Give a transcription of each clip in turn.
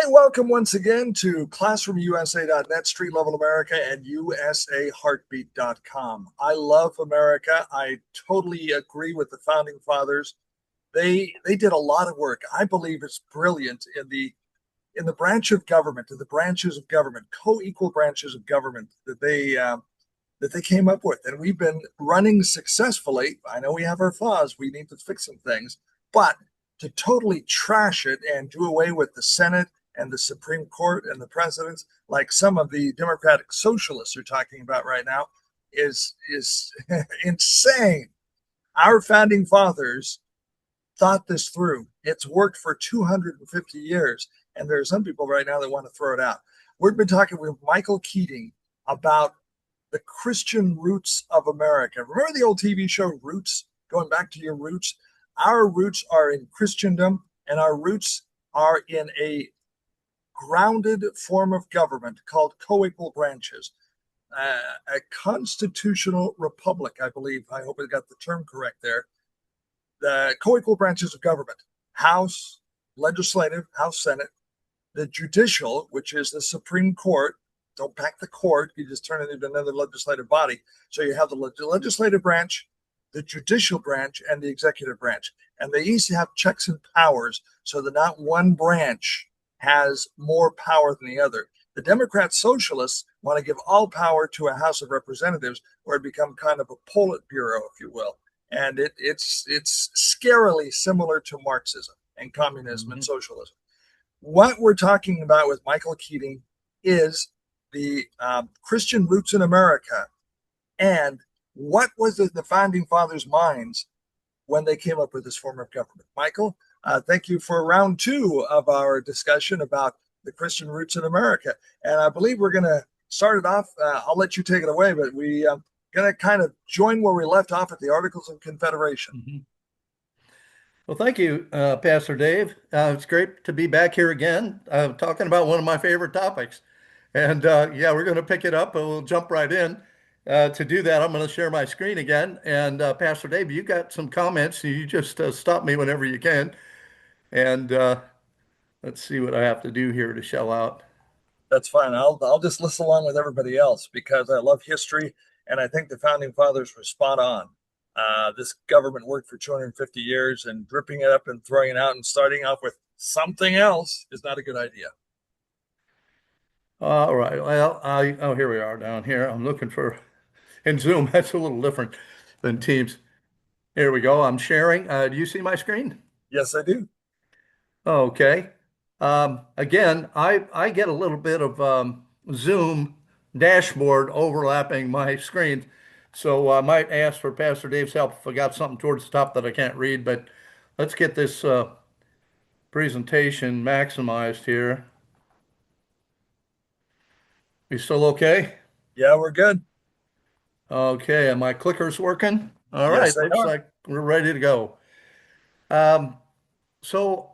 Hey, welcome once again to ClassroomUSA.net, Street Level America, and USAHeartbeat.com. I love America. I totally agree with the founding fathers. They did a lot of work. I believe it's brilliant in the branch of government, in the branches of government, co-equal branches of government that they came up with, and we've been running successfully. I know we have our flaws. We need to fix some things, but to totally trash it and do away with the Senate and the Supreme Court and the presidents, like some of the Democratic socialists are talking about right now, is insane. Our founding fathers thought this through. It's worked for 250 years, and there are some people right now that want to throw it out. We've been talking with Michael Keating about the Christian roots of America. Remember the old TV show Roots? Going back to your roots? Our roots are in Christendom, and our roots are in a grounded form of government called co-equal branches, a constitutional republic, I believe. I hope I got the term correct there. The co-equal branches of government: House, legislative, House, Senate, the judicial, which is the Supreme Court. Don't pack the court, you just turn it into another legislative body. So you have the legislative branch, the judicial branch, and the executive branch. And they each have checks and powers so that not one branch has more power than the other. The Democrat socialists want to give all power to a House of Representatives, where it become kind of a Politburo, if you will. And it's scarily similar to Marxism and communism and socialism. What we're talking about with Michael Keating is the Christian roots in America, and what was in the founding fathers' minds when they came up with this form of government. Michael, thank you for round two of our discussion about the Christian roots in America. And I believe we're going to start it off. I'll let you take it away, but we going to kind of join where we left off at the Articles of Confederation. Well, thank you, Pastor Dave. It's great to be back here again, talking about one of my favorite topics. And yeah, we're going to pick it up and we'll jump right in. To do that, I'm going to share my screen again. And Pastor Dave, you got some comments. You just stop me whenever you can. And let's see what I have to do here to shell out. That's fine. I'll just listen along with everybody else because I love history, and I think the founding fathers were spot on. This government worked for 250 years, and dripping it up and throwing it out and starting off with something else is not a good idea. All right. Well, oh, here we are down here. I'm looking for in Zoom. That's a little different than Teams. Here we go. I'm sharing. Do you see my screen? Yes, I do. Okay. Again, I get a little bit of Zoom dashboard overlapping my screen. So I might ask for Pastor Dave's help if I got something towards the top that I can't read. But let's get this presentation maximized here. You still okay? Yeah, we're good. Okay, and my clicker's working? All Yes, right, they looks are. like we're ready to go. Um, so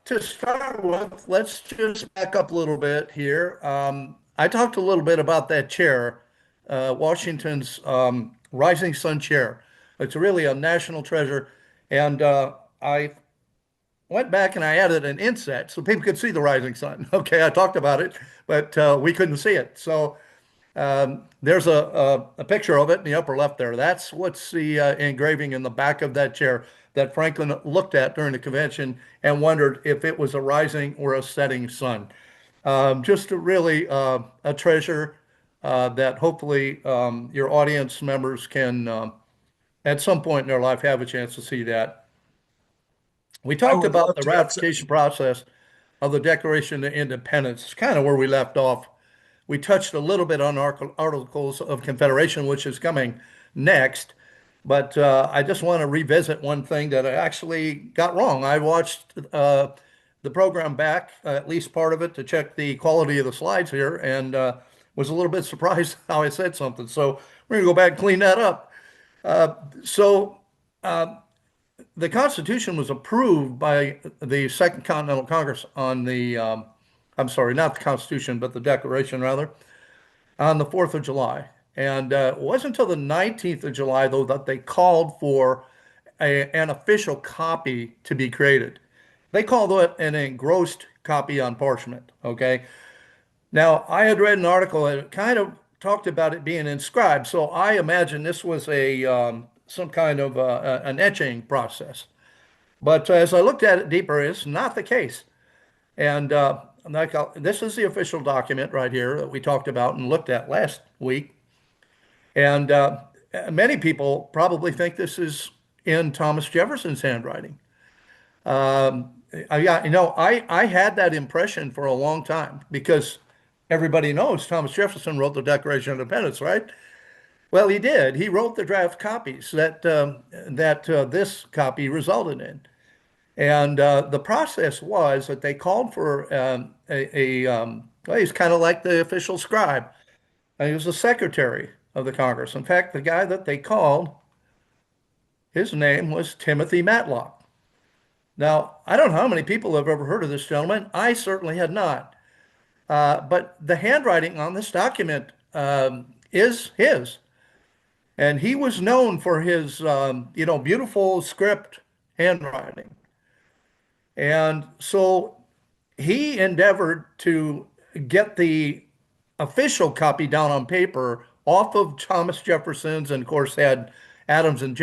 to start with, let's just back up a little bit here. I talked a little bit about that chair, Washington's Rising Sun chair. It's really a national treasure, and I went back and I added an inset so people could see the rising sun. Okay, I talked about it, but we couldn't see it. So there's a picture of it in the upper left there. That's what's the engraving in the back of that chair that Franklin looked at during the convention and wondered if it was a rising or a setting sun. Just really a treasure that hopefully your audience members can, at some point in their life, have a chance to see that. We I talked would about love the to. That's ratification process of the Declaration of Independence. It's kind of where we left off. We touched a little bit on Articles of Confederation, which is coming next. But I just want to revisit one thing that I actually got wrong. I watched the program back, at least part of it, to check the quality of the slides here, and was a little bit surprised how I said something. So we're going to go back and clean that up. So the Constitution was approved by the Second Continental Congress on the, I'm sorry, not the Constitution, but the Declaration rather, on the 4th of July. And it wasn't until the 19th of July, though, that they called for an official copy to be created. They called it an engrossed copy on parchment. Okay. Now, I had read an article that kind of talked about it being inscribed, so I imagine this was a some kind of an etching process. But as I looked at it deeper, it's not the case. And this is the official document right here that we talked about and looked at last week. And many people probably think this is in Thomas Jefferson's handwriting. Yeah, I had that impression for a long time because everybody knows Thomas Jefferson wrote the Declaration of Independence, right? Well, he did. He wrote the draft copies that this copy resulted in. And the process was that they called for well, he's kind of like the official scribe. He was the secretary of the Congress. In fact, the guy that they called, his name was Timothy Matlock. Now, I don't know how many people have ever heard of this gentleman. I certainly had not. But the handwriting on this document is his. And he was known for his, beautiful script handwriting. And so he endeavored to get the official copy down on paper off of Thomas Jefferson's, and of course had Adams uh,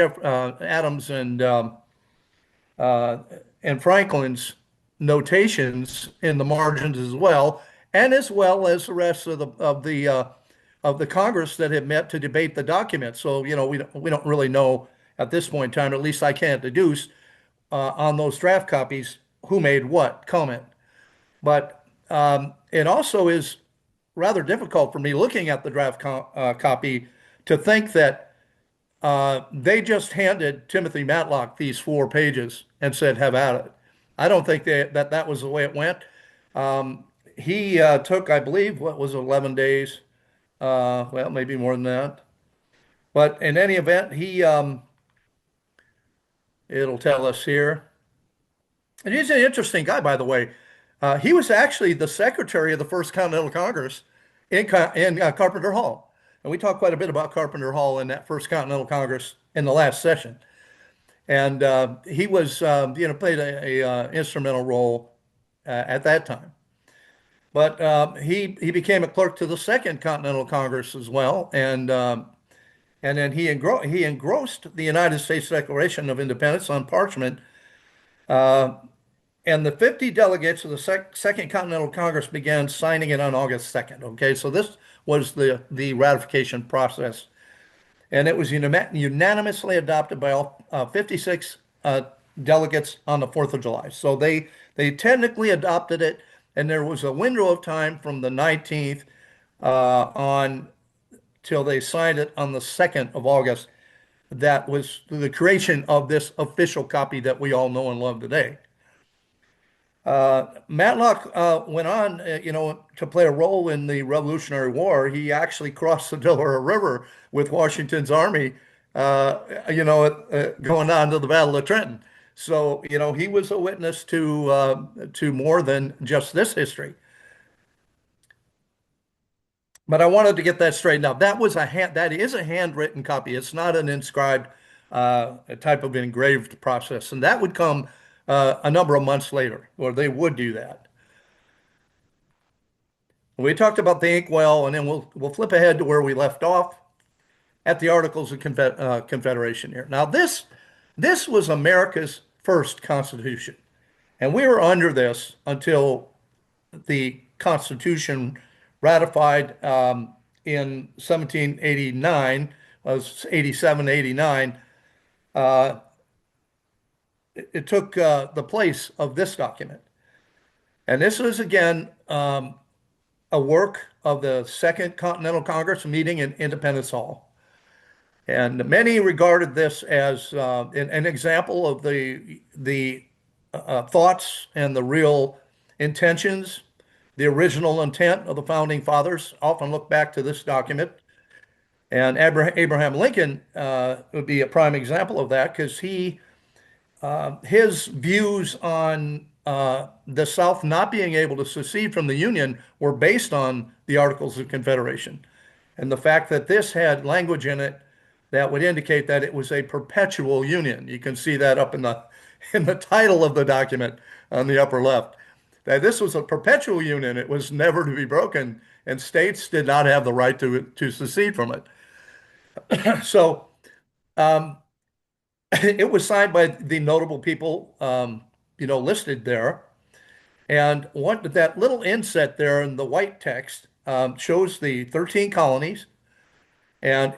and Franklin's notations in the margins as well, and as well as the rest of the Congress that had met to debate the document. So we don't really know at this point in time, at least I can't deduce on those draft copies who made what comment. But it also is rather difficult for me looking at the copy to think that they just handed Timothy Matlock these 4 pages and said, have at it. I don't think that was the way it went. He took, I believe, what was it, 11 days? Well, maybe more than that. But in any event, it'll tell us here. And he's an interesting guy, by the way. He was actually the secretary of the First Continental Congress in Carpenter Hall. And we talked quite a bit about Carpenter Hall in that First Continental Congress in the last session. And he was, played a instrumental role at that time. But he became a clerk to the Second Continental Congress as well, and then he engrossed the United States Declaration of Independence on parchment. Uh, and the 50 delegates of the Second Continental Congress began signing it on August 2nd. Okay, so this was the ratification process, and it was unanimously adopted by all 56 delegates on the 4th of July. So they technically adopted it, and there was a window of time from the 19th on till they signed it on the 2nd of August. That was the creation of this official copy that we all know and love today. Matlock went on, to play a role in the Revolutionary War. He actually crossed the Delaware River with Washington's army, going on to the Battle of Trenton. So, he was a witness to more than just this history. But I wanted to get that straightened out. That is a handwritten copy. It's not an inscribed a type of engraved process, and that would come a number of months later, or they would do that. We talked about the inkwell, and then we'll flip ahead to where we left off at the Articles of Confederation here. Now, this was America's first Constitution, and we were under this until the Constitution ratified in 1789, was 87, 89. It took the place of this document. And this is, again, a work of the Second Continental Congress meeting in Independence Hall. And many regarded this as an example of the thoughts and the real intentions, the original intent of the founding fathers. Often look back to this document. And Abraham Lincoln would be a prime example of that because his views on the South not being able to secede from the Union were based on the Articles of Confederation. And the fact that this had language in it that would indicate that it was a perpetual union. You can see that up in the title of the document on the upper left that this was a perpetual union. It was never to be broken, and states did not have the right to secede from it. So um, it was signed by the notable people, listed there. And what that little inset there in the white text shows the 13 colonies, and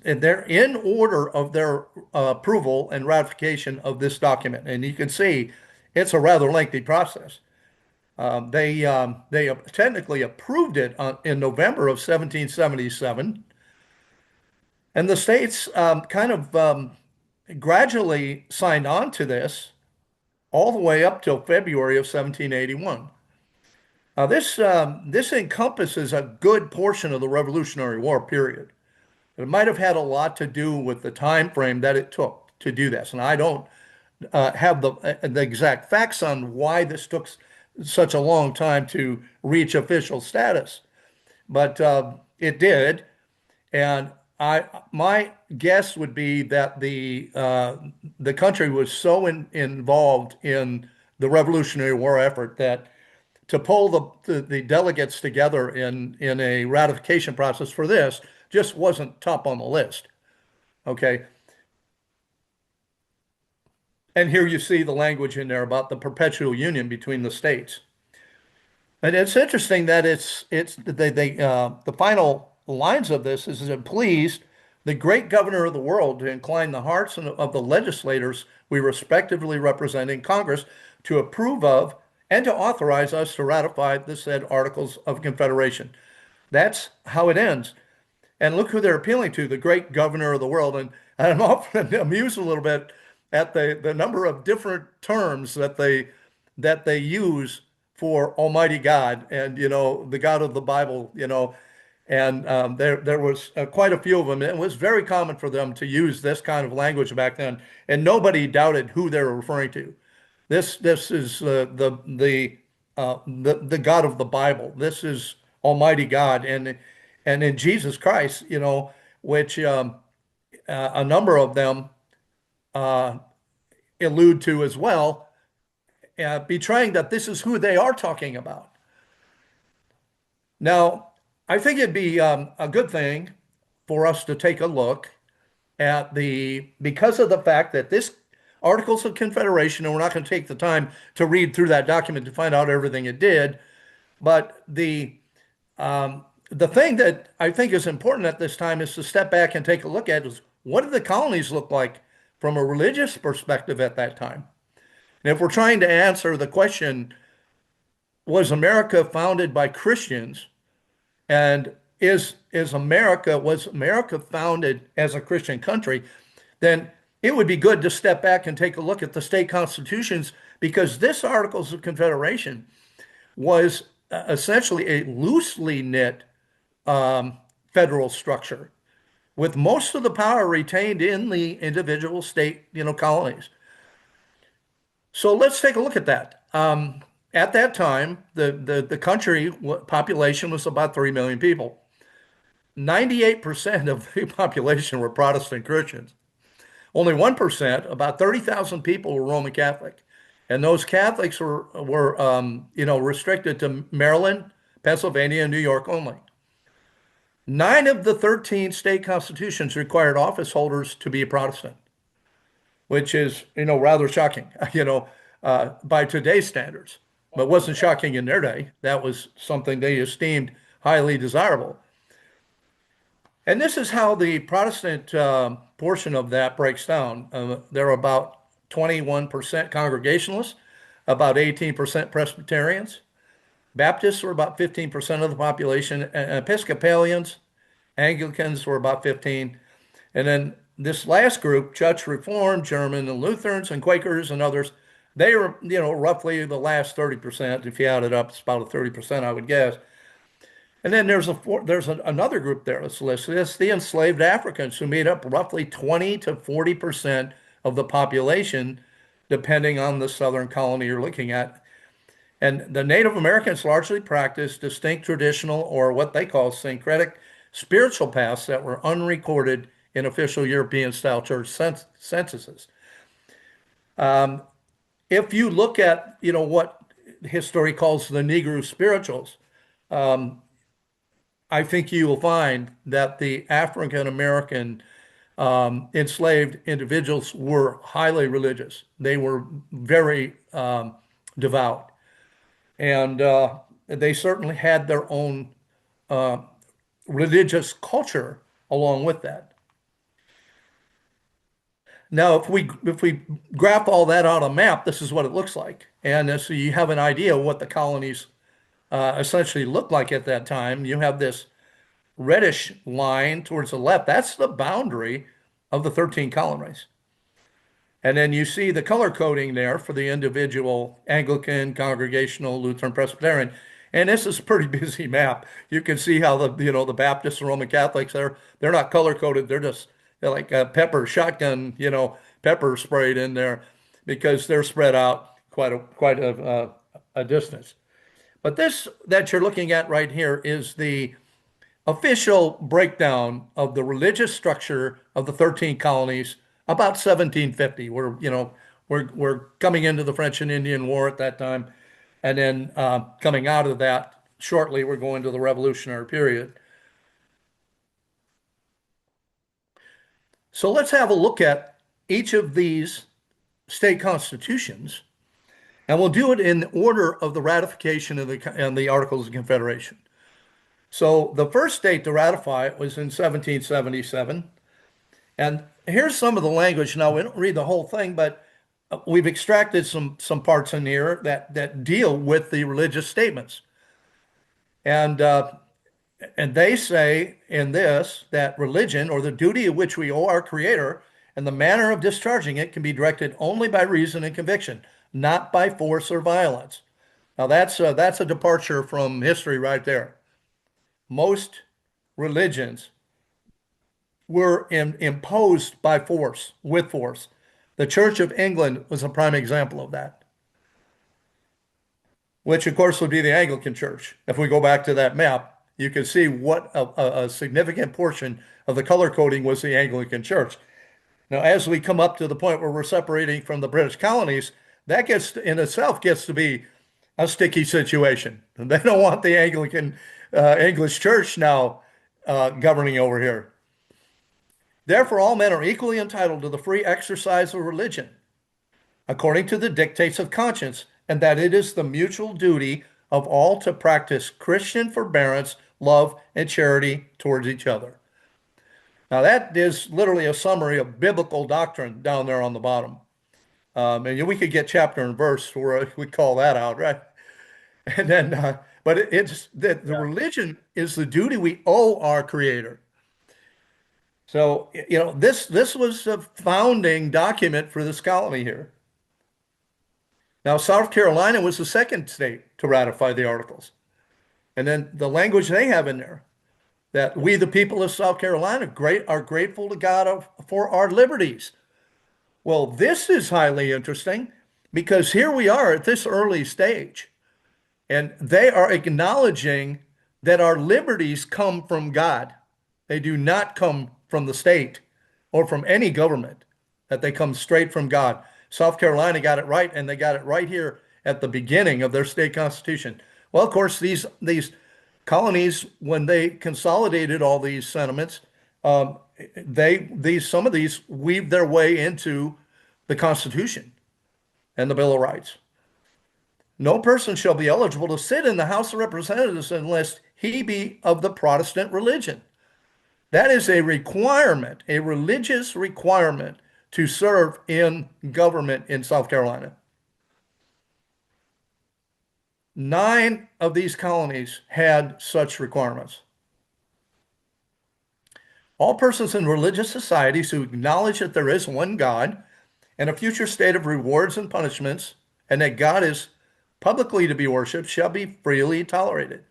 they're in order of their approval and ratification of this document. And you can see it's a rather lengthy process. They technically approved it in November of 1777, and the states kind of gradually signed on to this all the way up till February of 1781. This encompasses a good portion of the Revolutionary War period. It might have had a lot to do with the time frame that it took to do this, and I don't have the exact facts on why this took such a long time to reach official status, but it did. And my guess would be that the country was so involved in the Revolutionary War effort that to pull the delegates together in a ratification process for this just wasn't top on the list. Okay. And here you see the language in there about the perpetual union between the states. And it's interesting that the final lines of this is it pleased the great governor of the world to incline the hearts of the legislators we respectively represent in Congress to approve of and to authorize us to ratify the said Articles of Confederation. That's how it ends. And look who they're appealing to, the great governor of the world. And I'm often amused a little bit at the number of different terms that they use for Almighty God and the God of the Bible, and there was quite a few of them. It was very common for them to use this kind of language back then, and nobody doubted who they were referring to. This is the God of the Bible. This is Almighty God, and in Jesus Christ, which a number of them uh, allude to as well, betraying that this is who they are talking about. Now, I think it'd be a good thing for us to take a look at because of the fact that this Articles of Confederation, and we're not going to take the time to read through that document to find out everything it did, but the thing that I think is important at this time is to step back and take a look at is what did the colonies look like from a religious perspective at that time? And if we're trying to answer the question, was America founded by Christians? And was America founded as a Christian country? Then it would be good to step back and take a look at the state constitutions because this Articles of Confederation was essentially a loosely knit federal structure with most of the power retained in the individual state, colonies. So let's take a look at that. At that time, the country population was about 3 million people. 98% of the population were Protestant Christians. Only 1%, about 30,000 people were Roman Catholic. And those Catholics were restricted to Maryland, Pennsylvania, and New York only. 9 of the 13 state constitutions required office holders to be a Protestant, which is, rather shocking, by today's standards, but wasn't shocking in their day. That was something they esteemed highly desirable. And this is how the Protestant portion of that breaks down. There are about 21% Congregationalists, about 18% Presbyterians. Baptists were about 15% of the population. Episcopalians, Anglicans were about 15. And then this last group, Dutch Reformed, German and Lutherans and Quakers and others, they were, roughly the last 30%. If you add it up, it's about a 30%, I would guess. And then another group there that's listed. It's the enslaved Africans who made up roughly 20 to 40% of the population, depending on the southern colony you're looking at. And the Native Americans largely practiced distinct traditional or what they call syncretic spiritual paths that were unrecorded in official European style church censuses. if you look at, what history calls the Negro spirituals, um, I think you will find that the African American enslaved individuals were highly religious. They were very devout, and they certainly had their own uh, religious culture along with that. Now, if we graph all that on a map, this is what it looks like, and so you have an idea of what the colonies essentially looked like at that time. You have this reddish line towards the left. That's the boundary of the 13 colonies. And then you see the color coding there for the individual Anglican, Congregational, Lutheran, Presbyterian. And this is a pretty busy map. You can see how the Baptists and Roman Catholics they're not color coded. They're like pepper shotgun, pepper sprayed in there because they're spread out quite a distance. But this that you're looking at right here is the official breakdown of the religious structure of the 13 colonies about 1750. We're coming into the French and Indian War at that time, and then coming out of that shortly, we're going to the Revolutionary period. So let's have a look at each of these state constitutions, and we'll do it in order of the ratification of the Articles of Confederation. So the first state to ratify it was in 1777. And here's some of the language. Now, we don't read the whole thing, but we've extracted some parts in here that deal with the religious statements. And and they say in this that religion or the duty of which we owe our Creator and the manner of discharging it can be directed only by reason and conviction, not by force or violence. Now that's a departure from history right there. Most religions were imposed by force, with force. The Church of England was a prime example of that, which of course would be the Anglican Church. If we go back to that map, you can see what a significant portion of the color coding was the Anglican Church. Now, as we come up to the point where we're separating from the British colonies, that in itself gets to be a sticky situation. And they don't want the Anglican English Church now governing over here. Therefore, all men are equally entitled to the free exercise of religion, according to the dictates of conscience, and that it is the mutual duty of all to practice Christian forbearance, love, and charity towards each other. Now, that is literally a summary of biblical doctrine down there on the bottom. And we could get chapter and verse where we call that out, right? And then, but it's that the religion is the duty we owe our Creator. So, this was a founding document for this colony here. Now, South Carolina was the second state to ratify the Articles. And then the language they have in there, that we, the people of South Carolina, are grateful to God for our liberties. Well, this is highly interesting because here we are at this early stage, and they are acknowledging that our liberties come from God. They do not come from the state or from any government, that they come straight from God. South Carolina got it right, and they got it right here at the beginning of their state constitution. Well, of course, these colonies, when they consolidated all these sentiments, some of these weaved their way into the Constitution and the Bill of Rights. No person shall be eligible to sit in the House of Representatives unless he be of the Protestant religion. That is a requirement, a religious requirement to serve in government in South Carolina. 9 of these colonies had such requirements. All persons in religious societies who acknowledge that there is one God and a future state of rewards and punishments, and that God is publicly to be worshipped, shall be freely tolerated.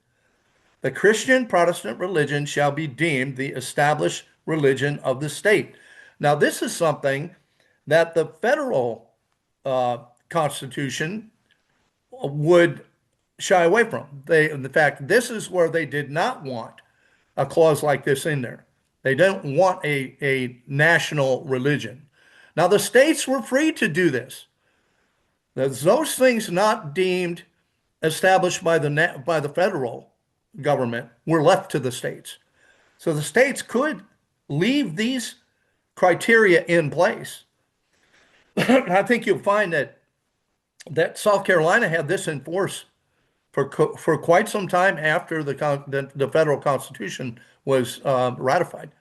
The Christian Protestant religion shall be deemed the established religion of the state. Now, this is something that the federal Constitution would shy away from. In fact, this is where they did not want a clause like this in there. They don't want a national religion. Now, the states were free to do this. Those things not deemed established by by the federal government were left to the states. So the states could leave these criteria in place. I think you'll find that South Carolina had this in force for quite some time after the federal Constitution was ratified.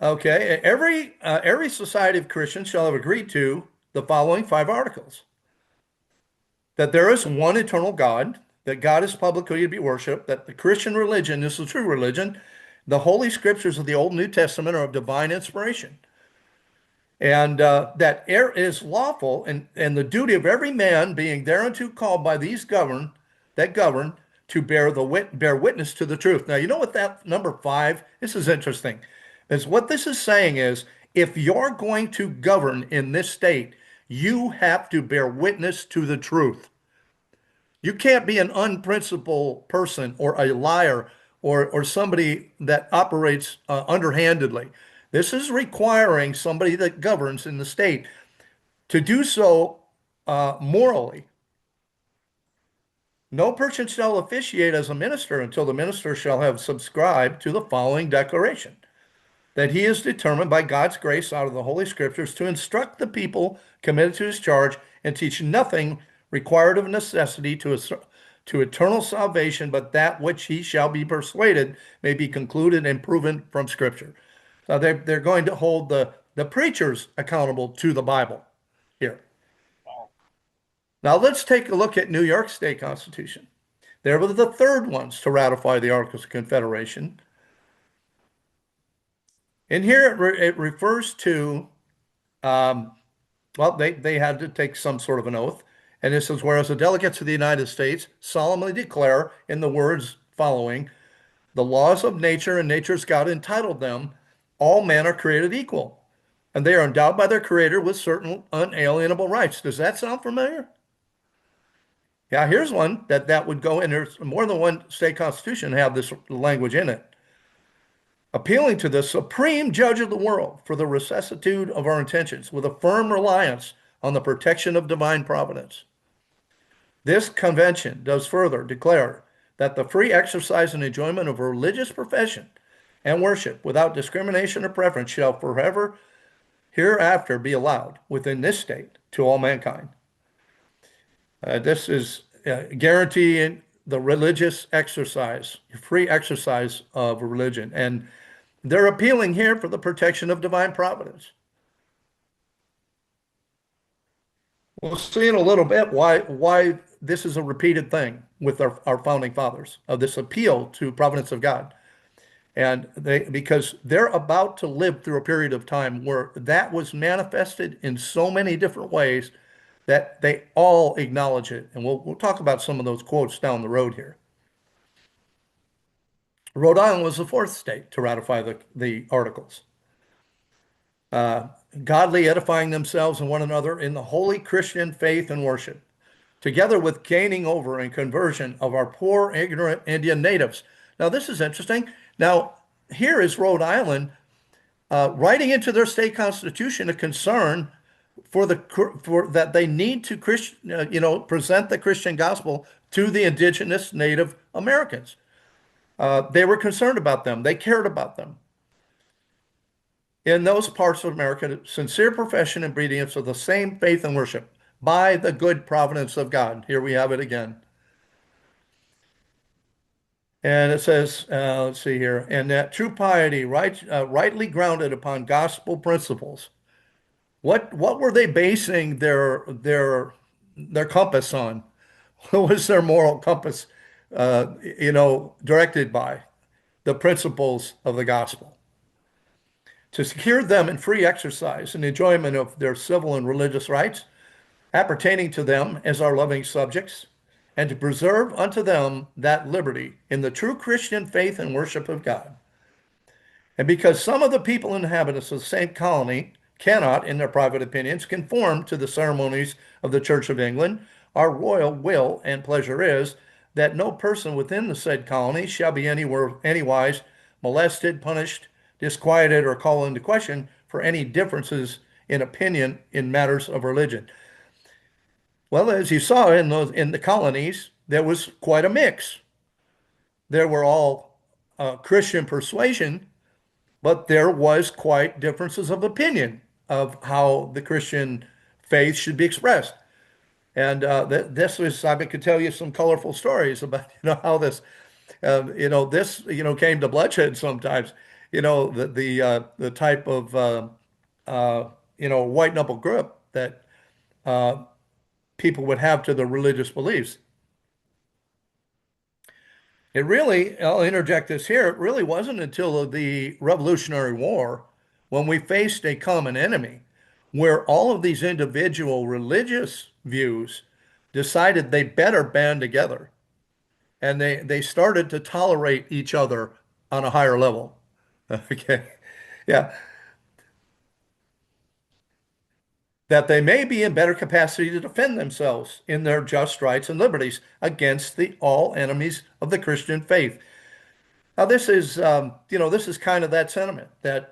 Okay, every society of Christians shall have agreed to the following five articles: that there is one eternal God, that God is publicly to be worshipped, that the Christian religion is the true religion, the Holy Scriptures of the Old and New Testament are of divine inspiration, and that it is lawful and the duty of every man being thereunto called by these govern to bear witness to the truth. Now, you know what that number five, this is interesting, is what this is saying is if you're going to govern in this state, you have to bear witness to the truth. You can't be an unprincipled person or a liar or somebody that operates underhandedly. This is requiring somebody that governs in the state to do so morally. No person shall officiate as a minister until the minister shall have subscribed to the following declaration: that he is determined by God's grace out of the Holy Scriptures to instruct the people committed to his charge and teach nothing required of necessity to eternal salvation, but that which he shall be persuaded may be concluded and proven from Scripture. So they're going to hold the preachers accountable to the Bible here. Now let's take a look at New York State Constitution. They were the third ones to ratify the Articles of Confederation. And here it refers to, well, they had to take some sort of an oath. And it says, whereas the delegates of the United States solemnly declare in the words following, the laws of nature and nature's God entitled them, all men are created equal, and they are endowed by their Creator with certain unalienable rights. Does that sound familiar? Yeah, here's one that would go in. There's more than one state constitution have this language in it. Appealing to the supreme judge of the world for the rectitude of our intentions with a firm reliance on the protection of divine providence. This convention does further declare that the free exercise and enjoyment of a religious profession and worship without discrimination or preference shall forever hereafter be allowed within this state to all mankind. This is guaranteeing the religious exercise, free exercise of religion. And they're appealing here for the protection of divine providence. We'll see in a little bit why this is a repeated thing with our founding fathers, of this appeal to providence of God. And because they're about to live through a period of time where that was manifested in so many different ways that they all acknowledge it. And we'll talk about some of those quotes down the road here. Rhode Island was the fourth state to ratify the articles. Godly edifying themselves and one another in the holy Christian faith and worship, together with gaining over and conversion of our poor, ignorant Indian natives. Now, this is interesting. Now, here is Rhode Island writing into their state constitution a concern for that they need to present the Christian gospel to the indigenous Native Americans. They were concerned about them. They cared about them. In those parts of America, sincere profession and obedience of the same faith and worship by the good providence of God. Here we have it again. And it says, let's see here, and that true piety, rightly grounded upon gospel principles. What were they basing their compass on? What was their moral compass, directed by? The principles of the gospel. To secure them in free exercise and enjoyment of their civil and religious rights, appertaining to them as our loving subjects, and to preserve unto them that liberty in the true Christian faith and worship of God. And because some of the people inhabitants of the same colony cannot, in their private opinions, conform to the ceremonies of the Church of England, our royal will and pleasure is that no person within the said colony shall be anywise molested, punished, disquieted, or called into question for any differences in opinion in matters of religion. Well, as you saw in the colonies, there was quite a mix. There were all Christian persuasion, but there was quite differences of opinion of how the Christian faith should be expressed. And this was, I could tell you some colorful stories about, how this, this, came to bloodshed sometimes. The type of, white knuckle grip that people would have to their religious beliefs. It really, I'll interject this here, it really wasn't until the Revolutionary War when we faced a common enemy where all of these individual religious views decided they better band together and they started to tolerate each other on a higher level. Okay. Yeah. That they may be in better capacity to defend themselves in their just rights and liberties against the all enemies of the Christian faith. Now, this is kind of that sentiment that,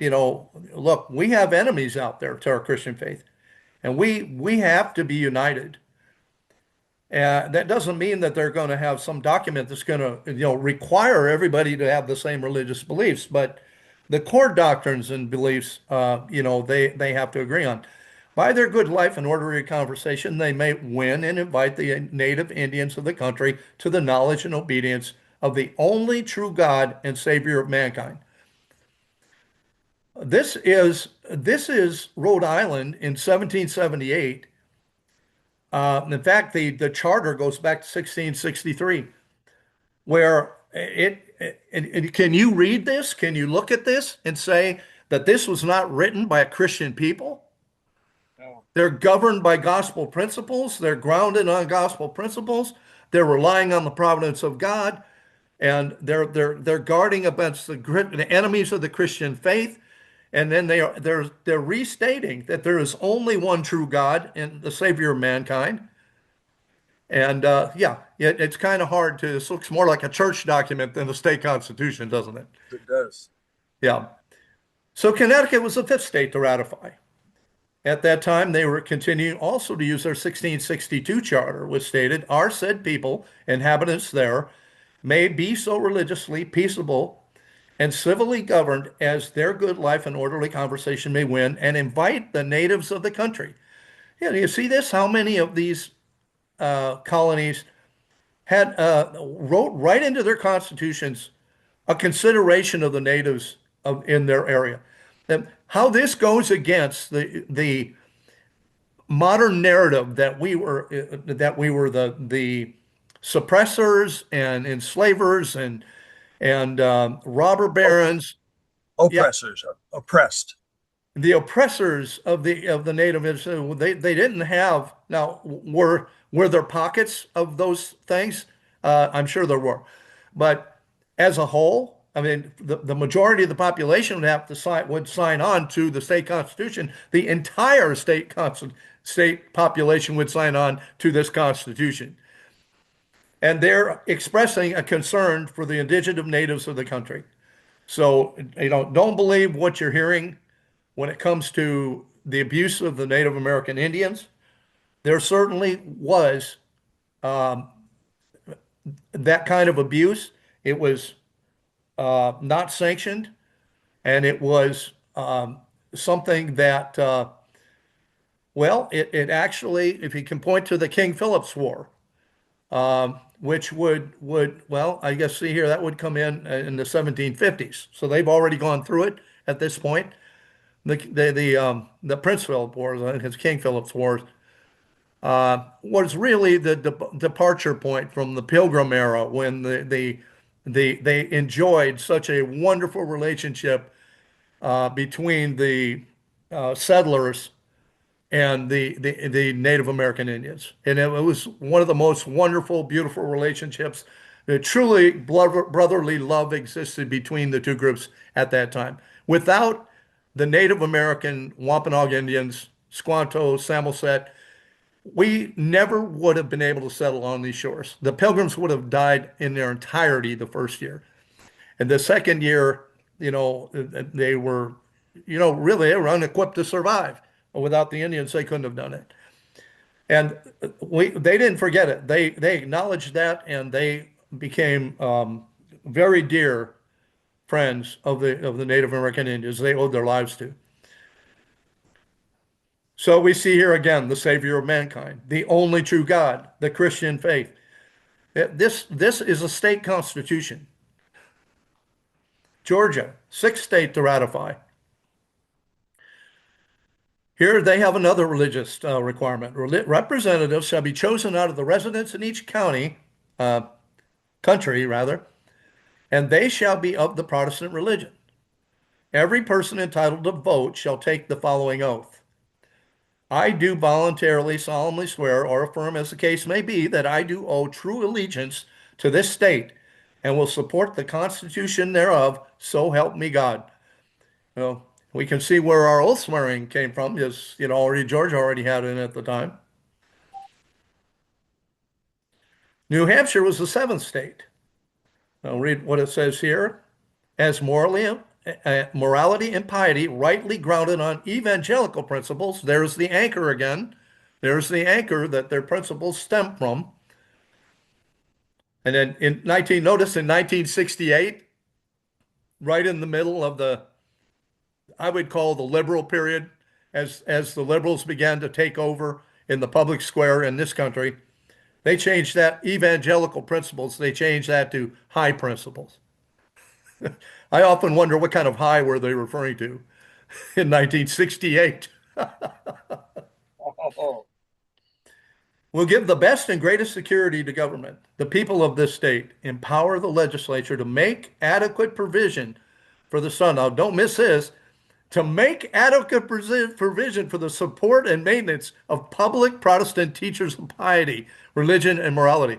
look, we have enemies out there to our Christian faith, and we have to be united. That doesn't mean that they're going to have some document that's going to, require everybody to have the same religious beliefs, but the core doctrines and beliefs, they have to agree on. By their good life and orderly conversation, they may win and invite the native Indians of the country to the knowledge and obedience of the only true God and Savior of mankind. This is Rhode Island in 1778. In fact, the charter goes back to 1663, where and can you read this? Can you look at this and say that this was not written by a Christian people? No. They're governed by gospel principles. They're grounded on gospel principles. They're relying on the providence of God, and they're guarding against the enemies of the Christian faith. And then they're restating that there is only one true God and the Savior of mankind. And yeah, it's kind of hard to. This looks more like a church document than the state constitution, doesn't it? It does. Yeah. So Connecticut was the fifth state to ratify. At that time, they were continuing also to use their 1662 charter, which stated, "Our said people, inhabitants there, may be so religiously peaceable and civilly governed as their good life and orderly conversation may win, and invite the natives of the country." Yeah, do you see this? How many of these colonies had wrote right into their constitutions a consideration of the natives in their area? And how this goes against the modern narrative that we were the suppressors and enslavers and robber Op- barons. Yeah, Oppressors, oppressed. the oppressors of the native Israel, they didn't have. Now, were there pockets of those things? I'm sure there were, but as a whole, I mean, the majority of the population would sign on to the state constitution. The entire state population would sign on to this constitution, and they're expressing a concern for the indigenous natives of the country. So, don't believe what you're hearing when it comes to the abuse of the Native American Indians. There certainly was that kind of abuse. It was not sanctioned, and it was something that, well, it actually, if you can point to the King Philip's War, which well, I guess, see here, that would come in the 1750s. So they've already gone through it at this point. The Prince Philip Wars, his King Philip's Wars, was really the departure point from the Pilgrim era when they enjoyed such a wonderful relationship between the settlers and the Native American Indians. And it was one of the most wonderful, beautiful relationships. Truly brotherly love existed between the two groups at that time. Without the Native American Wampanoag Indians, Squanto, Samoset, we never would have been able to settle on these shores. The Pilgrims would have died in their entirety the first year. And the second year, they were, really, they were unequipped to survive. Without the Indians, they couldn't have done it. And they didn't forget it. They acknowledged that, and they became very dear friends of the Native American Indians. They owed their lives to. So we see here again the Savior of mankind, the only true God, the Christian faith. This is a state constitution. Georgia, sixth state to ratify. Here they have another religious requirement. Representatives shall be chosen out of the residents in each uh, country rather, and they shall be of the Protestant religion. Every person entitled to vote shall take the following oath. I do voluntarily, solemnly swear or affirm, as the case may be, that I do owe true allegiance to this state and will support the Constitution thereof, so help me God. Well, we can see where our oath swearing came from, because already Georgia already had it at the time. New Hampshire was the seventh state. I'll read what it says here. As morality and piety rightly grounded on evangelical principles, there's the anchor again. There's the anchor that their principles stem from. And then notice in 1968, right in the middle of I would call the liberal period, as the liberals began to take over in the public square in this country, they changed that evangelical principles, they changed that to high principles. I often wonder what kind of high were they referring to in 1968. Oh, Will give the best and greatest security to government. The people of this state empower the legislature to make adequate provision for the son. Now, don't miss this. To make adequate provision for the support and maintenance of public Protestant teachers of piety, religion, and morality.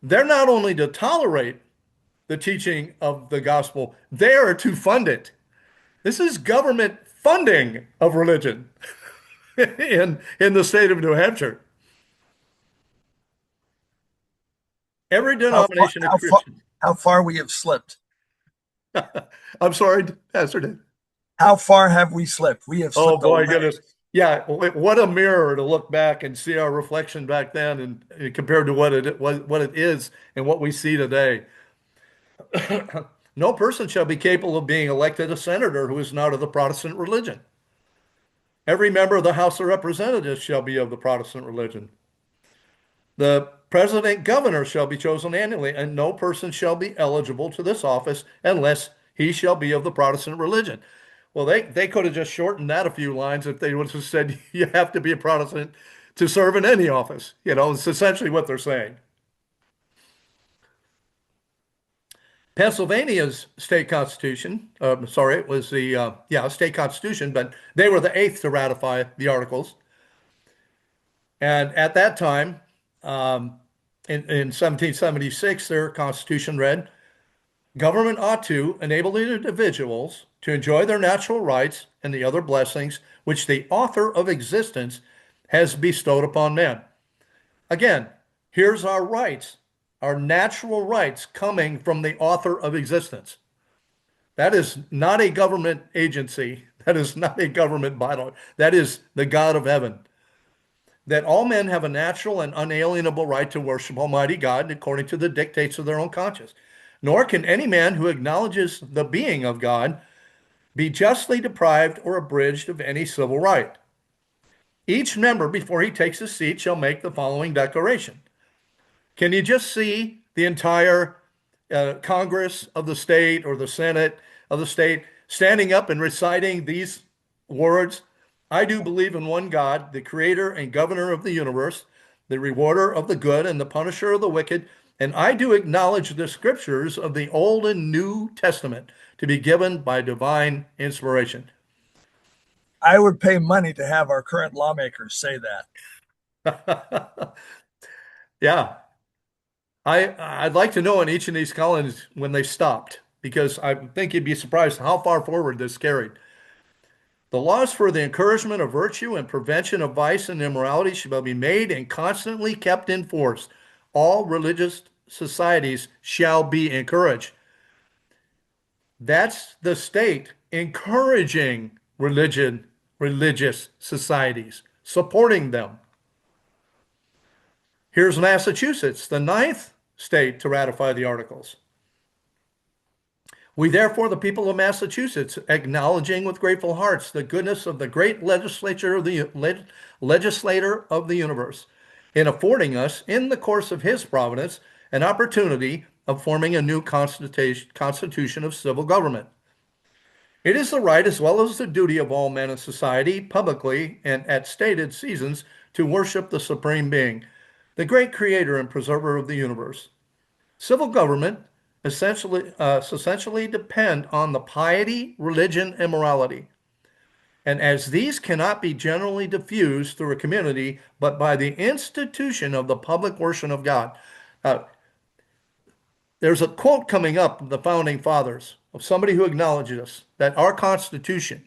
They're not only to tolerate the teaching of the gospel, they are to fund it. This is government funding of religion in the state of New Hampshire. Every how far, denomination of how far, Christians. how far we have slipped. I'm sorry, Pastor Dave. How far have we slipped? We have Oh slipped a boy, lot. goodness. Yeah, what a mirror to look back and see our reflection back then and compared to what it is and what we see today. No person shall be capable of being elected a senator who is not of the Protestant religion. Every member of the House of Representatives shall be of the Protestant religion. The president governor shall be chosen annually, and no person shall be eligible to this office unless he shall be of the Protestant religion. Well, they could have just shortened that a few lines if they would have said you have to be a Protestant to serve in any office. It's essentially what they're saying. Pennsylvania's state constitution, sorry, it was the state constitution, but they were the eighth to ratify the articles. And at that time, in 1776, their constitution read, government ought to enable the individuals to enjoy their natural rights and the other blessings which the author of existence has bestowed upon men. Again, here's our rights, our natural rights coming from the author of existence. That is not a government agency. That is not a government body. That is the God of heaven. That all men have a natural and unalienable right to worship Almighty God according to the dictates of their own conscience. Nor can any man who acknowledges the being of God be justly deprived or abridged of any civil right. Each member, before he takes his seat, shall make the following declaration. Can you just see the entire Congress of the state or the Senate of the state standing up and reciting these words? I do believe in one God, the creator and governor of the universe, the rewarder of the good and the punisher of the wicked. And I do acknowledge the scriptures of the Old and New Testament to be given by divine inspiration. I would pay money to have our current lawmakers say Yeah, I'd like to know in each of these colonies when they stopped, because I think you'd be surprised how far forward this carried. The laws for the encouragement of virtue and prevention of vice and immorality shall be made and constantly kept in force. All religious societies shall be encouraged. That's the state encouraging religious societies, supporting them. Here's Massachusetts, the ninth state to ratify the articles. We therefore, the people of Massachusetts, acknowledging with grateful hearts the goodness of the great legislator of the universe, in affording us, in the course of his providence, an opportunity of forming a new constitution of civil government. It is the right as well as the duty of all men in society, publicly and at stated seasons, to worship the Supreme Being, the great creator and preserver of the universe. Civil government essentially depend on the piety, religion, and morality. And as these cannot be generally diffused through a community, but by the institution of the public worship of God. Uh, there's a quote coming up of the founding fathers of somebody who acknowledges that our Constitution,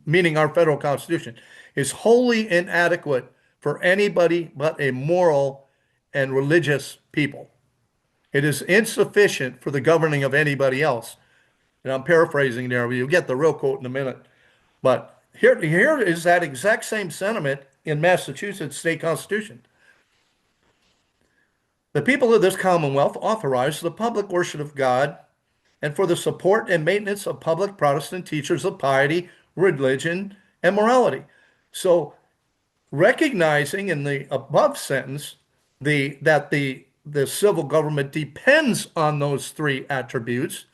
meaning our federal Constitution, is wholly inadequate for anybody but a moral and religious people. It is insufficient for the governing of anybody else. And I'm paraphrasing there, but you'll get the real quote in a minute. But here is that exact same sentiment in Massachusetts state constitution. The people of this Commonwealth authorize the public worship of God and for the support and maintenance of public Protestant teachers of piety, religion, and morality. So recognizing in the above sentence that the civil government depends on those three attributes,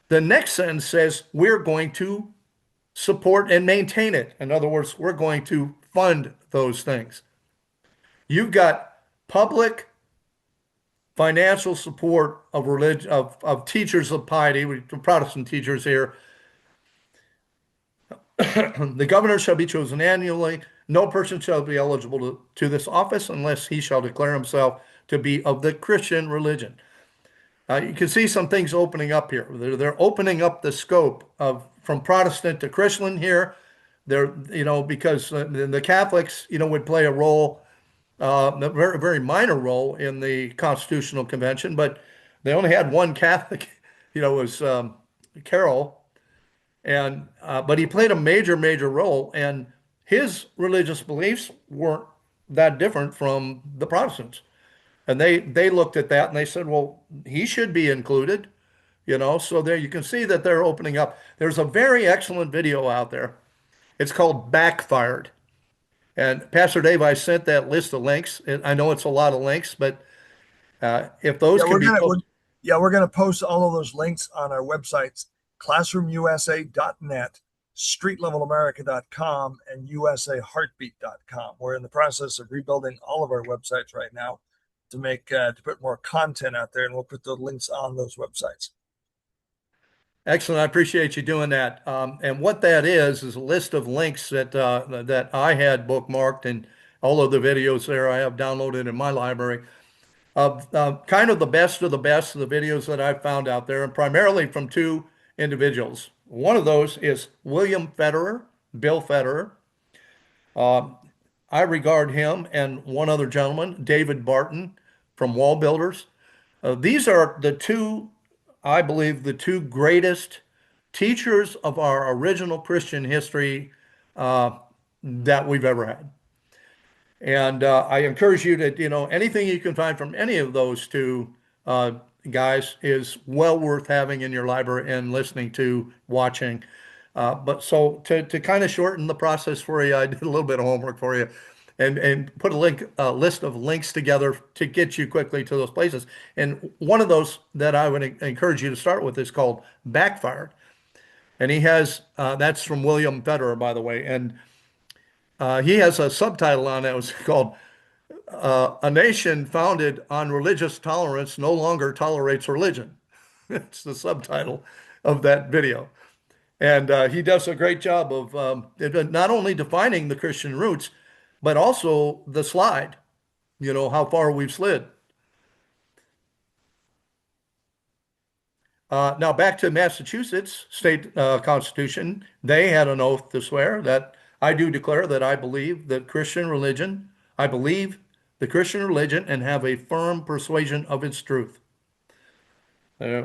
the next sentence says we're going to support and maintain it. In other words, we're going to fund those things. You've got public financial support of religion of teachers of piety, Protestant teachers here. The governor shall be chosen annually. No person shall be eligible to this office unless he shall declare himself to be of the Christian religion. You can see some things opening up here. They're opening up the scope of from Protestant to Christian here. They're, because the Catholics, would play a role, a very, very minor role in the Constitutional Convention, but they only had one Catholic, was Carroll, and but he played a major, major role, and his religious beliefs weren't that different from the Protestants. And they looked at that and they said, well, he should be included, So there you can see that they're opening up. There's a very excellent video out there. It's called Backfired. And Pastor Dave, I sent that list of links. I know it's a lot of links, but if those Yeah, can be posted. we're gonna post all of those links on our websites, classroomUSA.net, streetlevelamerica.com, and usaheartbeat.com. We're in the process of rebuilding all of our websites right now to put more content out there, and we'll put the links on those websites. Excellent. I appreciate you doing that. And what that is a list of links that I had bookmarked and all of the videos there I have downloaded in my library of kind of the best of the videos that I've found out there, and primarily from two individuals. One of those is William Federer, Bill Federer. I regard him and one other gentleman, David Barton from Wall Builders. These are the two, I believe, the two greatest teachers of our original Christian history that we've ever had. And I encourage you to, anything you can find from any of those two guys is well worth having in your library and listening to, watching. But so to kind of shorten the process for you, I did a little bit of homework for you and put a list of links together to get you quickly to those places. And one of those that I would encourage you to start with is called Backfired. And he has, that's from William Federer, by the way. And he has a subtitle on it. It was called A Nation Founded on Religious Tolerance No Longer Tolerates Religion. It's the subtitle of that video. And he does a great job of not only defining the Christian roots, but also the slide, how far we've slid. Now back to Massachusetts state constitution. They had an oath to swear that I do declare that I believe the Christian religion, I believe the Christian religion and have a firm persuasion of its truth. Uh,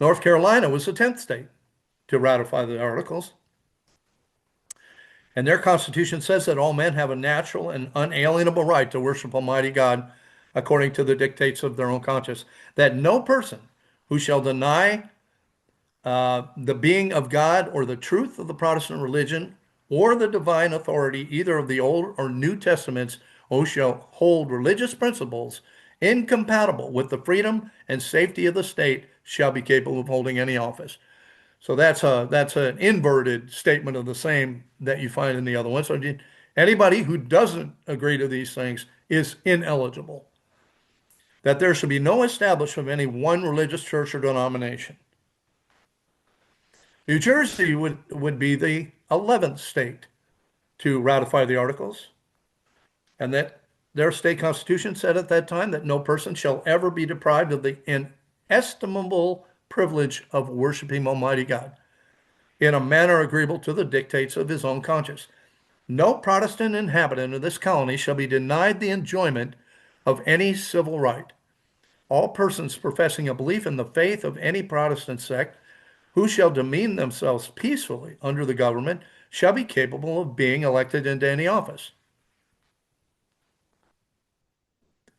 North Carolina was the 10th state to ratify the articles. And their constitution says that all men have a natural and unalienable right to worship Almighty God according to the dictates of their own conscience. That no person who shall deny the being of God or the truth of the Protestant religion or the divine authority, either of the Old or New Testaments, who shall hold religious principles incompatible with the freedom and safety of the state shall be capable of holding any office. So that's an inverted statement of the same that you find in the other one. So anybody who doesn't agree to these things is ineligible. That there should be no establishment of any one religious church or denomination. New Jersey would be the 11th state to ratify the articles, and that their state constitution said at that time that no person shall ever be deprived of the inestimable privilege of worshiping Almighty God in a manner agreeable to the dictates of his own conscience. No Protestant inhabitant of this colony shall be denied the enjoyment of any civil right. All persons professing a belief in the faith of any Protestant sect who shall demean themselves peacefully under the government shall be capable of being elected into any office.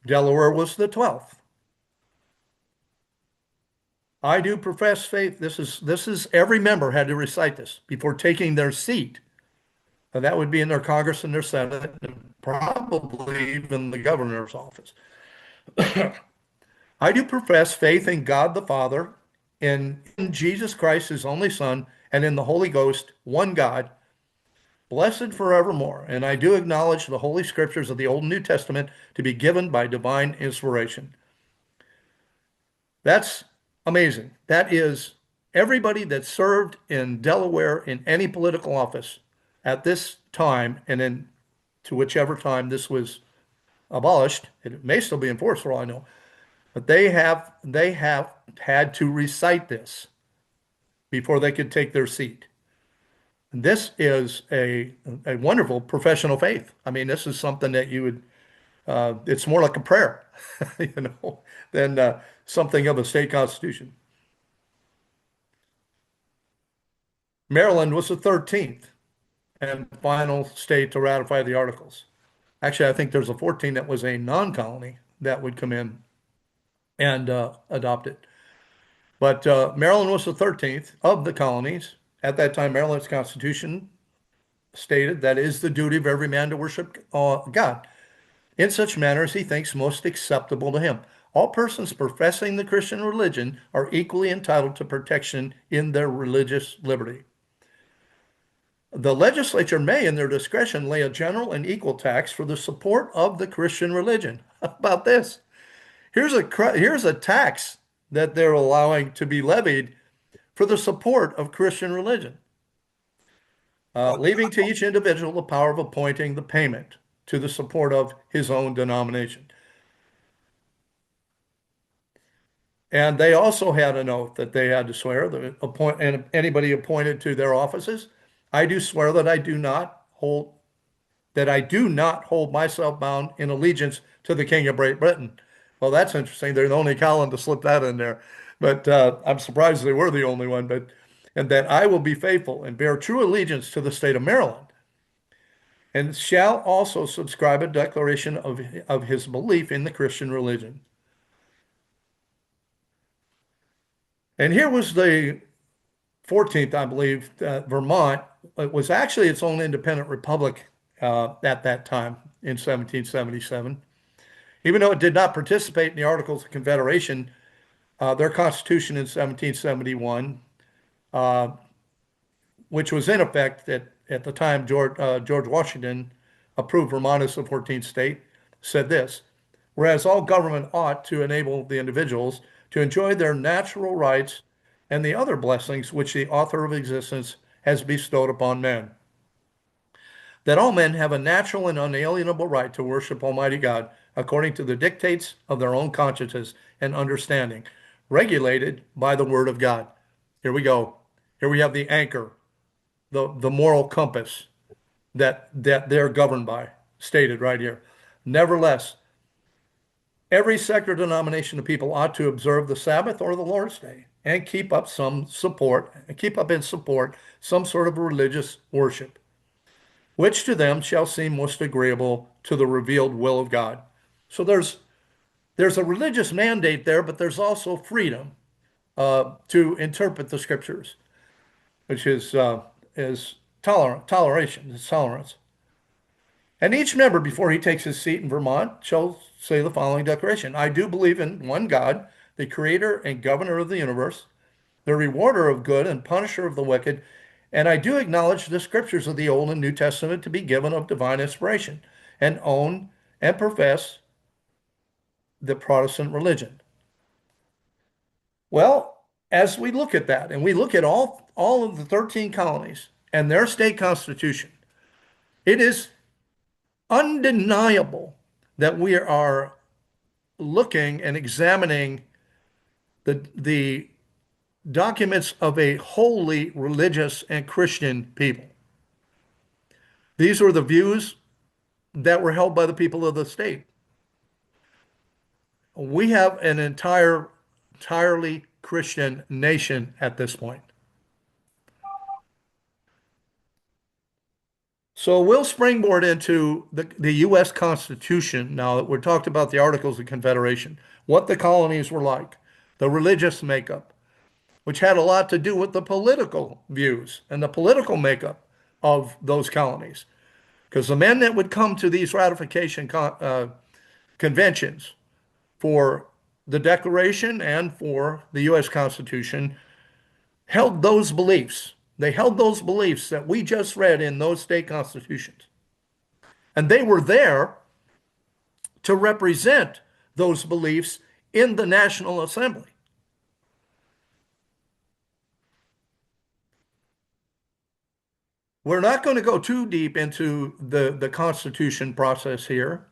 Delaware was the 12th. I do profess faith. This is every member had to recite this before taking their seat. And that would be in their Congress and their Senate, and probably even the governor's office. I do profess faith in God the Father, in Jesus Christ, his only Son, and in the Holy Ghost, one God, blessed forevermore. And I do acknowledge the Holy Scriptures of the Old and New Testament to be given by divine inspiration. That's amazing. That is everybody that served in Delaware in any political office at this time, and then to whichever time this was abolished. It may still be enforced for all I know, but they have had to recite this before they could take their seat. And this is a wonderful professional faith. I mean, this is something that you would it's more like a prayer, you know, than something of a state constitution. Maryland was the 13th and final state to ratify the articles. Actually, I think there's a 14 that was a non-colony that would come in and adopt it. But Maryland was the 13th of the colonies. At that time, Maryland's constitution stated that it is the duty of every man to worship God in such manner as he thinks most acceptable to him. All persons professing the Christian religion are equally entitled to protection in their religious liberty. The legislature may, in their discretion, lay a general and equal tax for the support of the Christian religion. How about this? Here's a tax that they're allowing to be levied for the support of Christian religion, Oh, leaving to each individual the power of appointing the payment to the support of his own denomination. And they also had an oath that they had to swear that and anybody appointed to their offices, I do swear that I do not hold myself bound in allegiance to the King of Great Britain. Well, that's interesting. They're the only colony to slip that in there. But I'm surprised they were the only one. And that I will be faithful and bear true allegiance to the state of Maryland, and shall also subscribe a declaration of his belief in the Christian religion. And here was the 14th, I believe, Vermont. It was actually its own independent republic at that time in 1777. Even though it did not participate in the Articles of Confederation, their constitution in 1771, uh, which was in effect at the time George Washington approved Vermont as the 14th state, said this: whereas all government ought to enable the individuals to enjoy their natural rights and the other blessings which the author of existence has bestowed upon men, that all men have a natural and unalienable right to worship Almighty God according to the dictates of their own consciences and understanding, regulated by the Word of God. Here we go. Here we have the anchor, the moral compass that they're governed by, stated right here. Nevertheless, every sect or denomination of people ought to observe the Sabbath or the Lord's Day and keep up in support some sort of religious worship. which to them shall seem most agreeable to the revealed will of God. So there's a religious mandate there, but there's also freedom to interpret the scriptures, which is toleration, is tolerance. And each member, before he takes his seat in Vermont, shall say the following declaration: I do believe in one God, the creator and governor of the universe, the rewarder of good and punisher of the wicked, and I do acknowledge the scriptures of the Old and New Testament to be given of divine inspiration, and own and profess the Protestant religion. Well, as we look at that, and we look at all of the 13 colonies and their state constitution, it is undeniable that we are looking and examining the documents of a wholly religious and Christian people. These were the views that were held by the people of the state. We have an entirely Christian nation at this point. So we'll springboard into the U.S. Constitution now that we're talked about the Articles of Confederation, what the colonies were like, the religious makeup, which had a lot to do with the political views and the political makeup of those colonies. Because the men that would come to these ratification conventions for the Declaration and for the U.S. Constitution held those beliefs. They held those beliefs that we just read in those state constitutions. And they were there to represent those beliefs in the National Assembly. We're not going to go too deep into the Constitution process here.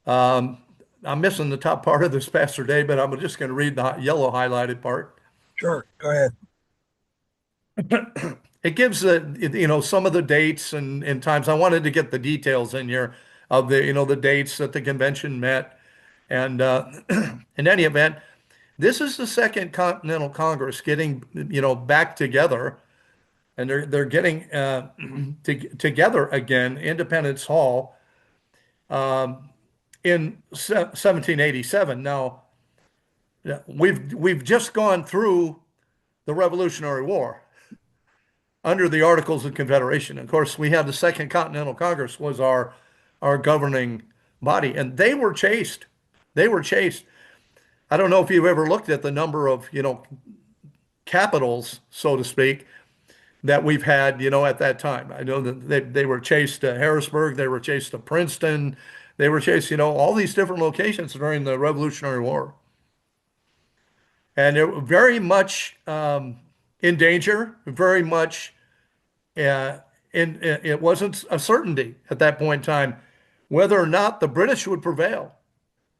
Um, I'm missing the top part of this, Pastor Dave, but I'm just going to read the yellow highlighted part. Sure, go ahead. It gives some of the dates and times. I wanted to get the details in here of the dates that the convention met. And in any event, this is the Second Continental Congress getting, back together, and they're getting together again, Independence Hall, in 1787. Now, we've just gone through the Revolutionary War under the Articles of Confederation. Of course, we had the Second Continental Congress was our governing body, and they were chased. They were chased. I don't know if you've ever looked at the number of, capitals, so to speak, that we've had, at that time. I know that they were chased to Harrisburg, they were chased to Princeton, they were chased, all these different locations during the Revolutionary War. And they were very much in danger, very much it wasn't a certainty at that point in time whether or not the British would prevail.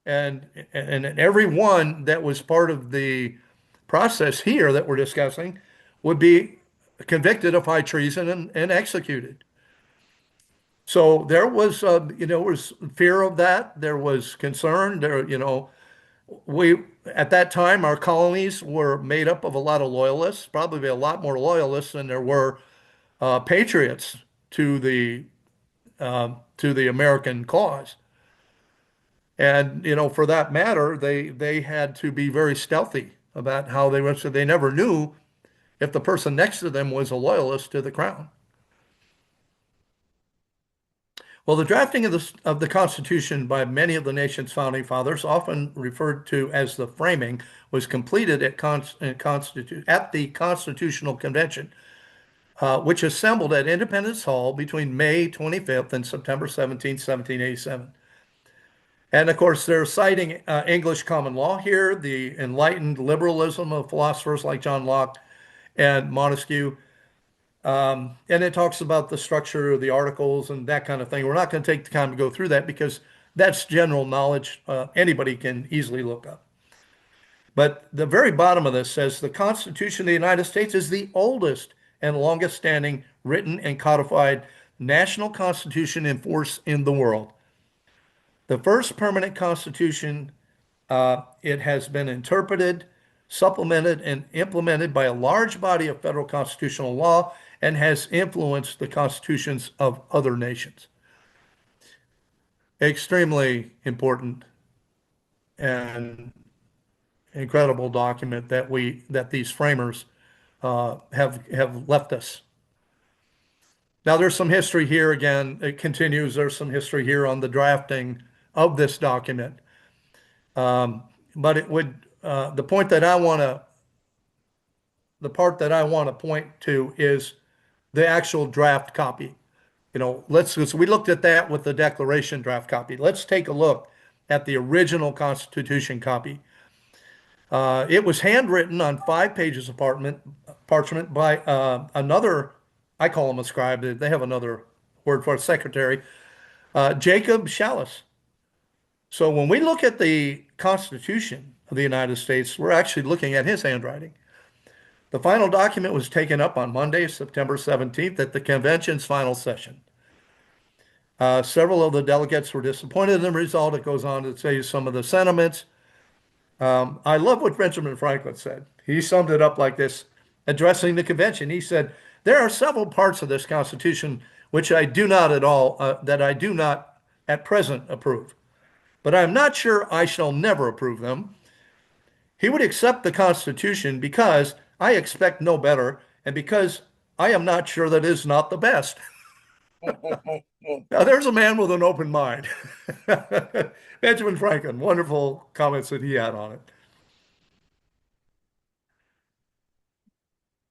And everyone that was part of the process here that we're discussing would be convicted of high treason and executed. So there was fear of that. There was concern. We at that time our colonies were made up of a lot of loyalists, probably a lot more loyalists than there were patriots to the American cause. And for that matter, they had to be very stealthy about how they went. So they never knew if the person next to them was a loyalist to the crown. Well, the drafting of the Constitution by many of the nation's founding fathers, often referred to as the framing, was completed at the Constitutional Convention, which assembled at Independence Hall between May 25th and September 17th, 1787. And of course, they're citing English common law here, the enlightened liberalism of philosophers like John Locke and Montesquieu. And it talks about the structure of the articles and that kind of thing. We're not going to take the time to go through that because that's general knowledge. Anybody can easily look up. But the very bottom of this says the Constitution of the United States is the oldest and longest standing written and codified national constitution in force in the world. The first permanent constitution, it has been interpreted, supplemented, and implemented by a large body of federal constitutional law and has influenced the constitutions of other nations. Extremely important and incredible document that these framers have left us. Now, there's some history here again. It continues. There's some history here on the drafting of this document. Um, but it would the point that I want to the part that I want to point to is the actual draft copy. So we looked at that with the Declaration draft copy. Let's take a look at the original Constitution copy. It was handwritten on 5 pages of parchment by another, I call him a scribe, they have another word for it, secretary, Jacob Shallis. So when we look at the Constitution of the United States, we're actually looking at his handwriting. The final document was taken up on Monday, September 17th, at the convention's final session. Several of the delegates were disappointed in the result. It goes on to say some of the sentiments. I love what Benjamin Franklin said. He summed it up like this, addressing the convention. He said, "There are several parts of this Constitution which I do not at all, that I do not at present approve, but I am not sure I shall never approve them. He would accept the Constitution because I expect no better, and because I am not sure that it is not the best." Now, there's a man with an open mind. Benjamin Franklin, wonderful comments that he had on it.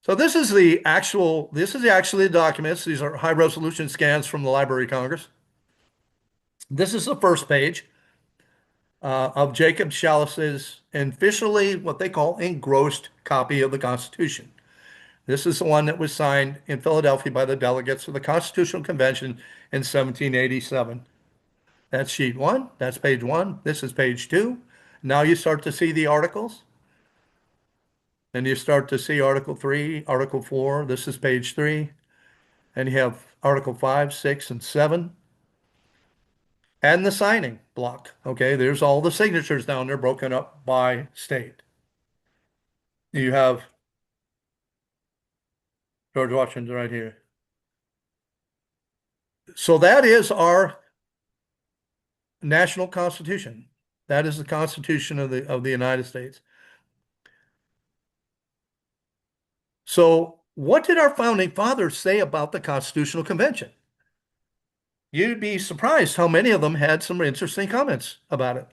So this is actually the documents. These are high resolution scans from the Library of Congress. This is the first page of Jacob Shallis's officially what they call engrossed copy of the Constitution. This is the one that was signed in Philadelphia by the delegates of the Constitutional Convention in 1787. That's sheet one. That's page one. This is page two. Now you start to see the articles. And you start to see Article 3, Article 4. This is page 3. And you have Article 5, 6, and 7. And the signing block. Okay, there's all the signatures down there broken up by state. You have George Washington right here. So that is our national constitution. That is the Constitution of the United States. So what did our founding fathers say about the Constitutional Convention? You'd be surprised how many of them had some interesting comments about it.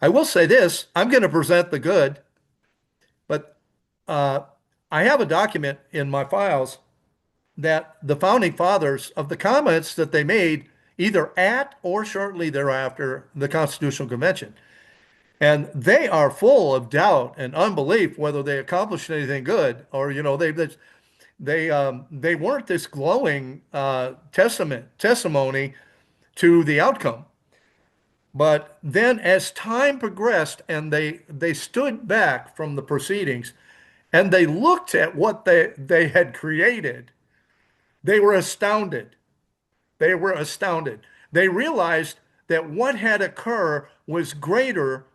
I will say this, I'm going to present the good, but uh, I have a document in my files that the founding fathers of the comments that they made either at or shortly thereafter the Constitutional Convention. And they are full of doubt and unbelief whether they accomplished anything good or, they weren't this glowing testimony to the outcome. But then as time progressed and they stood back from the proceedings and they looked at what they had created, they were astounded. They were astounded. They realized that what had occurred was greater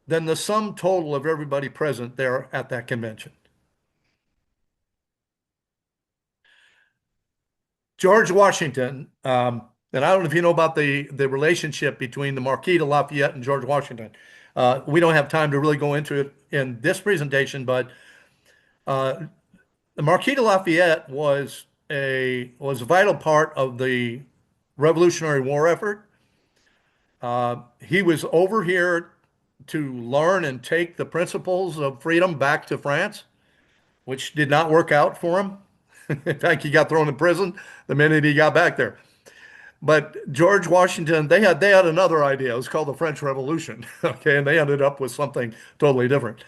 than the sum total of everybody present there at that convention. George Washington, and I don't know if you know about the relationship between the Marquis de Lafayette and George Washington. We don't have time to really go into it in this presentation, but uh, the Marquis de Lafayette was a vital part of the Revolutionary War effort. He was over here to learn and take the principles of freedom back to France, which did not work out for him. In fact, he got thrown in prison the minute he got back there. But George Washington, they had another idea. It was called the French Revolution. Okay, and they ended up with something totally different.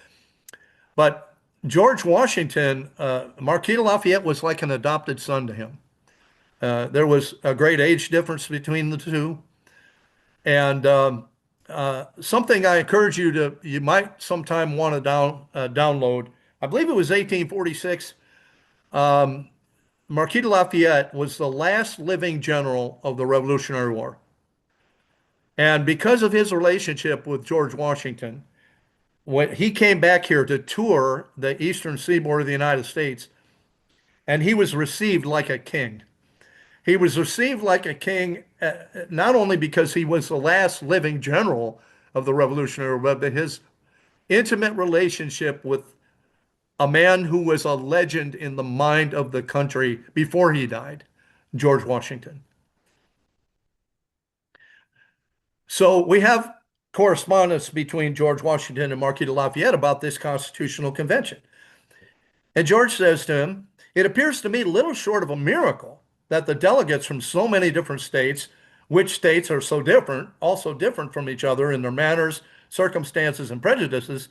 But George Washington, Marquis de Lafayette was like an adopted son to him. There was a great age difference between the two. And something I encourage you might sometime want to download. I believe it was 1846. Marquis de Lafayette was the last living general of the Revolutionary War. And because of his relationship with George Washington, when he came back here to tour the eastern seaboard of the United States, and he was received like a king. He was received like a king, not only because he was the last living general of the Revolutionary War, but his intimate relationship with a man who was a legend in the mind of the country before he died, George Washington. So we have correspondence between George Washington and Marquis de Lafayette about this constitutional convention. And George says to him, "It appears to me little short of a miracle that the delegates from so many different states, which states are so different, also different from each other in their manners, circumstances, and prejudices,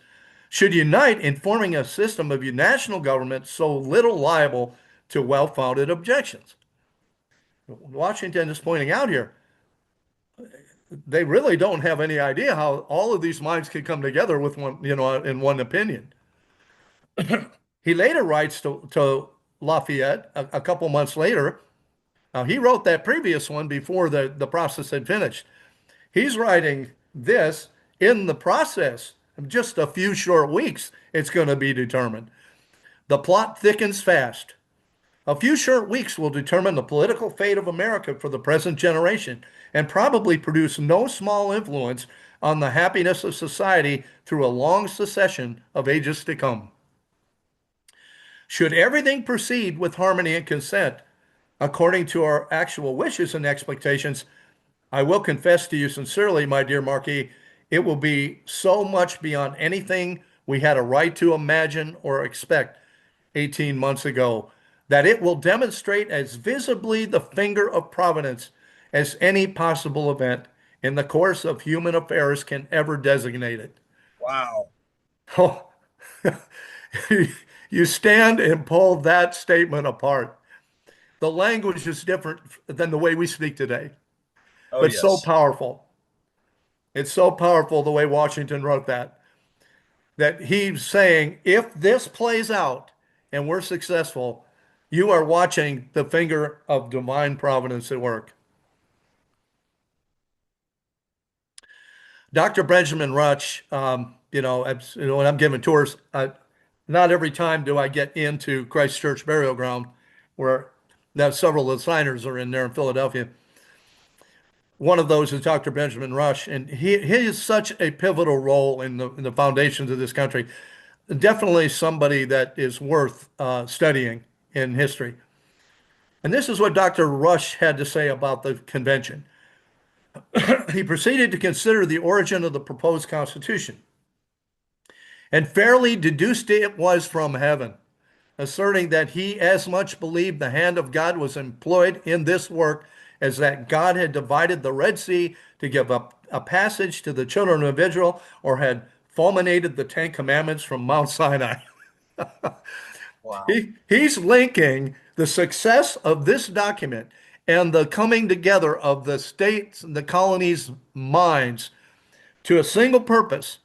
should unite in forming a system of national government so little liable to well-founded objections." Washington is pointing out here, they really don't have any idea how all of these minds can come together with one, in one opinion. He later writes to Lafayette a couple months later. Now, he wrote that previous one before the process had finished. He's writing this in the process of just a few short weeks. It's going to be determined. The plot thickens fast. A few short weeks will determine the political fate of America for the present generation and probably produce no small influence on the happiness of society through a long succession of ages to come. Should everything proceed with harmony and consent, according to our actual wishes and expectations, I will confess to you sincerely, my dear Marquis, it will be so much beyond anything we had a right to imagine or expect 18 months ago that it will demonstrate as visibly the finger of Providence as any possible event in the course of human affairs can ever designate it. Wow. Oh, you stand and pull that statement apart. The language is different than the way we speak today, Oh, but so yes. powerful. It's so powerful the way Washington wrote that, that he's saying, if this plays out and we're successful, you are watching the finger of divine providence at work. Dr. Benjamin Rush, when I'm giving tours, not every time do I get into Christ Church Burial Ground, where now several of the signers are in there in Philadelphia. One of those is Dr. Benjamin Rush, and he is such a pivotal role in the foundations of this country. Definitely somebody that is worth studying in history. And this is what Dr. Rush had to say about the convention. He proceeded to consider the origin of the proposed Constitution and fairly deduced it was from heaven, asserting that he as much believed the hand of God was employed in this work as that God had divided the Red Sea to give up a passage to the children of Israel or had fulminated the Ten Commandments from Mount Sinai. Wow. He's linking the success of this document and the coming together of the states and the colonies' minds to a single purpose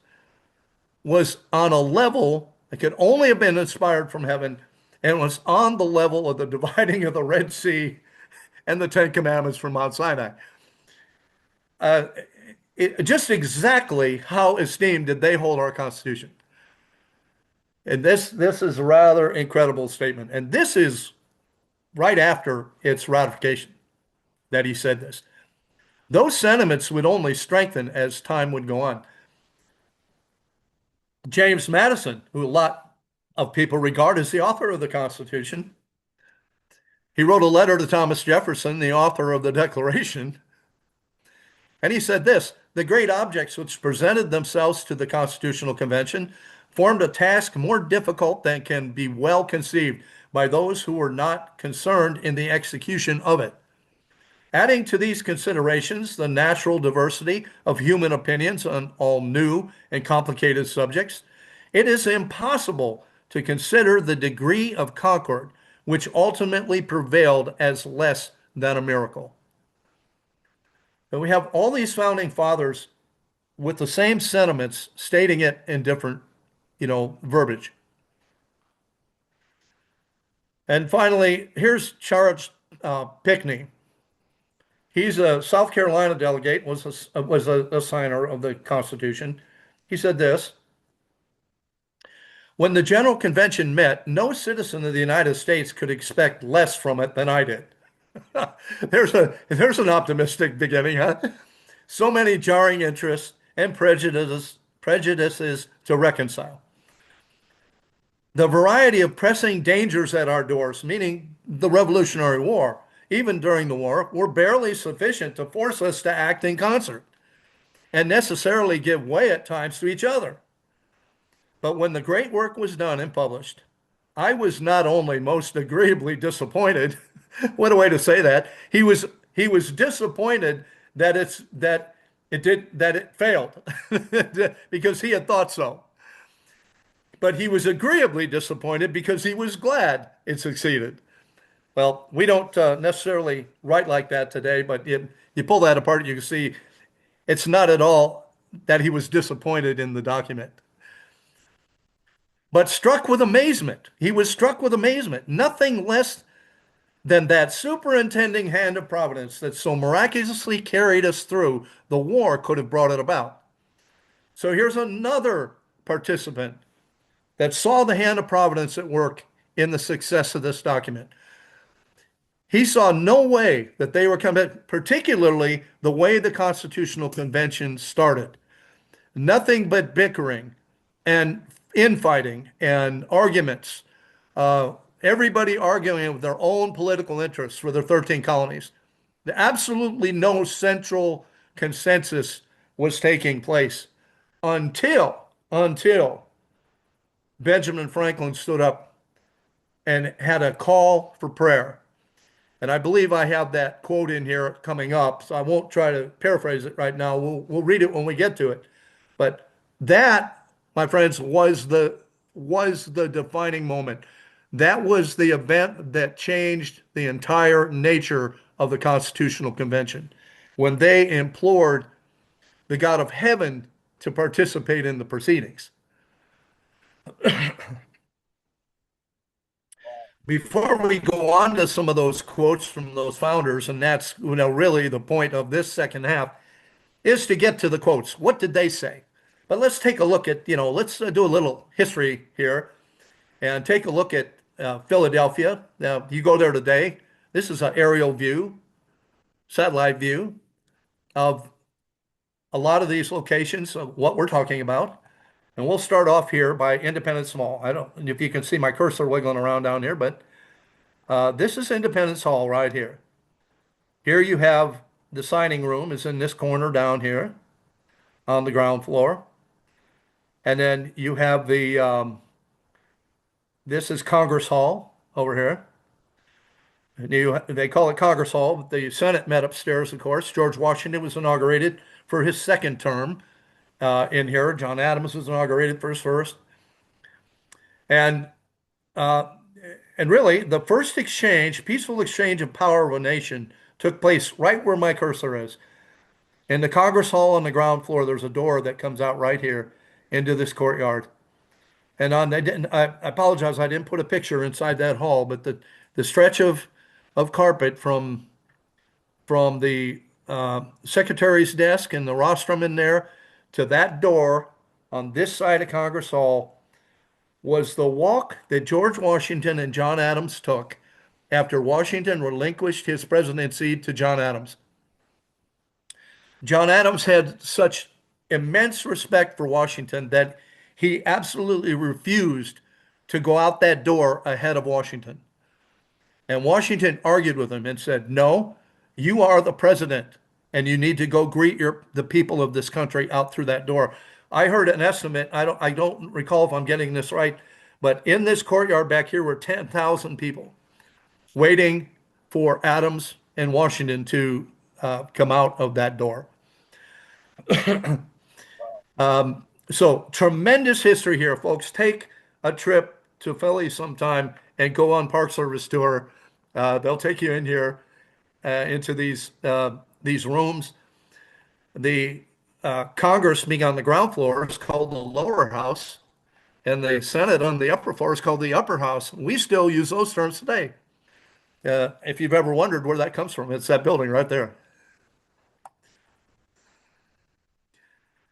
was on a level that could only have been inspired from heaven and was on the level of the dividing of the Red Sea and the Ten Commandments from Mount Sinai. Uh, just exactly how esteemed did they hold our Constitution? And this is a rather incredible statement. And this is right after its ratification that he said this. Those sentiments would only strengthen as time would go on. James Madison, who a lot of people regard as the author of the Constitution, he wrote a letter to Thomas Jefferson, the author of the Declaration, and he said this: the great objects which presented themselves to the Constitutional Convention formed a task more difficult than can be well conceived by those who were not concerned in the execution of it. Adding to these considerations the natural diversity of human opinions on all new and complicated subjects, it is impossible to consider the degree of concord which ultimately prevailed as less than a miracle. And we have all these founding fathers with the same sentiments stating it in different, verbiage. And finally, here's Charles Pinckney. He's a South Carolina delegate, was a signer of the Constitution. He said this: When the General Convention met, no citizen of the United States could expect less from it than I did. There's an optimistic beginning, huh? So many jarring interests and prejudices to reconcile. The variety of pressing dangers at our doors, meaning the Revolutionary War, even during the war, were barely sufficient to force us to act in concert and necessarily give way at times to each other. But when the great work was done and published, I was not only most agreeably disappointed, what a way to say that. He was disappointed that it failed because he had thought so. But he was agreeably disappointed because he was glad it succeeded. Well, we don't necessarily write like that today, but you pull that apart, you can see it's not at all that he was disappointed in the document, but struck with amazement. He was struck with amazement. Nothing less than that superintending hand of providence that so miraculously carried us through the war could have brought it about. So here's another participant that saw the hand of providence at work in the success of this document. He saw no way that they were coming, particularly the way the Constitutional Convention started. Nothing but bickering and infighting and arguments. Everybody arguing with their own political interests for their 13 colonies. Absolutely no central consensus was taking place until Benjamin Franklin stood up and had a call for prayer. And I believe I have that quote in here coming up, so I won't try to paraphrase it right now. We'll read it when we get to it. But that, my friends, was the defining moment. That was the event that changed the entire nature of the Constitutional Convention when they implored the God of heaven to participate in the proceedings. Before we go on to some of those quotes from those founders, and that's really the point of this second half, is to get to the quotes. What did they say? But let's take a look at, let's do a little history here and take a look at Philadelphia. Now, you go there today. This is an aerial view, satellite view of a lot of these locations of what we're talking about. And we'll start off here by Independence Mall. I don't know if you can see my cursor wiggling around down here, but this is Independence Hall right here. Here you have the signing room is in this corner down here on the ground floor. And then you have this is Congress Hall over here. They call it Congress Hall, but the Senate met upstairs, of course. George Washington was inaugurated for his second term in here. John Adams was inaugurated for his first. And uh, and really, the first exchange, peaceful exchange of power of a nation, took place right where my cursor is. In the Congress Hall on the ground floor, there's a door that comes out right here into this courtyard. And I apologize, I didn't put a picture inside that hall, but the stretch of carpet from the secretary's desk and the rostrum in there to that door on this side of Congress Hall was the walk that George Washington and John Adams took after Washington relinquished his presidency to John Adams. John Adams had such immense respect for Washington that he absolutely refused to go out that door ahead of Washington. And Washington argued with him and said, "No, you are the president, and you need to go greet the people of this country out through that door." I heard an estimate. I don't recall if I'm getting this right, but in this courtyard back here were 10,000 people waiting for Adams and Washington to come out of that door. So tremendous history here, folks. Take a trip to Philly sometime and go on Park Service tour. They'll take you in here into these rooms. The Congress being on the ground floor is called the lower house, and the Senate on the upper floor is called the upper house. We still use those terms today. If you've ever wondered where that comes from, it's that building right there.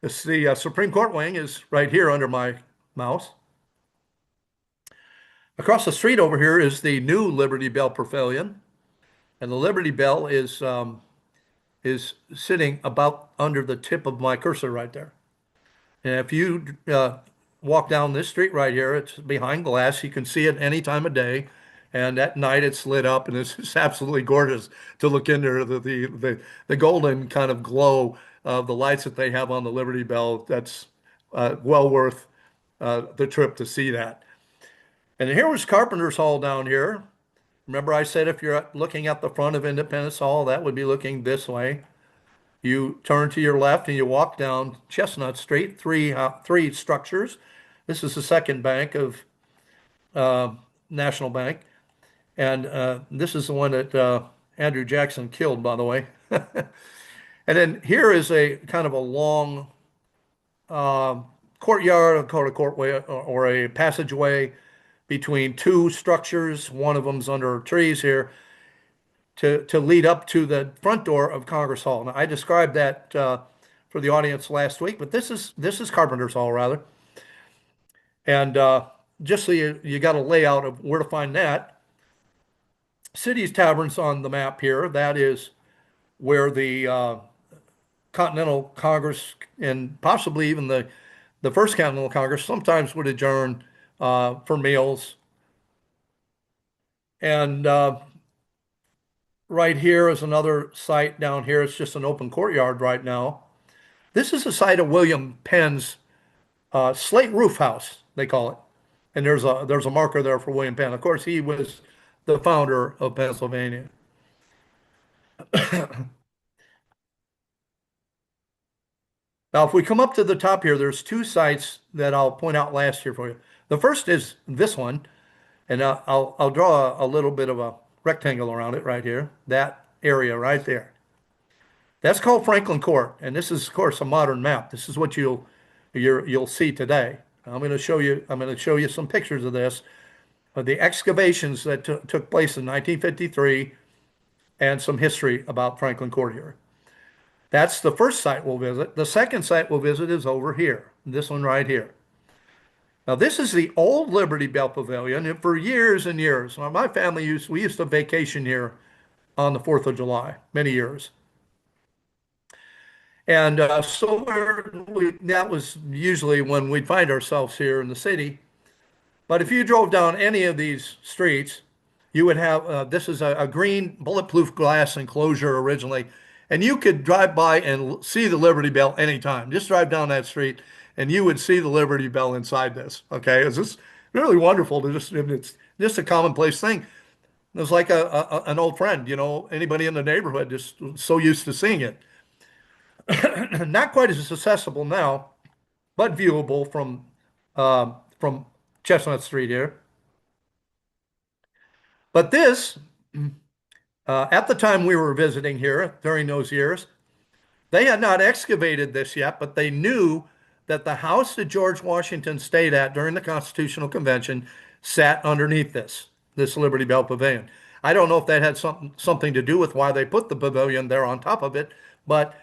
It's the Supreme Court wing is right here under my mouse. Across the street over here is the new Liberty Bell Pavilion, and the Liberty Bell is sitting about under the tip of my cursor right there. And if you walk down this street right here, it's behind glass. You can see it any time of day. And at night it's lit up and it's just absolutely gorgeous to look into the golden kind of glow of the lights that they have on the Liberty Bell. That's well worth the trip to see that. And here was Carpenter's Hall down here. Remember I said if you're looking at the front of Independence Hall, that would be looking this way. You turn to your left and you walk down Chestnut Street, three structures. This is the second bank of uh, National Bank, and this is the one that Andrew Jackson killed, by the way. And then here is a kind of a long courtyard, called a courtway, or a passageway between two structures. One of them's under trees here to lead up to the front door of Congress Hall. Now, I described that for the audience last week, but this is Carpenter's Hall rather, and just so you got a layout of where to find that. City's Tavern's on the map here. That is where the Continental Congress and possibly even the first Continental Congress sometimes would adjourn for meals. And right here is another site down here. It's just an open courtyard right now. This is the site of William Penn's slate roof house, they call it. And there's a marker there for William Penn. Of course, he was the founder of Pennsylvania. Now, if we come up to the top here, there's two sites that I'll point out last year for you. The first is this one, and I'll draw a little bit of a rectangle around it right here. That area right there. That's called Franklin Court, and this is, of course, a modern map. This is what you'll see today. I'm going to show you. I'm going to show you some pictures of this, of the excavations that took place in 1953, and some history about Franklin Court here. That's the first site we'll visit. The second site we'll visit is over here, this one right here. Now, this is the old Liberty Bell Pavilion, and for years and years, my family we used to vacation here on the 4th of July, many years. And so that was usually when we'd find ourselves here in the city. But if you drove down any of these streets, you would have this is a green bulletproof glass enclosure originally, and you could drive by and see the Liberty Bell anytime. Just drive down that street, and you would see the Liberty Bell inside this. Okay, it's just really wonderful to just it's just a commonplace thing. It's like an old friend, anybody in the neighborhood just so used to seeing it. Not quite as accessible now, but viewable from Chestnut Street here. But this, at the time we were visiting here during those years, they had not excavated this yet, but they knew that the house that George Washington stayed at during the Constitutional Convention sat underneath this Liberty Bell Pavilion. I don't know if that had something to do with why they put the pavilion there on top of it, but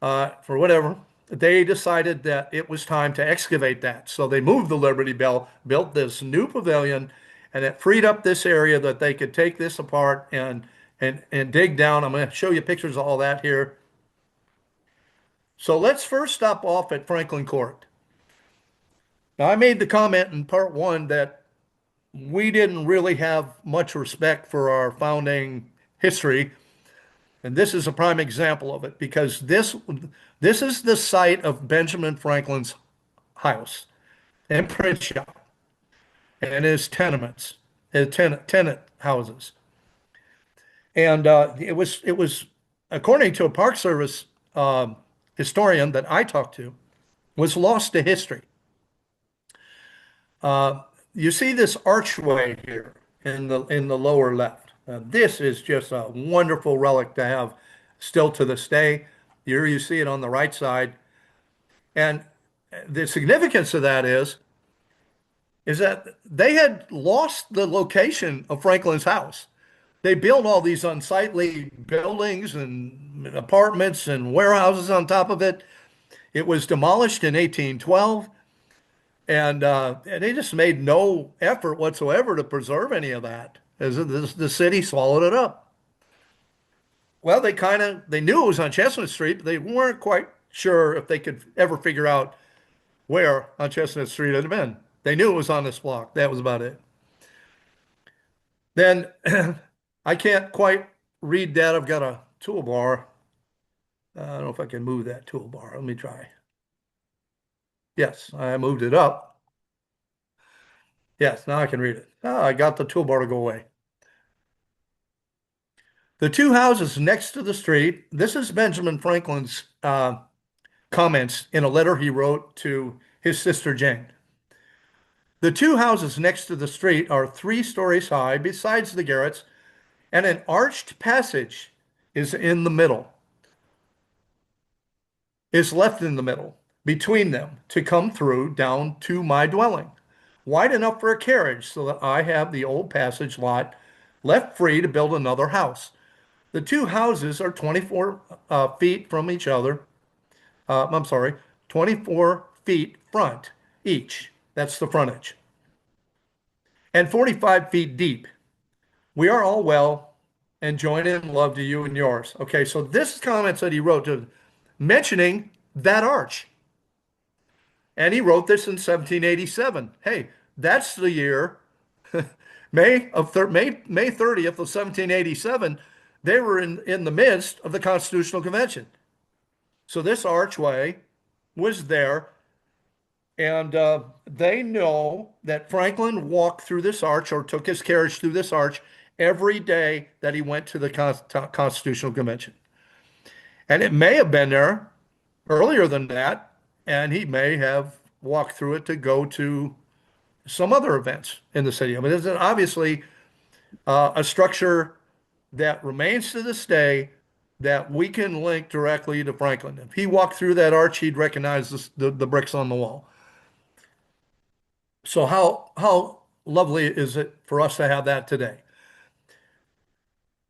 for whatever, they decided that it was time to excavate that. So they moved the Liberty Bell, built this new pavilion, and it freed up this area that they could take this apart and dig down. I'm going to show you pictures of all that here. So let's first stop off at Franklin Court. Now, I made the comment in part one that we didn't really have much respect for our founding history. And this is a prime example of it because this is the site of Benjamin Franklin's house and print shop and his tenements, his tenant houses. And it was according to a Park Service historian that I talked to, was lost to history. You see this archway here in the lower left. This is just a wonderful relic to have still to this day. Here you see it on the right side. And the significance of that is that they had lost the location of Franklin's house. They built all these unsightly buildings and apartments and warehouses on top of it. It was demolished in 1812. And they just made no effort whatsoever to preserve any of that, as the city swallowed it up. Well, they knew it was on Chestnut Street, but they weren't quite sure if they could ever figure out where on Chestnut Street it had been. They knew it was on this block. That was about it. Then I can't quite read that. I've got a toolbar. I don't know if I can move that toolbar. Let me try. Yes, I moved it up. Yes, now I can read it. Oh, I got the toolbar to go away. The two houses next to the street. This is Benjamin Franklin's comments in a letter he wrote to his sister Jane. The two houses next to the street are 3 stories high, besides the garrets, and an arched passage is in the middle, is left in the middle between them to come through down to my dwelling, wide enough for a carriage so that I have the old passage lot left free to build another house. The two houses are 24 feet from each other. I'm sorry, 24 feet front each. That's the frontage. And 45 feet deep. We are all well and join in love to you and yours. Okay, so this comments that he wrote to mentioning that arch. And he wrote this in 1787. Hey, that's the year, May 30th of 1787, they were in the midst of the Constitutional Convention. So this archway was there, and they know that Franklin walked through this arch or took his carriage through this arch every day that he went to the Constitutional Convention. And it may have been there earlier than that, and he may have walked through it to go to some other events in the city. I mean, it's obviously a structure that remains to this day that we can link directly to Franklin. If he walked through that arch, he'd recognize the bricks on the wall. So how lovely is it for us to have that today?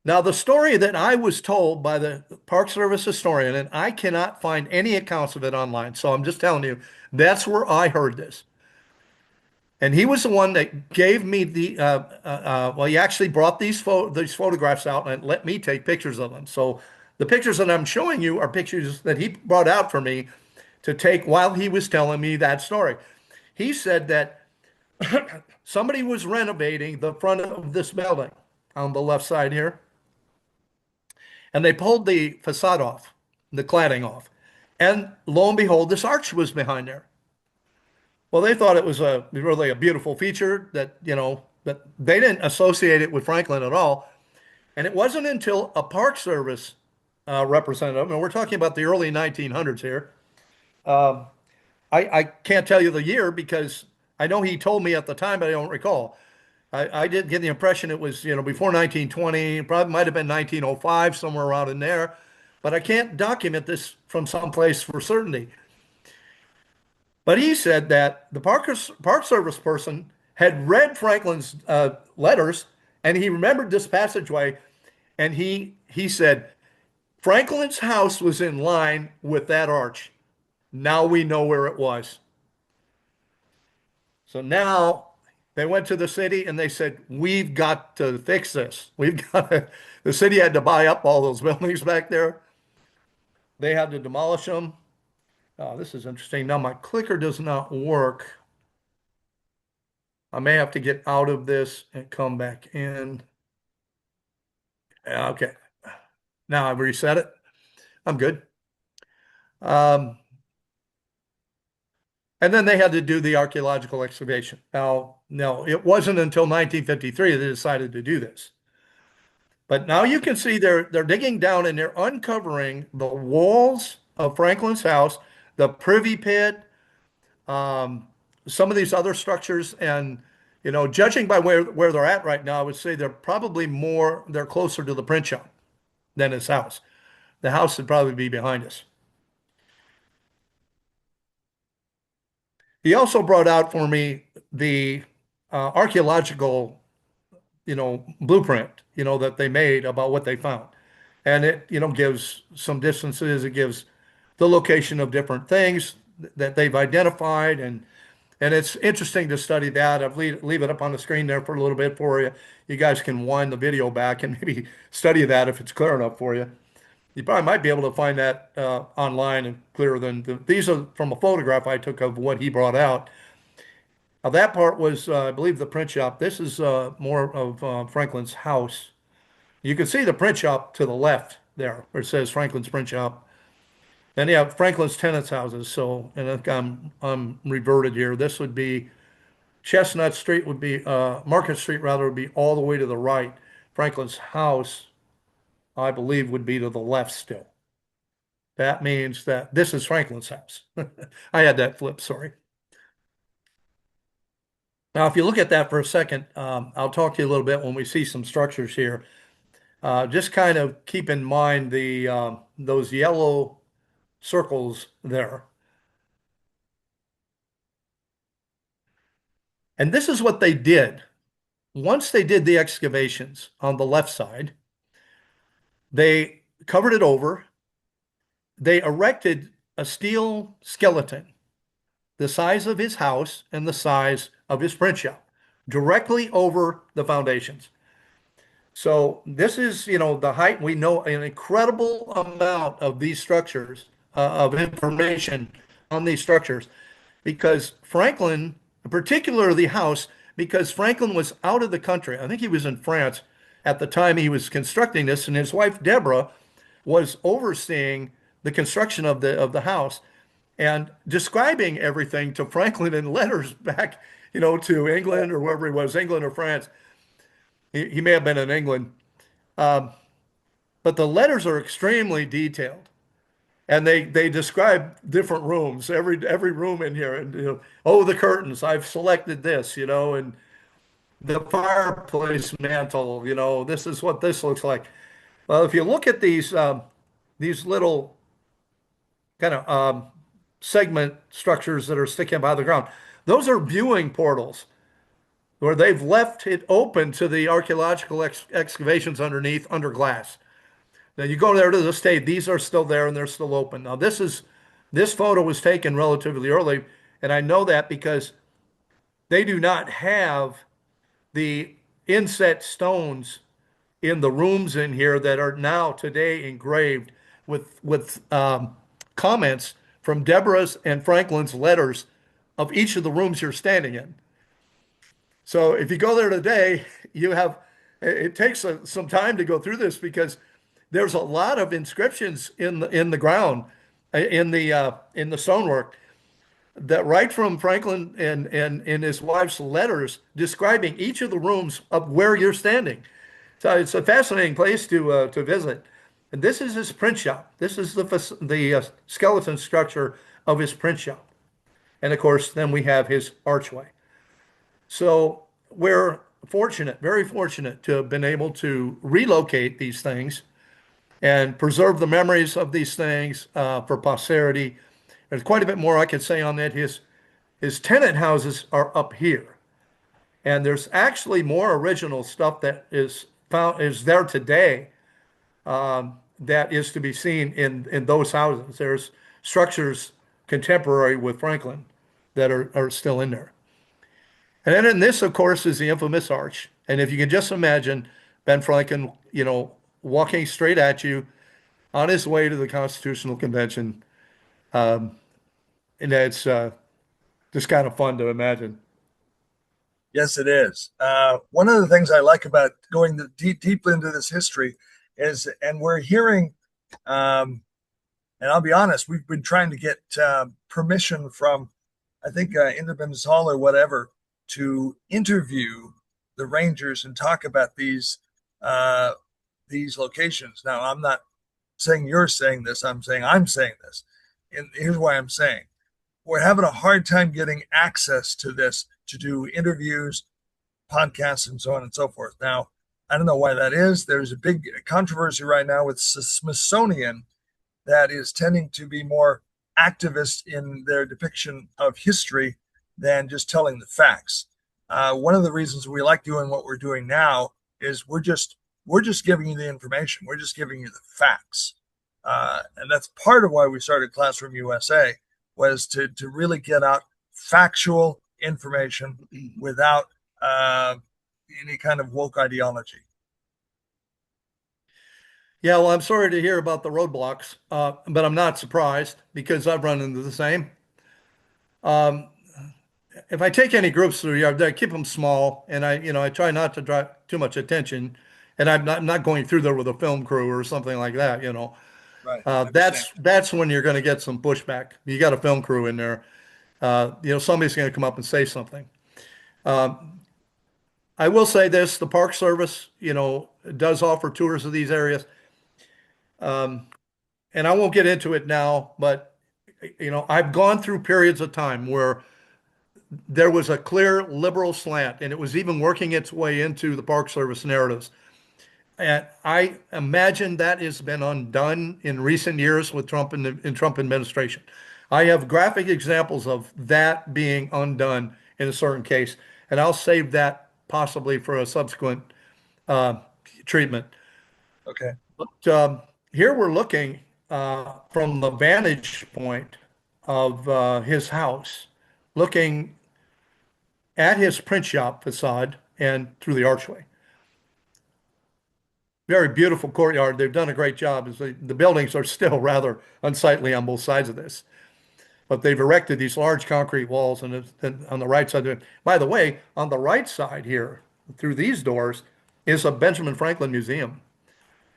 Now, the story that I was told by the Park Service historian, and I cannot find any accounts of it online, so I'm just telling you, that's where I heard this. And he was the one that gave me well, he actually brought these photographs out and let me take pictures of them. So the pictures that I'm showing you are pictures that he brought out for me to take while he was telling me that story. He said that somebody was renovating the front of this building on the left side here, and they pulled the facade off, the cladding off. And lo and behold, this arch was behind there. Well, they thought it was really a beautiful feature that, that they didn't associate it with Franklin at all. And it wasn't until a Park Service representative, and we're talking about the early 1900s here. Um, I can't tell you the year because I know he told me at the time, but I don't recall. I did get the impression it was, before 1920, probably might have been 1905, somewhere around in there. But I can't document this from someplace for certainty. But he said that the Park Service person had read Franklin's letters, and he remembered this passageway, and he said Franklin's house was in line with that arch. Now we know where it was. So now they went to the city and they said, we've got to fix this. The city had to buy up all those buildings back there. They had to demolish them. Oh, this is interesting. Now my clicker does not work. I may have to get out of this and come back in. Okay. Now I've reset it. I'm good. Um, and then they had to do the archaeological excavation. Now, no, it wasn't until 1953 they decided to do this. But now you can see they're digging down and they're uncovering the walls of Franklin's house, the privy pit, um, some of these other structures, and judging by where they're at right now, I would say they're closer to the print shop than his house. The house would probably be behind us. He also brought out for me the archaeological, blueprint, that they made about what they found. And it, gives some distances. It gives the location of different things that they've identified. And And it's interesting to study that. I've leave it up on the screen there for a little bit for you. You guys can wind the video back and maybe study that if it's clear enough for you. You probably might be able to find that online and clearer than these are from a photograph I took of what he brought out. Now that part was, I believe, the print shop. This is more of Franklin's house. You can see the print shop to the left there, where it says Franklin's print shop. Then you have Franklin's tenants' houses. So, and I'm reverted here. This would be Chestnut Street would be Market Street rather would be all the way to the right. Franklin's house, I believe, would be to the left still. That means that this is Franklin's house. I had that flip, sorry. Now, if you look at that for a second, I'll talk to you a little bit when we see some structures here. Just kind of keep in mind the those yellow circles there. And this is what they did. Once they did the excavations on the left side, they covered it over. They erected a steel skeleton the size of his house and the size of his print shop directly over the foundations. So this is, the height. We know an incredible amount of these structures, of information on these structures, because Franklin, particularly the house, because Franklin was out of the country. I think he was in France at the time he was constructing this, and his wife Deborah was overseeing the construction of the house and describing everything to Franklin in letters back, to England or wherever he was, England or France. He may have been in England. Um, but the letters are extremely detailed, and they describe different rooms, every room in here, and oh, the curtains, I've selected this, and the fireplace mantle, this is what this looks like. Well, if you look at these little kind of segment structures that are sticking up out of the ground, those are viewing portals where they've left it open to the archaeological excavations underneath under glass. Now you go there to this day, these are still there and they're still open. Now this photo was taken relatively early, and I know that because they do not have the inset stones in the rooms in here that are now today engraved with comments from Deborah's and Franklin's letters of each of the rooms you're standing in. So if you go there today, it takes some time to go through this because there's a lot of inscriptions in the ground, in the stonework that right from Franklin and in his wife's letters describing each of the rooms of where you're standing. So it's a fascinating place to visit. And this is his print shop. This is the skeleton structure of his print shop. And of course, then we have his archway. So we're fortunate, very fortunate to have been able to relocate these things and preserve the memories of these things for posterity. There's quite a bit more I could say on that. His tenant houses are up here, and there's actually more original stuff that is there today that is to be seen in those houses. There's structures contemporary with Franklin that are still in there. And then in this, of course, is the infamous arch. And if you can just imagine Ben Franklin, walking straight at you on his way to the Constitutional Convention, and it's just kind of fun to imagine. Yes, it is. One of the things I like about going deep into this history is, and we're hearing, and I'll be honest, we've been trying to get permission from, I think, Independence Hall or whatever, to interview the rangers and talk about these locations. Now, I'm not saying you're saying this. I'm saying this, and here's why I'm saying we're having a hard time getting access to this to do interviews, podcasts, and so on and so forth. Now, I don't know why that is. There's a big controversy right now with Smithsonian that is tending to be more activist in their depiction of history than just telling the facts. One of the reasons we like doing what we're doing now is we're just giving you the information. We're just giving you the facts, and that's part of why we started Classroom USA was to really get out factual information without uh, any kind of woke ideology. Yeah, well, I'm sorry to hear about the roadblocks, but I'm not surprised because I've run into the same. Um, if I take any groups through the yard, I keep them small, and I try not to draw too much attention, and I'm not going through there with a film crew or something like that. Right. I understand. That's when you're going to get some pushback. You got a film crew in there, somebody's going to come up and say something. I will say this: the Park Service, does offer tours of these areas, and I won't get into it now, but I've gone through periods of time where there was a clear liberal slant, and it was even working its way into the Park Service narratives. And I imagine that has been undone in recent years with Trump and the Trump administration. I have graphic examples of that being undone in a certain case, and I'll save that possibly for a subsequent uh, treatment. Okay. But here we're looking from the vantage point of his house, looking at his print shop facade and through the archway. Very beautiful courtyard. They've done a great job. The buildings are still rather unsightly on both sides of this, but they've erected these large concrete walls and on the right side of it. By the way, on the right side here, through these doors, is a Benjamin Franklin museum.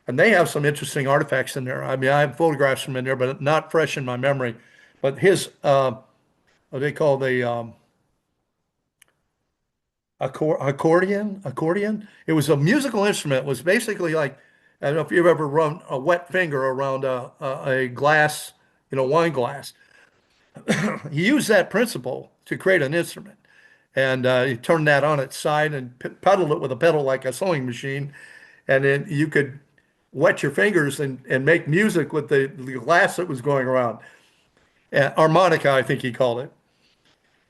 And they have some interesting artifacts in there. I mean, I have photographs from in there, but not fresh in my memory. But his, what they call the accordion. It was a musical instrument. It was basically like, I don't know if you've ever run a wet finger around a glass, wine glass. He used that principle to create an instrument. And he turned that on its side and pedaled it with a pedal like a sewing machine. And then you could wet your fingers and make music with the glass that was going around. Harmonica, I think he called it.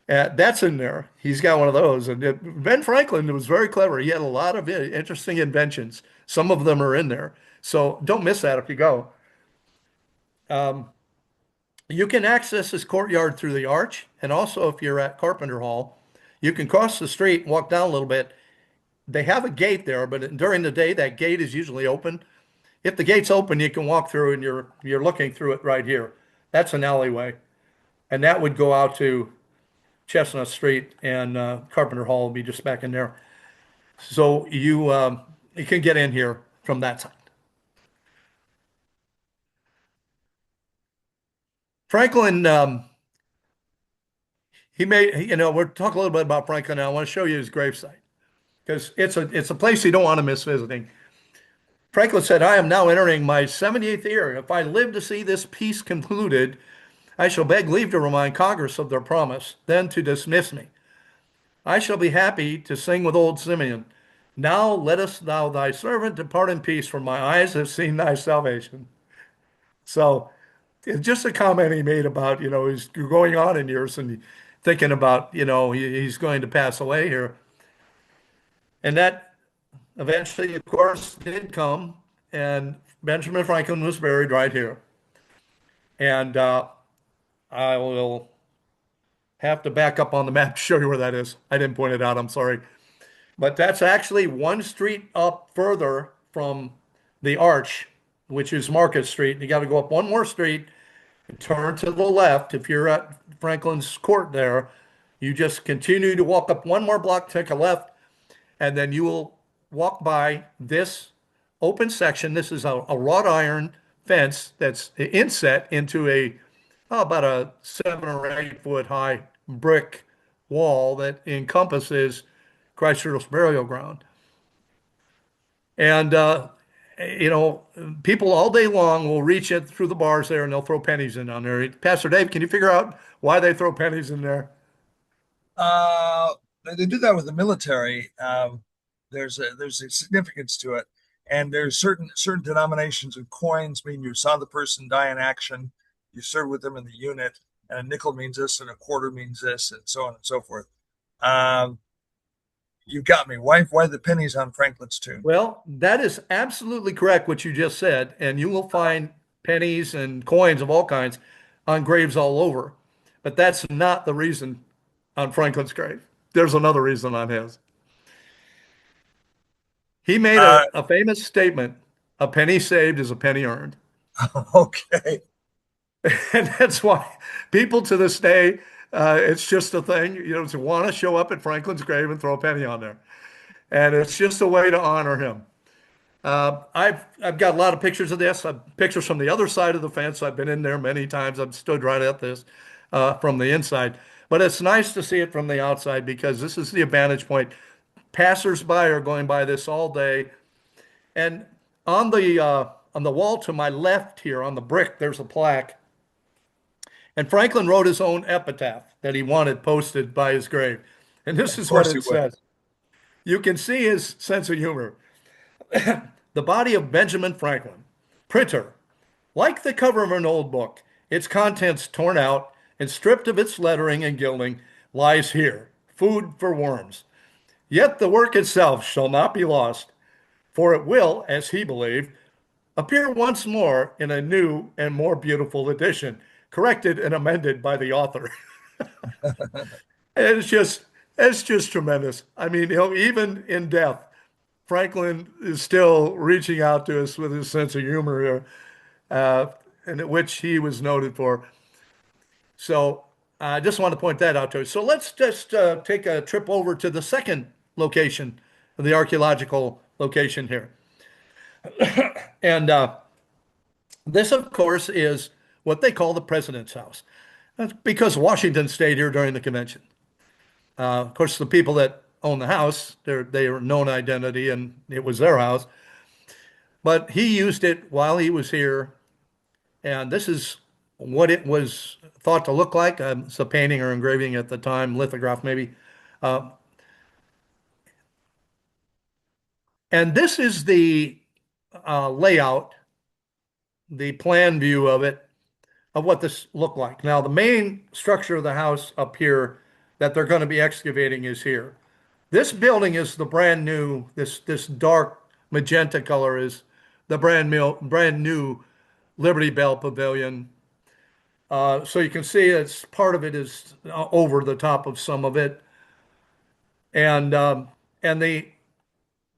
That's in there. He's got one of those. And Ben Franklin was very clever. He had a lot of interesting inventions. Some of them are in there. So don't miss that if you go. Um, you can access this courtyard through the arch. And also, if you're at Carpenter Hall, you can cross the street, walk down a little bit. They have a gate there, but during the day, that gate is usually open. If the gate's open, you can walk through and you're looking through it right here. That's an alleyway. And that would go out to Chestnut Street and Carpenter Hall will be just back in there. So you can get in here from that side. Franklin, he made, we're talking a little bit about Franklin now. I want to show you his gravesite because it's a place you don't want to miss visiting. Franklin said, I am now entering my 78th year. If I live to see this peace concluded, I shall beg leave to remind Congress of their promise, then to dismiss me. I shall be happy to sing with old Simeon. Now lettest thou thy servant depart in peace, for my eyes have seen thy salvation. So it's just a comment he made about, he's going on in years and thinking about, he's going to pass away here. And that eventually, of course, did come. And Benjamin Franklin was buried right here. And I will have to back up on the map to show you where that is. I didn't point it out. I'm sorry. But that's actually one street up further from the arch, which is Market Street. You got to go up one more street and turn to the left. If you're at Franklin's Court there, you just continue to walk up one more block, take a left, and then you will walk by this open section. This is a wrought iron fence that's inset into about a 7 or 8 foot high brick wall that encompasses Christ Church burial ground. And you know, people all day long will reach it through the bars there and they'll throw pennies in on there. Pastor Dave, can you figure out why they throw pennies in there? Uh, they do that with the military. There's a significance to it, and there's certain denominations of coins mean you saw the person die in action, you served with them in the unit, and a nickel means this, and a quarter means this, and so on and so forth. Um, you got me. Why the pennies on Franklin's tomb? Well, that is absolutely correct what you just said, and you will find pennies and coins of all kinds on graves all over. But that's not the reason on Franklin's grave. There's another reason on his. He made Uh, a famous statement, a penny saved is a penny earned. okay. And that's why people to this day, it's just a thing, to want to show up at Franklin's grave and throw a penny on there. And it's just a way to honor him. I've got a lot of pictures of this. Pictures from the other side of the fence. I've been in there many times. I've stood right at this from the inside. But it's nice to see it from the outside because this is the vantage point. Passersby are going by this all day. And on the wall to my left here, on the brick, there's a plaque. And Franklin wrote his own epitaph that he wanted posted by his grave. And this Of is what course he it would. says. You can see his sense of humor. The body of Benjamin Franklin, printer, like the cover of an old book, its contents torn out and stripped of its lettering and gilding, lies here, food for worms. Yet the work itself shall not be lost, for it will, as he believed, appear once more in a new and more beautiful edition, corrected and amended by the author. And it's just tremendous. I mean, even in death, Franklin is still reaching out to us with his sense of humor here, uh, and which he was noted for. So I just want to point that out to you. So let's just take a trip over to the second location, the archaeological location here. And this, of course, is what they call the president's house. That's because Washington stayed here during the convention. Of course, the people that own the house, they are known identity, and it was their house. But he used it while he was here, and this is what it was thought to look like. It's a painting or engraving at the time, lithograph maybe. Uh, and this is the layout, the plan view of it, of what this looked like. Now, the main structure of the house up here that they're going to be excavating is here. This building is the brand new, this dark magenta color is the brand new Liberty Bell Pavilion. So you can see it's part of it is over the top of some of it, and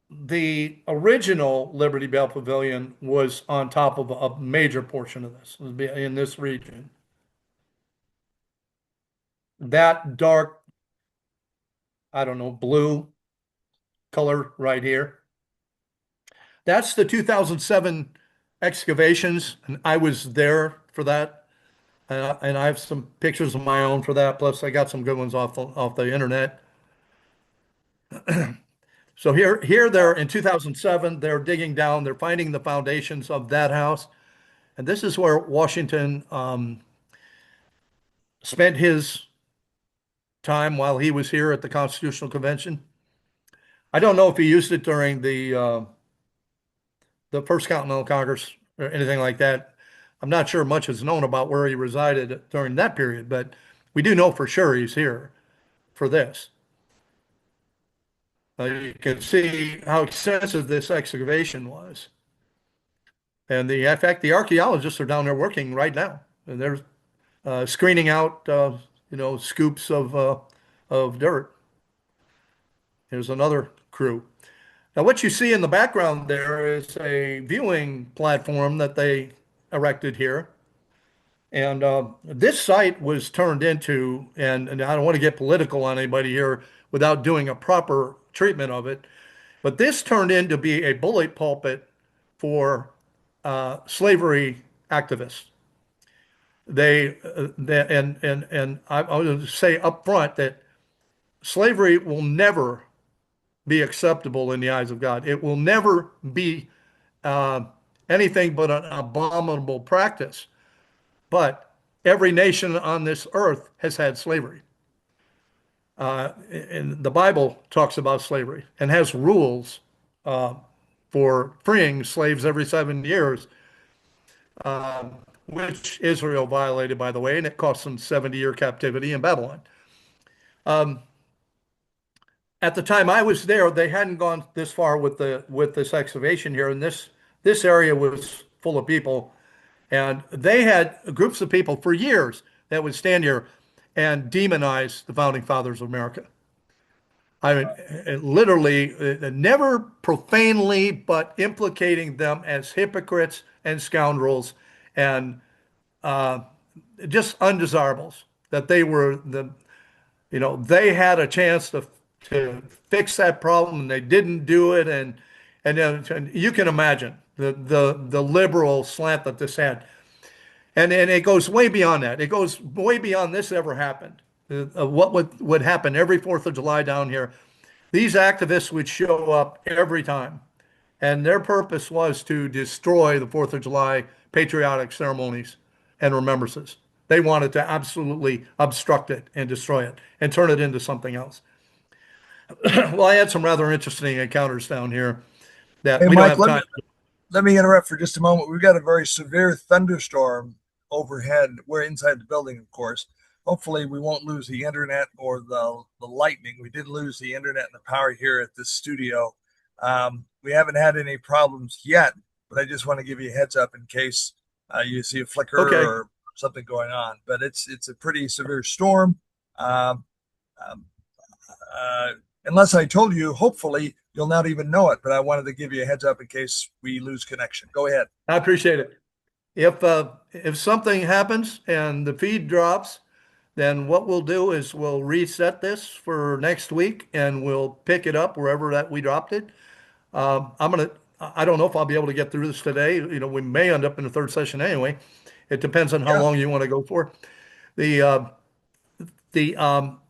the original Liberty Bell Pavilion was on top of a major portion of this in this region. That dark, I don't know, blue color right here. That's the 2007 excavations, and I was there for that. And I have some pictures of my own for that. Plus, I got some good ones off the internet. So here they're in 2007. They're digging down. They're finding the foundations of that house, and this is where Washington spent his time while he was here at the Constitutional Convention. I don't know if he used it during the First Continental Congress or anything like that. I'm not sure much is known about where he resided during that period, but we do know for sure he's here for this. You can see how extensive this excavation was. And in fact, the archaeologists are down there working right now, and they're screening out, scoops of dirt. Here's another crew. Now, what you see in the background there is a viewing platform that they erected here. And this site was turned into, and I don't want to get political on anybody here without doing a proper treatment of it, but this turned into be a bullet pulpit for slavery activists. And I would say up front that slavery will never be acceptable in the eyes of God. It will never be uh, anything but an abominable practice. But every nation on this earth has had slavery. And the Bible talks about slavery and has rules uh, for freeing slaves every 7 years, which Israel violated, by the way, and it cost them 70-year captivity in Babylon. At the time I was there, they hadn't gone this far with this excavation here, and this area was full of people, and they had groups of people for years that would stand here, and demonize the founding fathers of America. I mean, it literally, never profanely, but implicating them as hypocrites and scoundrels and uh, just undesirables. That they were they had a chance to fix that problem and they didn't do it, and you can imagine the liberal slant that this had. And it goes way beyond that. It goes way beyond this ever happened. What would happen every 4th of July down here? These activists would show up every time, and their purpose was to destroy the 4th of July patriotic ceremonies and remembrances. They wanted to absolutely obstruct it and destroy it and turn it into something else. Well, I had some rather interesting encounters down here that Hey, we don't Mike, have time. let me interrupt for just a moment. We've got a very severe thunderstorm overhead. We're inside the building, of course. Hopefully, we won't lose the internet or the lightning. We did lose the internet and the power here at this studio. We haven't had any problems yet, but I just want to give you a heads up in case you see a flicker Okay, or something going on. But it's a pretty severe storm. Um, um, uh, Unless I told you, hopefully you'll not even know it. But I wanted to give you a heads up in case we lose connection. Go ahead. I appreciate it. If something happens and the feed drops, then what we'll do is we'll reset this for next week and we'll pick it up wherever that we dropped it. I don't know if I'll be able to get through this today. We may end up in the third session anyway. It depends on how Yeah, long you want to go for. The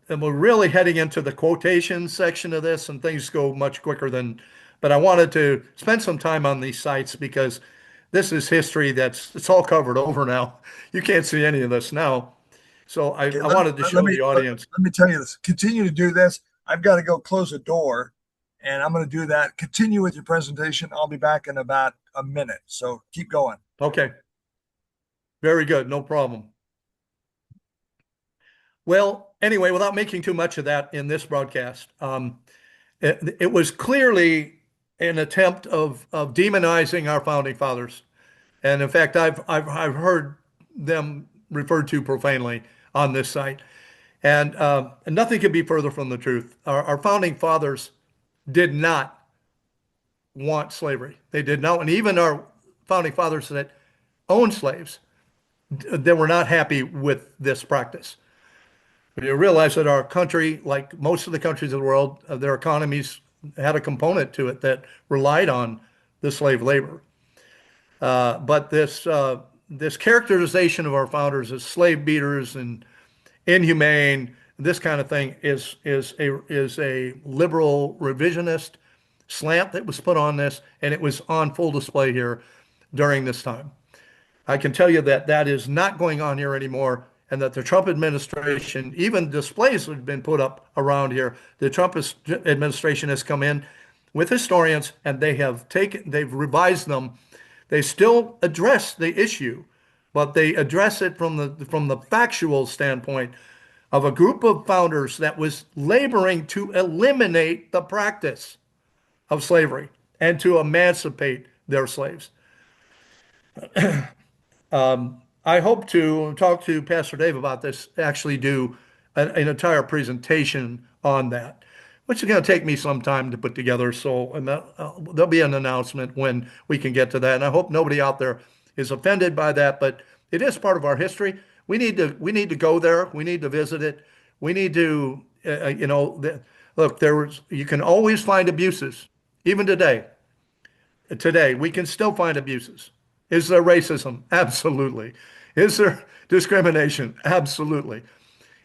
and we're really heading into the quotation section of this, and things go much quicker than. But I wanted to spend some time on these sites because this is history it's all covered over now. You can't see any of this now. So okay. I wanted to show the audience. Let me tell you this. Continue to do this. I've got to go close the door, and I'm going to do that. Continue with your presentation. I'll be back in about a minute. So keep going. Okay, very good, no problem. Well, anyway, without making too much of that in this broadcast, it was clearly an attempt of demonizing our founding fathers. And in fact, I've heard them referred to profanely on this site. And nothing could be further from the truth. Our founding fathers did not want slavery. They did not. And even our founding fathers that owned slaves, they were not happy with this practice. You realize that our country, like most of the countries of the world, their economies had a component to it that relied on the slave labor. But this characterization of our founders as slave beaters and inhumane, this kind of thing is a liberal revisionist slant that was put on this, and it was on full display here during this time. I can tell you that that is not going on here anymore, and that the Trump administration, even displays have been put up around here. The Trump administration has come in with historians, and they've revised them. They still address the issue, but they address it from the factual standpoint of a group of founders that was laboring to eliminate the practice of slavery and to emancipate their slaves. I hope to talk to Pastor Dave about this, actually do an entire presentation on that, which is going to take me some time to put together. So there'll be an announcement when we can get to that. And I hope nobody out there is offended by that, but it is part of our history. We need to go there. We need to visit it. We need to, look, you can always find abuses, even today. Today, we can still find abuses. Is there racism? Absolutely. Is there discrimination? Absolutely.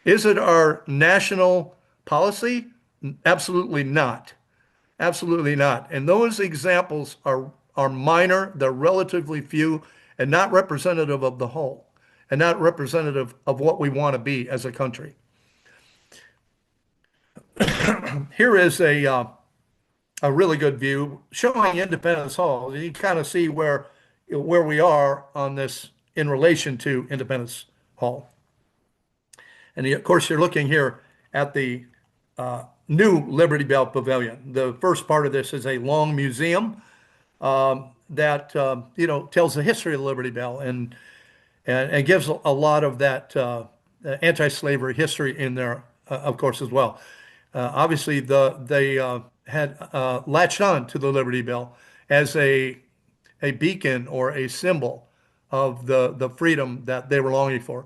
Is it our national policy? Absolutely not. Absolutely not. And those examples are minor, they're relatively few, and not representative of the whole, and not representative of what we want to be as a country. Here is a really good view showing Independence Hall. You kind of see where we are on this in relation to Independence Hall. And of course, you're looking here at the new Liberty Bell Pavilion. The first part of this is a long museum that tells the history of the Liberty Bell and gives a lot of that anti-slavery history in there, of course, as well. Obviously, they had latched on to the Liberty Bell as a beacon or a symbol of the freedom that they were longing for.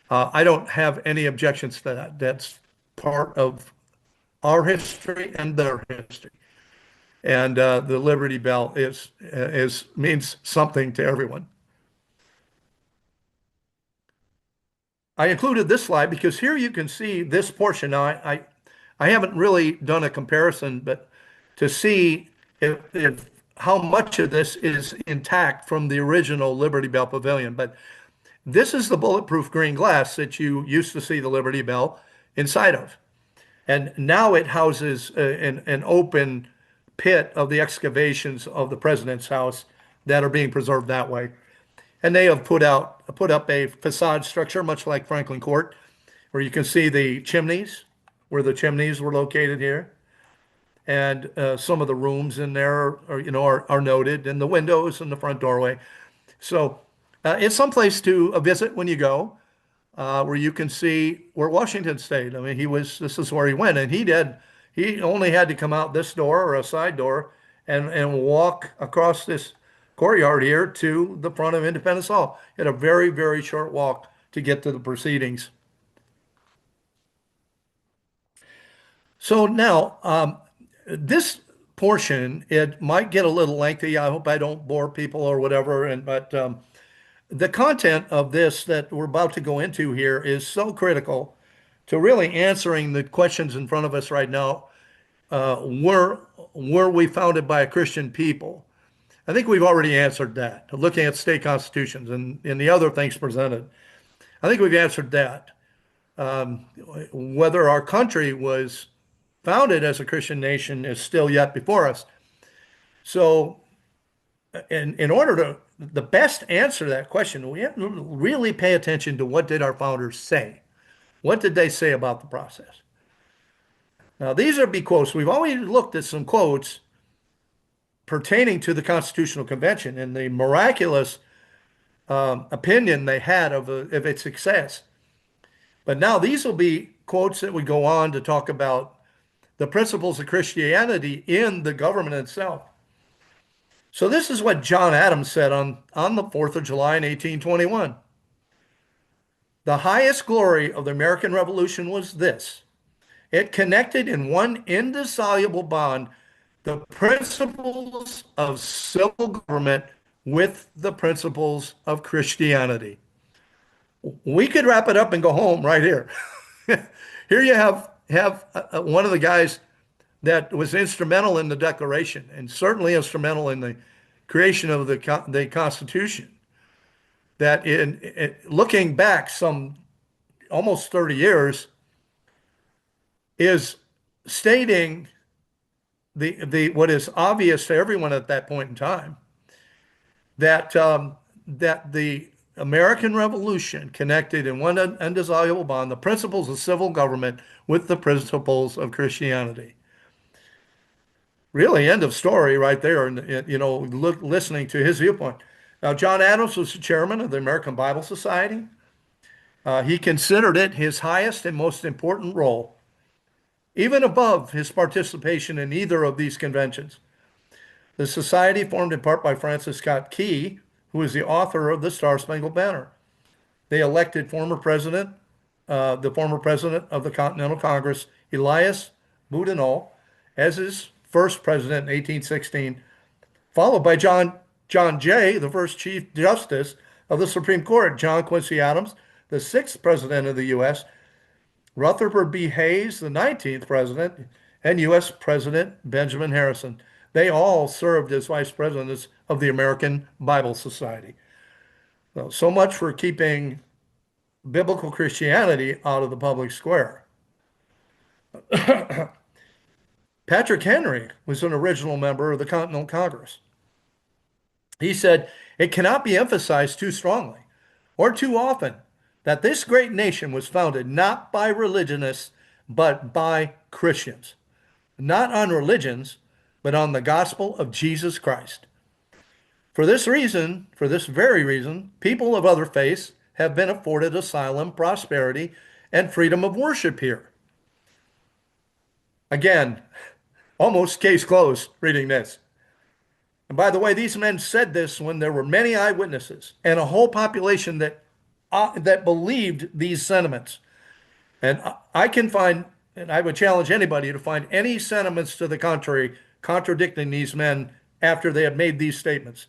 I don't have any objections to that. That's part of our history and their history. And the Liberty Bell is means something to everyone. I included this slide because here you can see this portion. Now, I haven't really done a comparison, but to see if how much of this is intact from the original Liberty Bell Pavilion. But this is the bulletproof green glass that you used to see the Liberty Bell inside of. And now it houses an open pit of the excavations of the president's house that are being preserved that way. And they have put up a facade structure, much like Franklin Court, where you can see the chimneys, where the chimneys were located here, and some of the rooms in there are noted, and the windows and the front doorway. So it's someplace to visit when you go, where you can see where Washington stayed. I mean, this is where he went, and he only had to come out this door or a side door and walk across this courtyard here to the front of Independence Hall. He had a very, very short walk to get to the proceedings. So now, this portion, it might get a little lengthy. I hope I don't bore people or whatever, but the content of this that we're about to go into here is so critical to really answering the questions in front of us right now. Were we founded by a Christian people? I think we've already answered that, looking at state constitutions and the other things presented. I think we've answered that. Whether our country was founded as a Christian nation is still yet before us. So, in order to the best answer to that question, we have to really pay attention to what did our founders say? What did they say about the process? Now, these are be quotes. We've already looked at some quotes pertaining to the Constitutional Convention and the miraculous opinion they had of its success. But now these will be quotes that would go on to talk about the principles of Christianity in the government itself. So this is what John Adams said on the 4th of July in 1821. The highest glory of the American Revolution was this. It connected in one indissoluble bond the principles of civil government with the principles of Christianity. We could wrap it up and go home right here. Here you have one of the guys that was instrumental in the Declaration and certainly instrumental in the creation of the Constitution. That in looking back some almost 30 years is stating the what is obvious to everyone at that point in time that that the American Revolution connected in one indissoluble bond the principles of civil government with the principles of Christianity. Really, end of story right there. And listening to his viewpoint. Now, John Adams was the chairman of the American Bible Society. He considered it his highest and most important role, even above his participation in either of these conventions. The society, formed in part by Francis Scott Key, who is the author of the Star-Spangled Banner. They elected the former president of the Continental Congress, Elias Boudinot, as his first president in 1816, followed by John Jay, the first Chief Justice of the Supreme Court, John Quincy Adams, the sixth president of the U.S., Rutherford B. Hayes, the 19th president, and U.S. President Benjamin Harrison. They all served as vice presidents of the American Bible Society. So much for keeping biblical Christianity out of the public square. Patrick Henry was an original member of the Continental Congress. He said, "It cannot be emphasized too strongly or too often that this great nation was founded not by religionists, but by Christians, not on religions, but on the gospel of Jesus Christ. For this very reason, people of other faiths have been afforded asylum, prosperity, and freedom of worship here. Again, almost case closed reading this. And by the way, these men said this when there were many eyewitnesses and a whole population that believed these sentiments. And I can find, and I would challenge anybody to find any sentiments to the contrary contradicting these men after they had made these statements.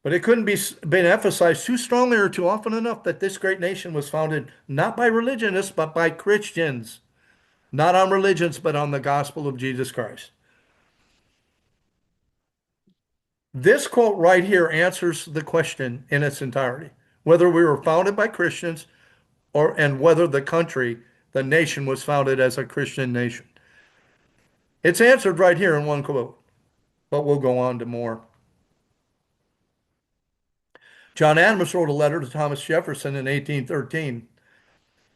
But it couldn't be been emphasized too strongly or too often enough that this great nation was founded not by religionists, but by Christians. Not on religions, but on the gospel of Jesus Christ. This quote right here answers the question in its entirety, whether we were founded by Christians and whether the country, the nation was founded as a Christian nation. It's answered right here in one quote, but we'll go on to more. John Adams wrote a letter to Thomas Jefferson in 1813.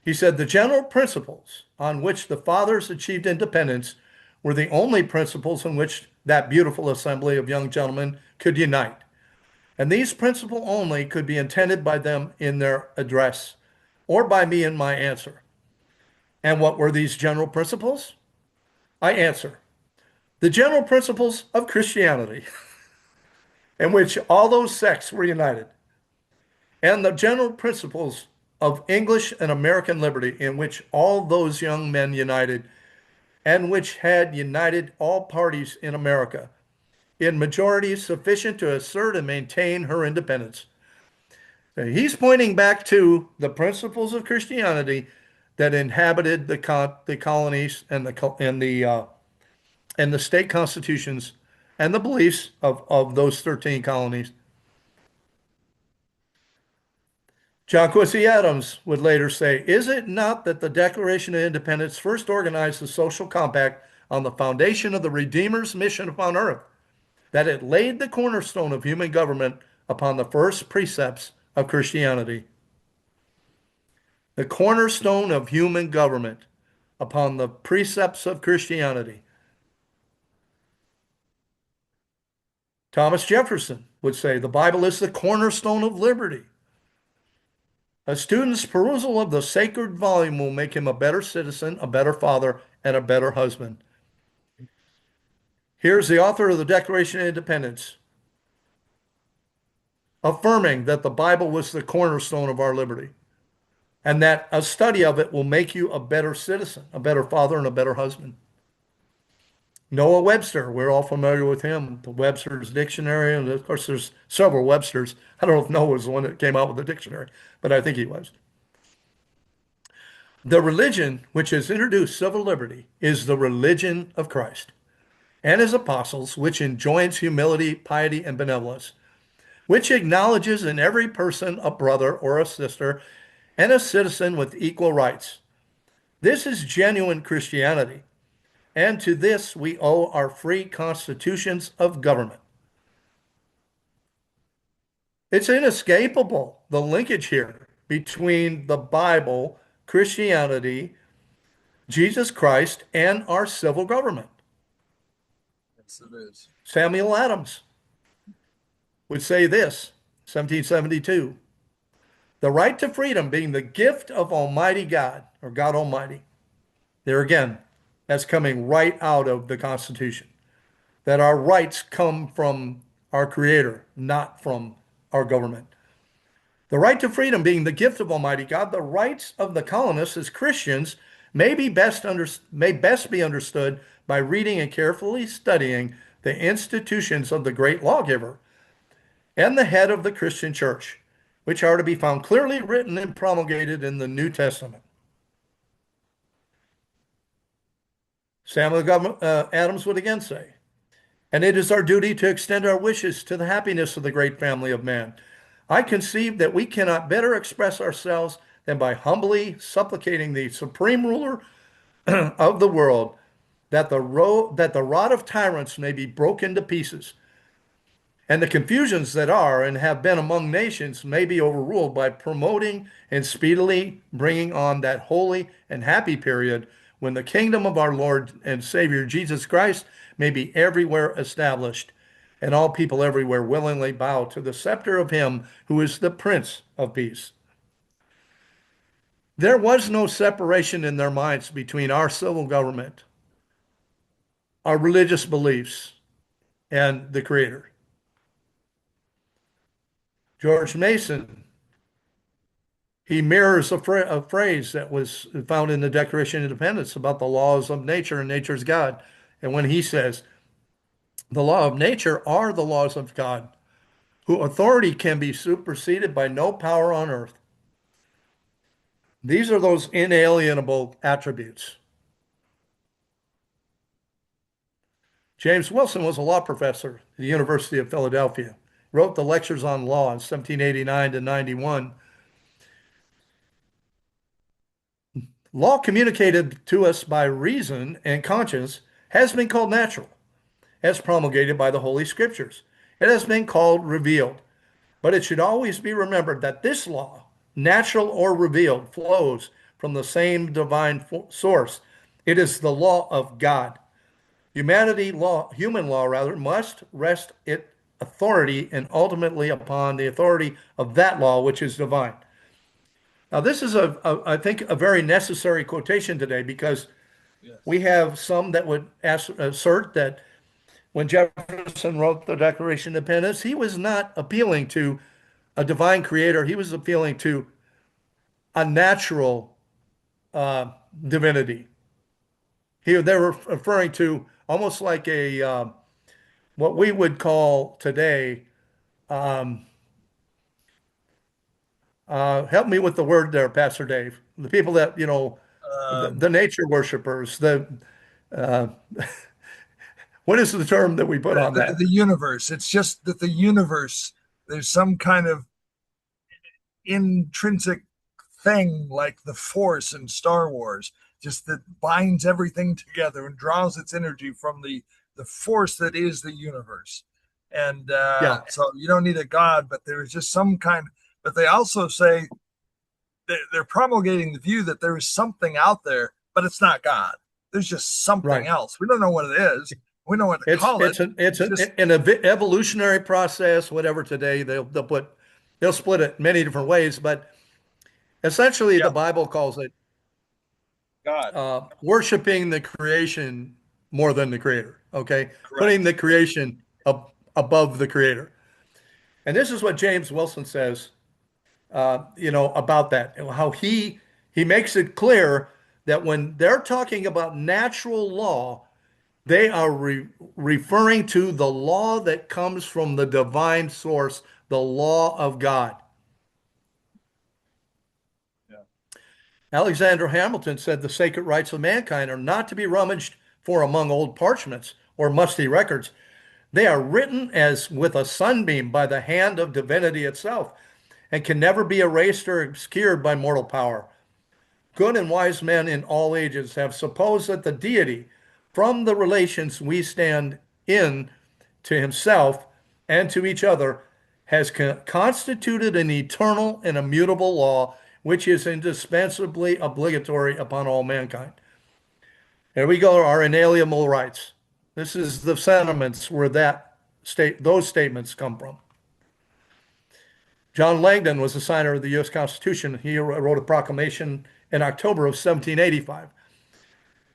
He said, the general principles on which the fathers achieved independence were the only principles in which that beautiful assembly of young gentlemen could unite. And these principles only could be intended by them in their address or by me in my answer. And what were these general principles? I answer, the general principles of Christianity, in which all those sects were united, and the general principles of English and American liberty, in which all those young men united, and which had united all parties in America in majorities sufficient to assert and maintain her independence. He's pointing back to the principles of Christianity that inhabited the colonies and the state constitutions and the beliefs of those 13 colonies. John Quincy Adams would later say, is it not that the Declaration of Independence first organized the social compact on the foundation of the Redeemer's mission upon earth, that it laid the cornerstone of human government upon the first precepts of Christianity? The cornerstone of human government upon the precepts of Christianity. Thomas Jefferson would say, the Bible is the cornerstone of liberty. A student's perusal of the sacred volume will make him a better citizen, a better father, and a better husband. Here's the author of the Declaration of Independence affirming that the Bible was the cornerstone of our liberty and that a study of it will make you a better citizen, a better father, and a better husband. Noah Webster, we're all familiar with him, the Webster's Dictionary, and of course there's several Websters. I don't know if Noah was the one that came out with the dictionary, but I think he was. The religion which has introduced civil liberty is the religion of Christ and his apostles, which enjoins humility, piety, and benevolence, which acknowledges in every person a brother or a sister and a citizen with equal rights. This is genuine Christianity, and to this we owe our free constitutions of government. It's inescapable, the linkage here between the Bible, Christianity, Jesus Christ, and our civil government. Yes, it is. Samuel Adams would say this, 1772, the right to freedom being the gift of Almighty God, or God Almighty. There again, that's coming right out of the Constitution, that our rights come from our Creator, not from our government. The right to freedom being the gift of Almighty God, the rights of the colonists as Christians may best be understood by reading and carefully studying the institutions of the great lawgiver and the head of the Christian church, which are to be found clearly written and promulgated in the New Testament. Samuel Adams would again say, and it is our duty to extend our wishes to the happiness of the great family of man. I conceive that we cannot better express ourselves than by humbly supplicating the supreme ruler of the world that the rod of tyrants may be broken to pieces, and the confusions that are and have been among nations may be overruled by promoting and speedily bringing on that holy and happy period when the kingdom of our Lord and Savior Jesus Christ may be everywhere established, and all people everywhere willingly bow to the scepter of him who is the Prince of Peace. There was no separation in their minds between our civil government, our religious beliefs, and the Creator. George Mason, he mirrors a phrase that was found in the Declaration of Independence about the laws of nature and nature's God. And when he says, the law of nature are the laws of God, whose authority can be superseded by no power on earth. These are those inalienable attributes. James Wilson was a law professor at the University of Philadelphia, wrote the Lectures on Law in 1789 to 91. Law communicated to us by reason and conscience has been called natural, as promulgated by the Holy Scriptures. It has been called revealed. But it should always be remembered that this law, natural or revealed, flows from the same divine source. It is the law of God. Human law rather, must rest its authority and ultimately upon the authority of that law which is divine. Now, this is I think, a very necessary quotation today because Yes. we have some that would assert that when Jefferson wrote the Declaration of Independence, he was not appealing to a divine creator. He was appealing to a natural uh, divinity. They were referring to almost like a what we would call today. Um, help me with the word there, Pastor Dave. The people that, Um, the nature worshipers. Uh, what is the term that we put on the that? universe. It's just that the universe, there's some kind of intrinsic thing like the Force in Star Wars, just that binds everything together and draws its energy from the force that is the universe. And Yeah, so you don't need a god, but there is just some kind. But they also say they're promulgating the view that there is something out there, but it's not God. There's just something right. else. We don't know what it is. We know what to It's call it. it's an it's It's just an evolutionary process, whatever. Today they'll split it many different ways, but essentially yeah, the Bible calls it God. worshiping the creation more than the creator. Okay, putting Correct. the creation above the creator, and this is what James Wilson says. About that, how he makes it clear that when they're talking about natural law, they are referring to the law that comes from the divine source, the law of God. Yeah. Alexander Hamilton said the sacred rights of mankind are not to be rummaged for among old parchments or musty records. They are written as with a sunbeam by the hand of divinity itself and can never be erased or obscured by mortal power. Good and wise men in all ages have supposed that the deity, from the relations we stand in to himself and to each other, has constituted an eternal and immutable law which is indispensably obligatory upon all mankind. There we go, our inalienable rights. This is the sentiments where those statements come from. John Langdon was the signer of the U.S. Constitution. He wrote a proclamation in October of 1785.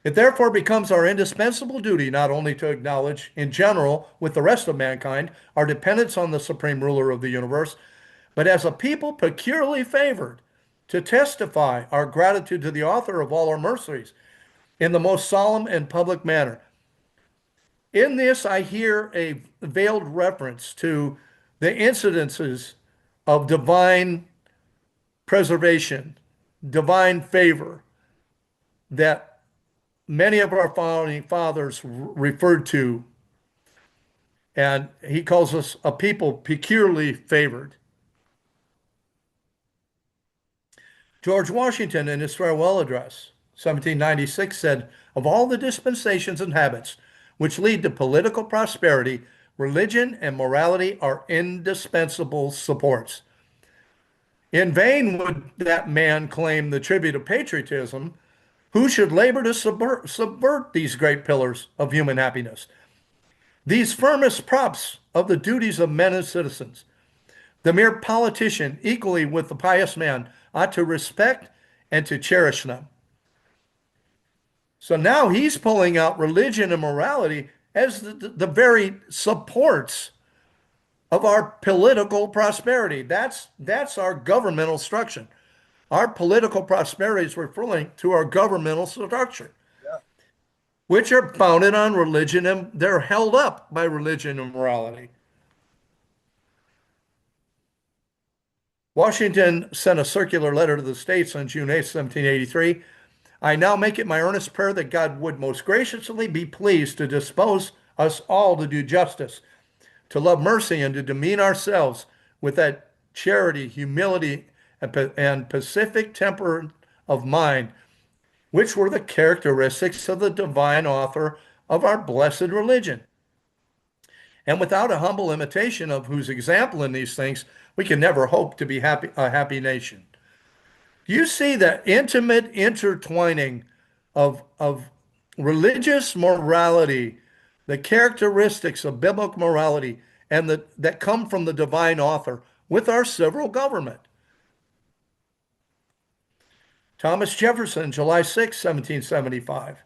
It therefore becomes our indispensable duty not only to acknowledge, in general, with the rest of mankind, our dependence on the supreme ruler of the universe, but as a people peculiarly favored, to testify our gratitude to the author of all our mercies in the most solemn and public manner. In this, I hear a veiled reference to the incidences of divine preservation, divine favor that many of our founding fathers referred to, and he calls us a people peculiarly favored. George Washington, in his farewell address, 1796, said, of all the dispensations and habits which lead to political prosperity, religion and morality are indispensable supports. In vain would that man claim the tribute of patriotism who should labor to subvert these great pillars of human happiness. These firmest props of the duties of men and citizens, the mere politician, equally with the pious man, ought to respect and to cherish them. So now he's pulling out religion and morality as the very supports of our political prosperity. That's our governmental structure. Our political prosperity is referring to our governmental structure, Yeah. which are founded on religion and they're held up by religion and morality. Washington sent a circular letter to the states on June 8, 1783. I now make it my earnest prayer that God would most graciously be pleased to dispose us all to do justice, to love mercy, and to demean ourselves with that charity, humility, and pacific temper of mind, which were the characteristics of the divine author of our blessed religion. And without a humble imitation of whose example in these things, we can never hope to be a happy nation. Do you see the intimate intertwining of religious morality, the characteristics of biblical morality, and that come from the divine author with our civil government? Thomas Jefferson, July 6, 1775.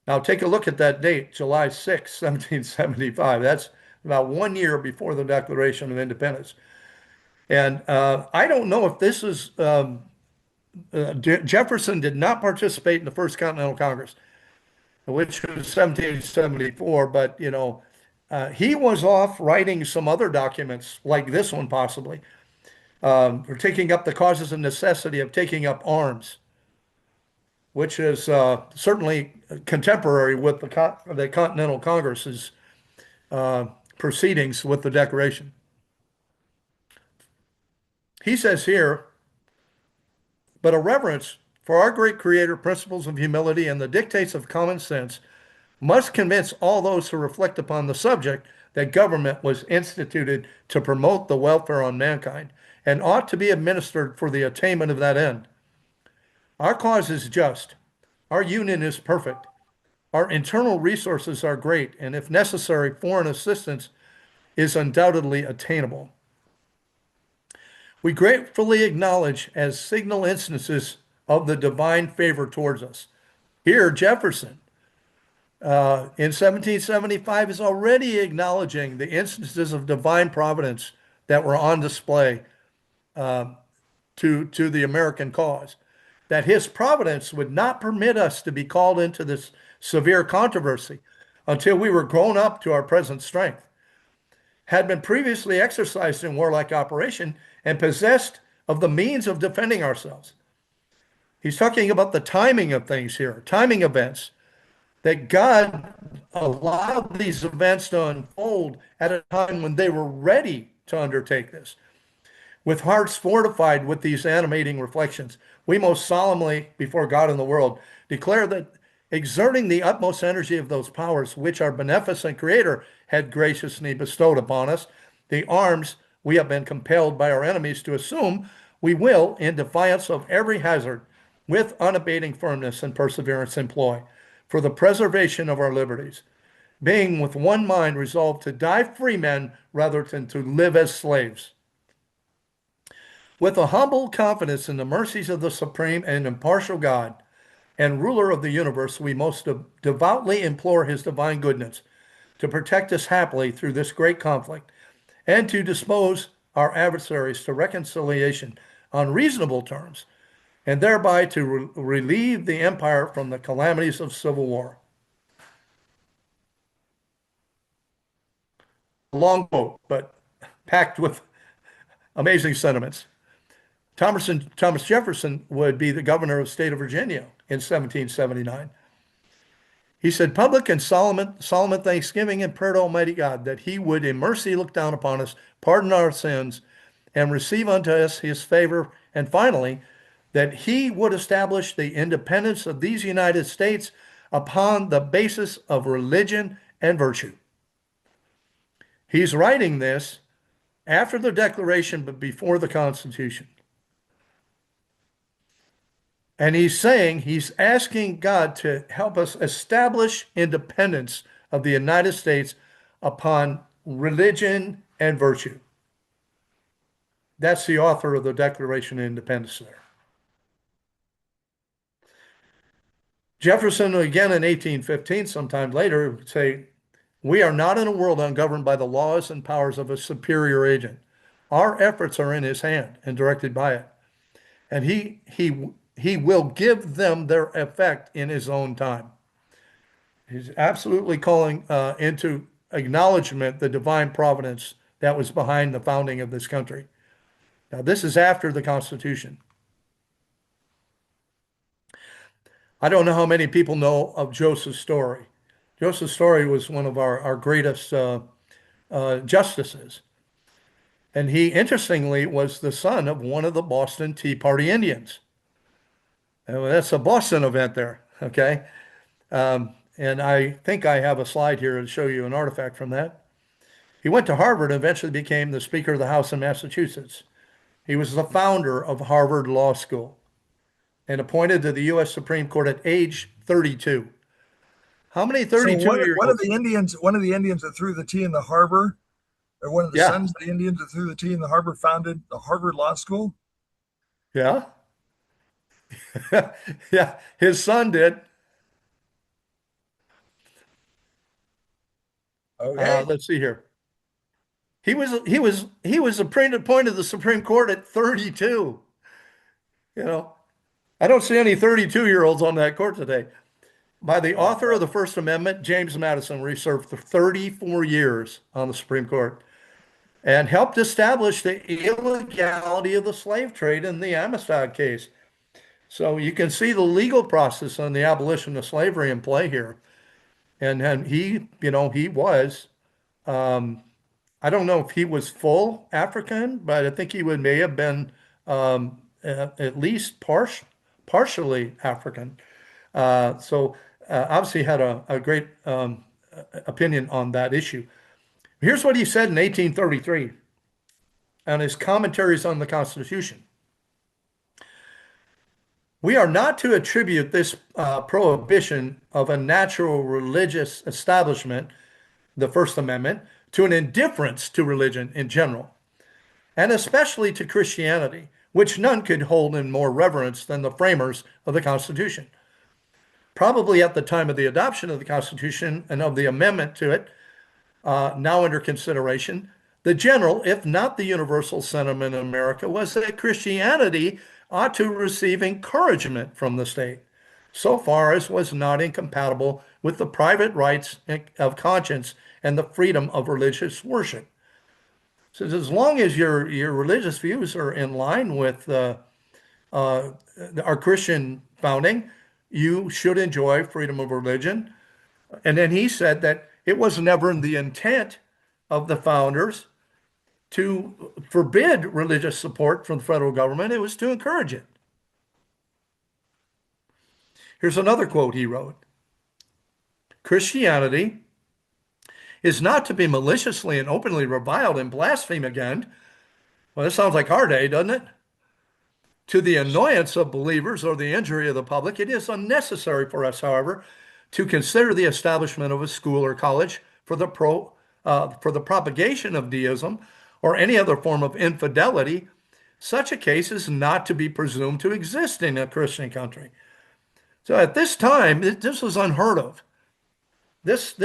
Now take a look at that date, July 6, 1775. That's about 1 year before the Declaration of Independence. And I don't know if this is Jefferson did not participate in the First Continental Congress, which was 1774, but he was off writing some other documents like this one possibly, for taking up the causes and necessity of taking up arms, which is certainly contemporary with the Continental Congress's proceedings with the Declaration. He says here, but a reverence for our great Creator, principles of humility, and the dictates of common sense must convince all those who reflect upon the subject that government was instituted to promote the welfare of mankind and ought to be administered for the attainment of that end. Our cause is just. Our union is perfect. Our internal resources are great, and if necessary, foreign assistance is undoubtedly attainable. We gratefully acknowledge as signal instances of the divine favor towards us. Here, Jefferson, in 1775, is already acknowledging the instances of divine providence that were on display to the American cause. That his providence would not permit us to be called into this severe controversy until we were grown up to our present strength, had been previously exercised in warlike operation, and possessed of the means of defending ourselves. He's talking about the timing of things here, timing events, that God allowed these events to unfold at a time when they were ready to undertake this. With hearts fortified with these animating reflections, we most solemnly, before God and the world, declare that exerting the utmost energy of those powers which our beneficent Creator had graciously bestowed upon us, the arms we have been compelled by our enemies to assume, we will, in defiance of every hazard, with unabating firmness and perseverance employ, for the preservation of our liberties, being with one mind resolved to die free men rather than to live as slaves. With a humble confidence in the mercies of the supreme and impartial God and ruler of the universe, we most devoutly implore his divine goodness to protect us happily through this great conflict and to dispose our adversaries to reconciliation on reasonable terms, and thereby to relieve the empire from the calamities of civil war. A long quote, but packed with amazing sentiments. Thomas Jefferson would be the governor of the state of Virginia in 1779. He said, public and solemn thanksgiving and prayer to Almighty God that he would in mercy look down upon us, pardon our sins, and receive unto us his favor. And finally, that he would establish the independence of these United States upon the basis of religion and virtue. He's writing this after the Declaration, but before the Constitution. And he's asking God to help us establish independence of the United States upon religion and virtue. That's the author of the Declaration of Independence there. Jefferson, again in 1815, sometime later, would say, "We are not in a world ungoverned by the laws and powers of a superior agent. Our efforts are in his hand and directed by it. And he will give them their effect in his own time." He's absolutely calling into acknowledgement the divine providence that was behind the founding of this country. Now, this is after the Constitution. I don't know how many people know of Joseph Story. Joseph Story was one of our greatest justices. And he, interestingly, was the son of one of the Boston Tea Party Indians. And that's a Boston event there, okay? And I think I have a slide here to show you an artifact from that. He went to Harvard and eventually became the Speaker of the House in Massachusetts. He was the founder of Harvard Law School and appointed to the U.S. Supreme Court at age 32. How many So 32-year-olds? one of the Indians that threw the tea in the harbor, or one of the Yeah, sons of the Indians that threw the tea in the harbor, founded the Harvard Law School. yeah, yeah. His son did. Okay. Let's see here. He was appointed to the Supreme Court at 32. You know, I don't see any 32-year-olds on that court today. By the Oh, author of the First Amendment, James Madison, where he served for 34 years on the Supreme Court and helped establish the illegality of the slave trade in the Amistad case. So you can see the legal process on the abolition of slavery in play here. And he was, um, I don't know if he was full African, but I think he may have been at least partially African. Obviously had a great opinion on that issue. Here's what he said in 1833 on his commentaries on the Constitution. We are not to attribute this prohibition of a natural religious establishment, the First Amendment, to an indifference to religion in general, and especially to Christianity, which none could hold in more reverence than the framers of the Constitution. Probably at the time of the adoption of the Constitution and of the amendment to it, now under consideration, the general, if not the universal sentiment in America was that Christianity ought to receive encouragement from the state, so far as was not incompatible with the private rights of conscience and the freedom of religious worship. So as long as your religious views are in line with our Christian founding, you should enjoy freedom of religion. And then he said that it was never the intent of the founders to forbid religious support from the federal government. It was to encourage it. Here's another quote he wrote. Christianity is not to be maliciously and openly reviled and blasphemed against. Well, this sounds like our day, doesn't it? To the annoyance of believers or the injury of the public, it is unnecessary for us, however, to consider the establishment of a school or college for the propagation of deism or any other form of infidelity. Such a case is not to be presumed to exist in a Christian country. So at this time, this was unheard of. This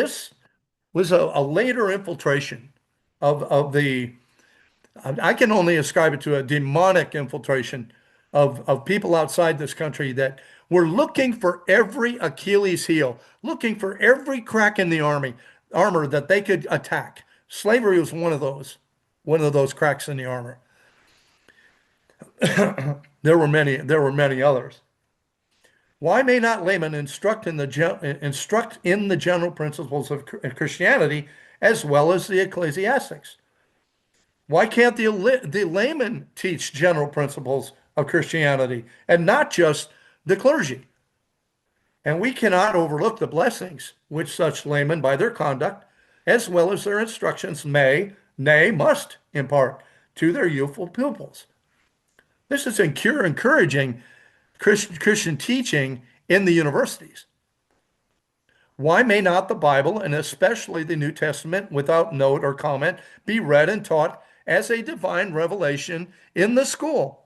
was a later infiltration of the, I can only ascribe it to a demonic infiltration of people outside this country that were looking for every Achilles heel, looking for every crack in the armor that they could attack. Slavery was one of those cracks in the armor. There were many others. Why may not laymen instruct in the general principles of Christianity as well as the ecclesiastics? Why can't the layman teach general principles of Christianity and not just the clergy? And we cannot overlook the blessings which such laymen, by their conduct, as well as their instructions, may, nay, must impart to their youthful pupils. This is encouraging Christian teaching in the universities. Why may not the Bible, and especially the New Testament, without note or comment, be read and taught as a divine revelation in the school?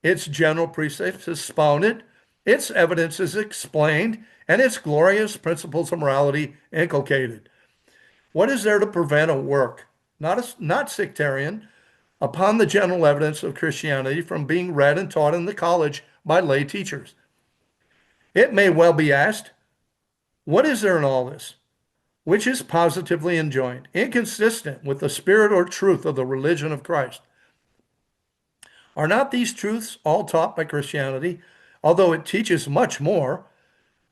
Its general precepts expounded, its evidence is explained, and its glorious principles of morality inculcated. What is there to prevent a work, not sectarian, upon the general evidence of Christianity from being read and taught in the college by lay teachers? It may well be asked, what is there in all this which is positively enjoined, inconsistent with the spirit or truth of the religion of Christ? Are not these truths all taught by Christianity, although it teaches much more?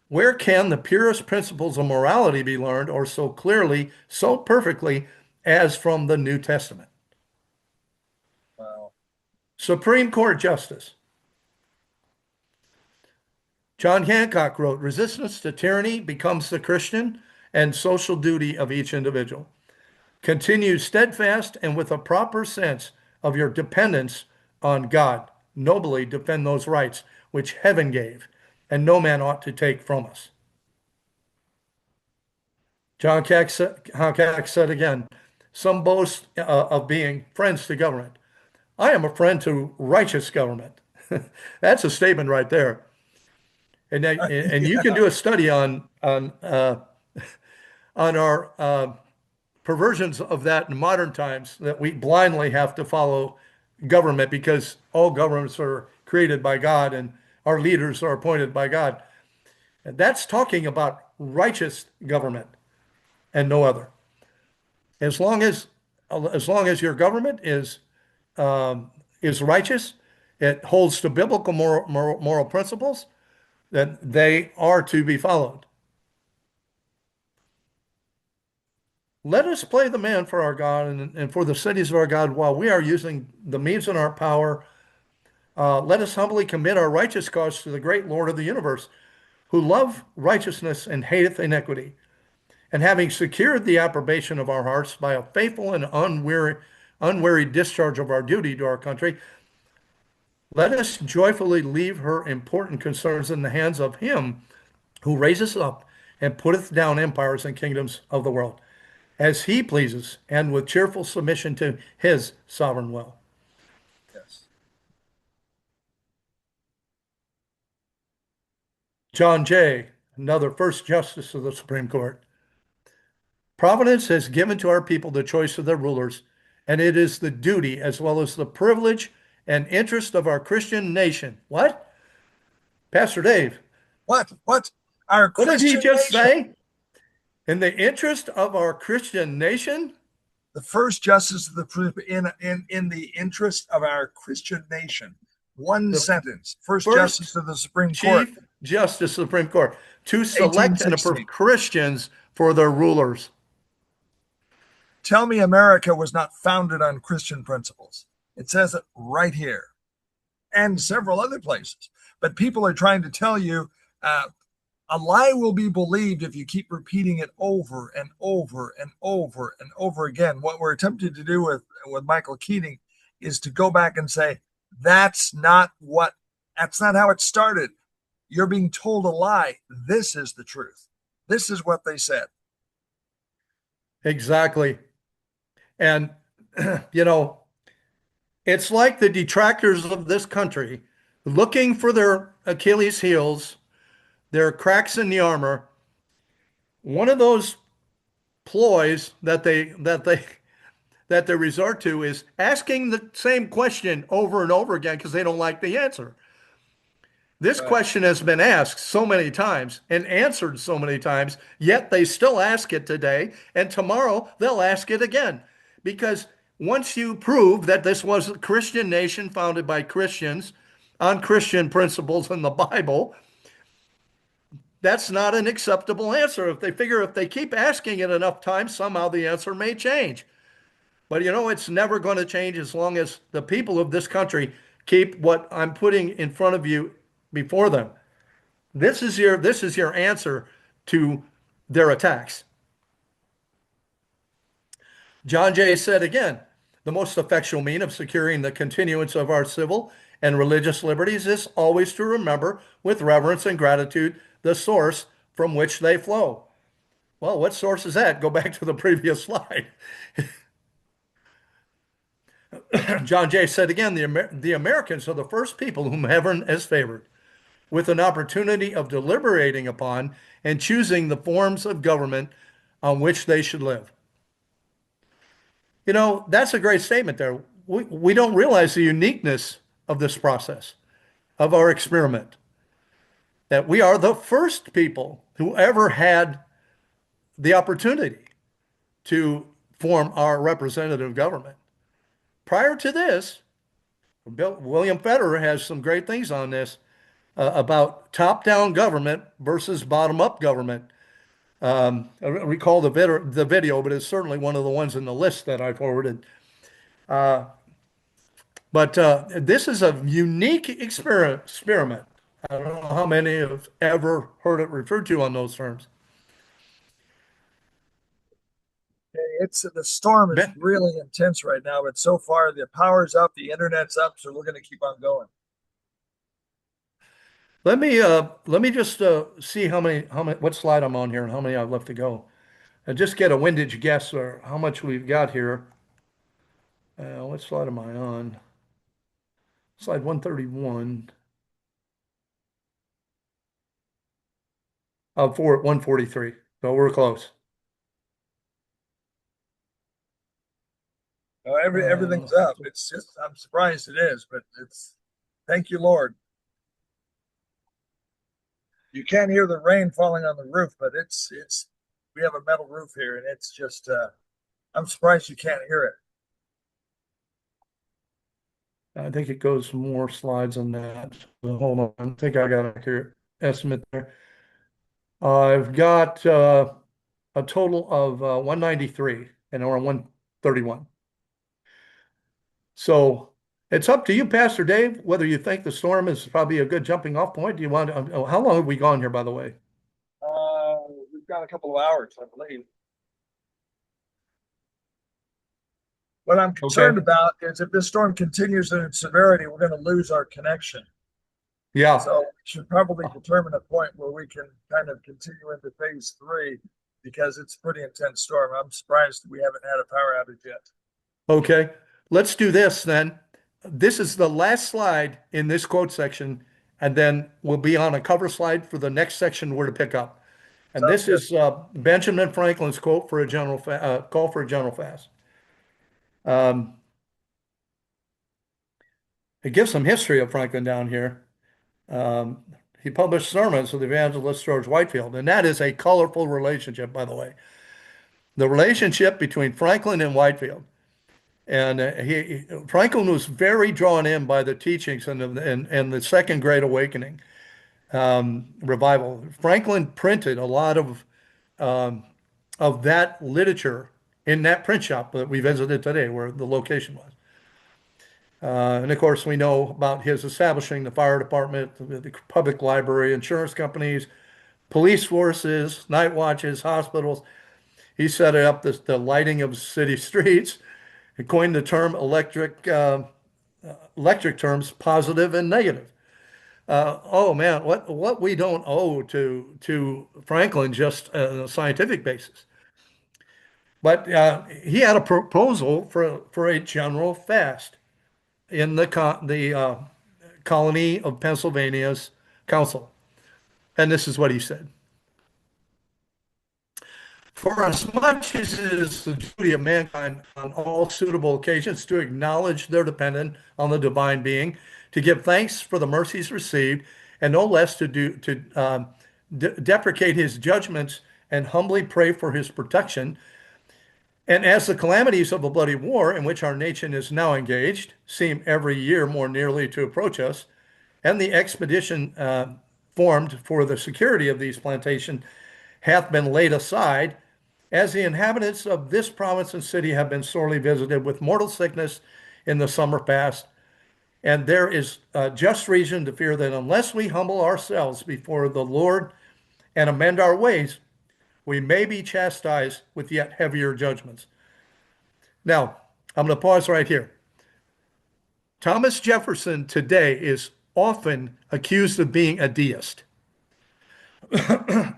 Where can the purest principles of morality be learned, or so clearly, so perfectly, as from the New Testament? Wow. Supreme Court Justice John Hancock wrote, resistance to tyranny becomes the Christian and social duty of each individual. Continue steadfast and with a proper sense of your dependence on God. Nobly defend those rights which heaven gave, and no man ought to take from us. Hancock said again, some boast of being friends to government. I am a friend to righteous government. That's a statement right there. And you can Yeah. do a study on our perversions of that in modern times, that we blindly have to follow government because all governments are created by God and our leaders are appointed by God. And that's talking about righteous government and no other. As long as as long as your government is righteous, it holds to biblical moral principles, then they are to be followed. Let us play the man for our God and for the cities of our God while we are using the means in our power. Let us humbly commit our righteous cause to the great Lord of the universe, who loveth righteousness and hateth iniquity. And having secured the approbation of our hearts by a faithful and unwearied discharge of our duty to our country, let us joyfully leave her important concerns in the hands of him who raiseth up and putteth down empires and kingdoms of the world, as he pleases, and with cheerful submission to his sovereign will. Yes. John Jay, another first justice of the Supreme Court. Providence has given to our people the choice of their rulers, and it is the duty as well as the privilege and interest of our Christian nation. What? Pastor Dave, What? Our what did he Christian just nation. say? In the interest of our Christian nation? The first justice of the in the interest of our Christian nation. One The sentence. First first justice of the Supreme Court, Chief Justice of the Supreme Court to select and approve 1816. Christians for their rulers. Tell me America was not founded on Christian principles. It says it right here and several other places. But people are trying to tell you a lie will be believed if you keep repeating it over and over and over and over again. What we're attempting to do with Michael Keating is to go back and say, that's not how it started. You're being told a lie. This is the truth. This is what they said. Exactly. And, you know, it's like the detractors of this country looking for their Achilles heels, their cracks in the armor. One of those ploys that they resort to is asking the same question over and over again because they don't like the answer. This Right. question has been asked so many times and answered so many times, yet they still ask it today, and tomorrow they'll ask it again. Because once you prove that this was a Christian nation founded by Christians on Christian principles in the Bible, that's not an acceptable answer. If they figure if they keep asking it enough times, somehow the answer may change. But you know, it's never going to change as long as the people of this country keep what I'm putting in front of you before them. This is your answer to their attacks. John Jay said again, the most effectual mean of securing the continuance of our civil and religious liberties is always to remember with reverence and gratitude the source from which they flow. Well, what source is that? Go back to the previous slide. John Jay said again, the Americans are the first people whom heaven has favored with an opportunity of deliberating upon and choosing the forms of government on which they should live. You know, that's a great statement there. We don't realize the uniqueness of this process, of our experiment, that we are the first people who ever had the opportunity to form our representative government. Prior to this, William Federer has some great things on this about top-down government versus bottom-up government. I recall the video, but it's certainly one of the ones in the list that I forwarded. But this is a unique experiment. I don't know how many have ever heard it referred to on those terms. It's the storm is Ben, really intense right now, but so far the power's up, the internet's up, so we're going to keep on going. let me just see how many what slide I'm on here and how many I've left to go. And just get a windage guess or how much we've got here. What slide am I on? Slide 131. For 143. So we're close. Everything's Uh, up. It's just I'm surprised it is, but it's thank you, Lord. You can't hear the rain falling on the roof, but it's we have a metal roof here, and it's just I'm surprised you can't hear it. I think it goes more slides on that. So hold on. I think I got a accurate estimate there. I've got a total of 193 and we're on 131. So it's up to you, Pastor Dave, whether you think the storm is probably a good jumping off point. Do you want to, how long have we gone here, by the way? We've got a couple of hours, I believe. What I'm Okay. concerned about is if this storm continues in its severity, we're going to lose our connection. Yeah. So we should probably determine a point where we can kind of continue into phase three because it's a pretty intense storm. I'm surprised we haven't had a power outage yet. Okay. Let's do this then. This is the last slide in this quote section, and then we'll be on a cover slide for the next section where to pick up. And Sounds this good. is Benjamin Franklin's quote for a call for a general fast. Um, it gives some history of Franklin down here. Um, he published sermons with evangelist George Whitefield, and that is a colorful relationship, by the way. The relationship between Franklin and Whitefield. And Franklin was very drawn in by the teachings and the Second Great Awakening revival. Franklin printed a lot of that literature in that print shop that we visited today, where the location was. And of course, we know about his establishing the fire department, the public library, insurance companies, police forces, night watches, hospitals. He set up the lighting of city streets. He coined the term electric terms, positive and negative. Oh man, what we don't owe to Franklin just on a scientific basis. But he had a proposal for a general fast in the colony of Pennsylvania's council. And this is what he said. For as much as it is the duty of mankind on all suitable occasions to acknowledge their dependence on the divine being, to give thanks for the mercies received, and no less to deprecate his judgments and humbly pray for his protection. And as the calamities of a bloody war in which our nation is now engaged seem every year more nearly to approach us, and the expedition formed for the security of these plantations hath been laid aside, as the inhabitants of this province and city have been sorely visited with mortal sickness in the summer past, and there is just reason to fear that unless we humble ourselves before the Lord and amend our ways, we may be chastised with yet heavier judgments. Now, I'm going to pause right here. Thomas Jefferson today is often accused of being a deist.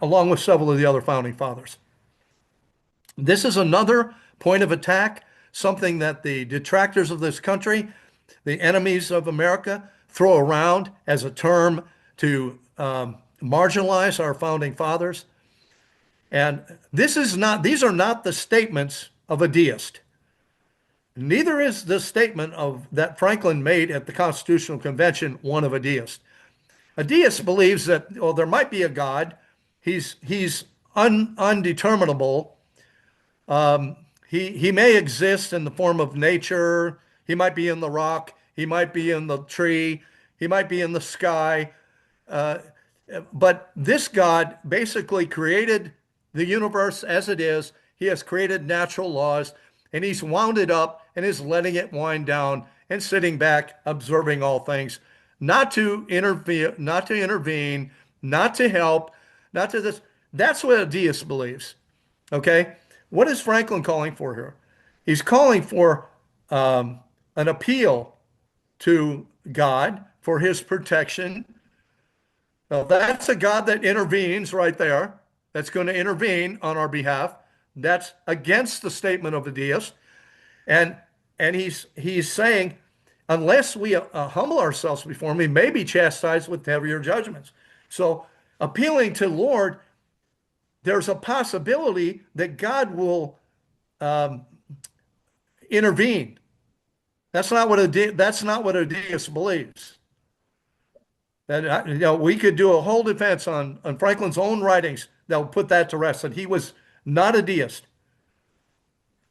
along with several of the other founding fathers. This is another point of attack, something that the detractors of this country, the enemies of America, throw around as a term to marginalize our founding fathers. And these are not the statements of a deist. Neither is the statement of that Franklin made at the Constitutional Convention one of a deist. A deist believes that, well, there might be a God. He's undeterminable. He may exist in the form of nature. He might be in the rock. He might be in the tree. He might be in the sky. Uh, but this God basically created the universe as it is. He has created natural laws, and he's wound it up and is letting it wind down and sitting back, observing all things, not to intervene, not to help, not to this. That's what a deist believes. Okay, what is Franklin calling for here? He's calling for an appeal to God for his protection. Now, that's a God that intervenes right there. That's going to intervene on our behalf. That's against the statement of the deist. And he's saying, unless we humble ourselves before him, we may be chastised with heavier judgments. So appealing to the Lord, there's a possibility that God will um, intervene. That's not what a deist believes. And we could do a whole defense on Franklin's own writings that will put that to rest. That he was not a deist.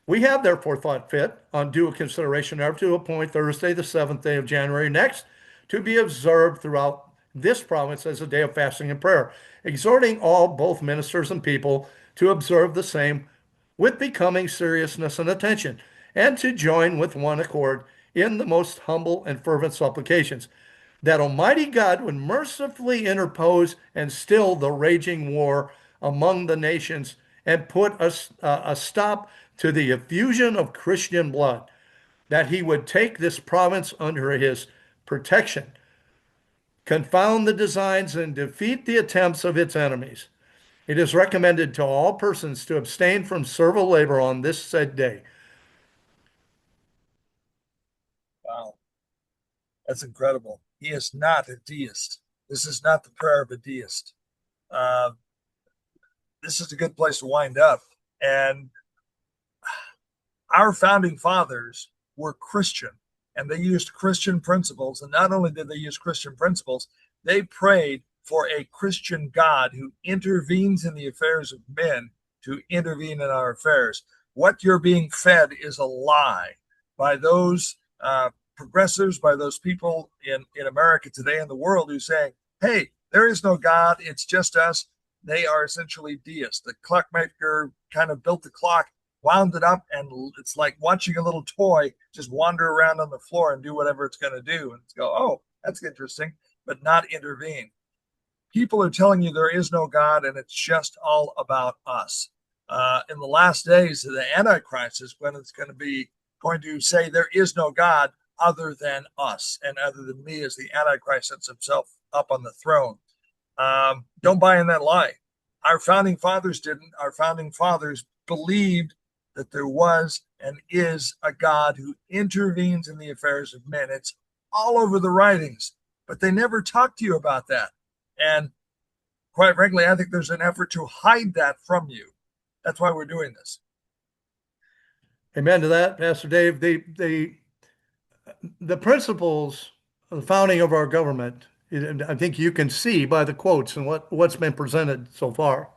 We have therefore thought fit, on due consideration, ever to appoint Thursday, the 7th day of January next, to be observed throughout this province as a day of fasting and prayer, exhorting all, both ministers and people, to observe the same with becoming seriousness and attention, and to join with one accord in the most humble and fervent supplications, that Almighty God would mercifully interpose and still the raging war among the nations and put a stop to the effusion of Christian blood, that he would take this province under his protection, confound the designs and defeat the attempts of its enemies. It is recommended to all persons to abstain from servile labor on this said day. Wow, that's incredible. He is not a deist. This is not the prayer of a deist. Uh, this is a good place to wind up. And our founding fathers were Christian and they used Christian principles. And not only did they use Christian principles, they prayed for a Christian God who intervenes in the affairs of men to intervene in our affairs. What you're being fed is a lie by those progressives, by those people in America today and the world who say, hey, there is no God, it's just us. They are essentially deists. The clockmaker kind of built the clock, wound it up, and it's like watching a little toy just wander around on the floor and do whatever it's going to do. And go, oh, that's interesting, but not intervene. People are telling you there is no God and it's just all about us. In the last days, the Antichrist is when it's going to say there is no God other than us and other than me, as the Antichrist sets himself up on the throne. Don't buy in that lie. Our founding fathers didn't. Our founding fathers believed that there was and is a God who intervenes in the affairs of men. It's all over the writings, but they never talk to you about that. And quite frankly, I think there's an effort to hide that from you. That's why we're doing this. Amen to that, Pastor Dave. The principles of the founding of our government, I think you can see by the quotes and what's been presented so far.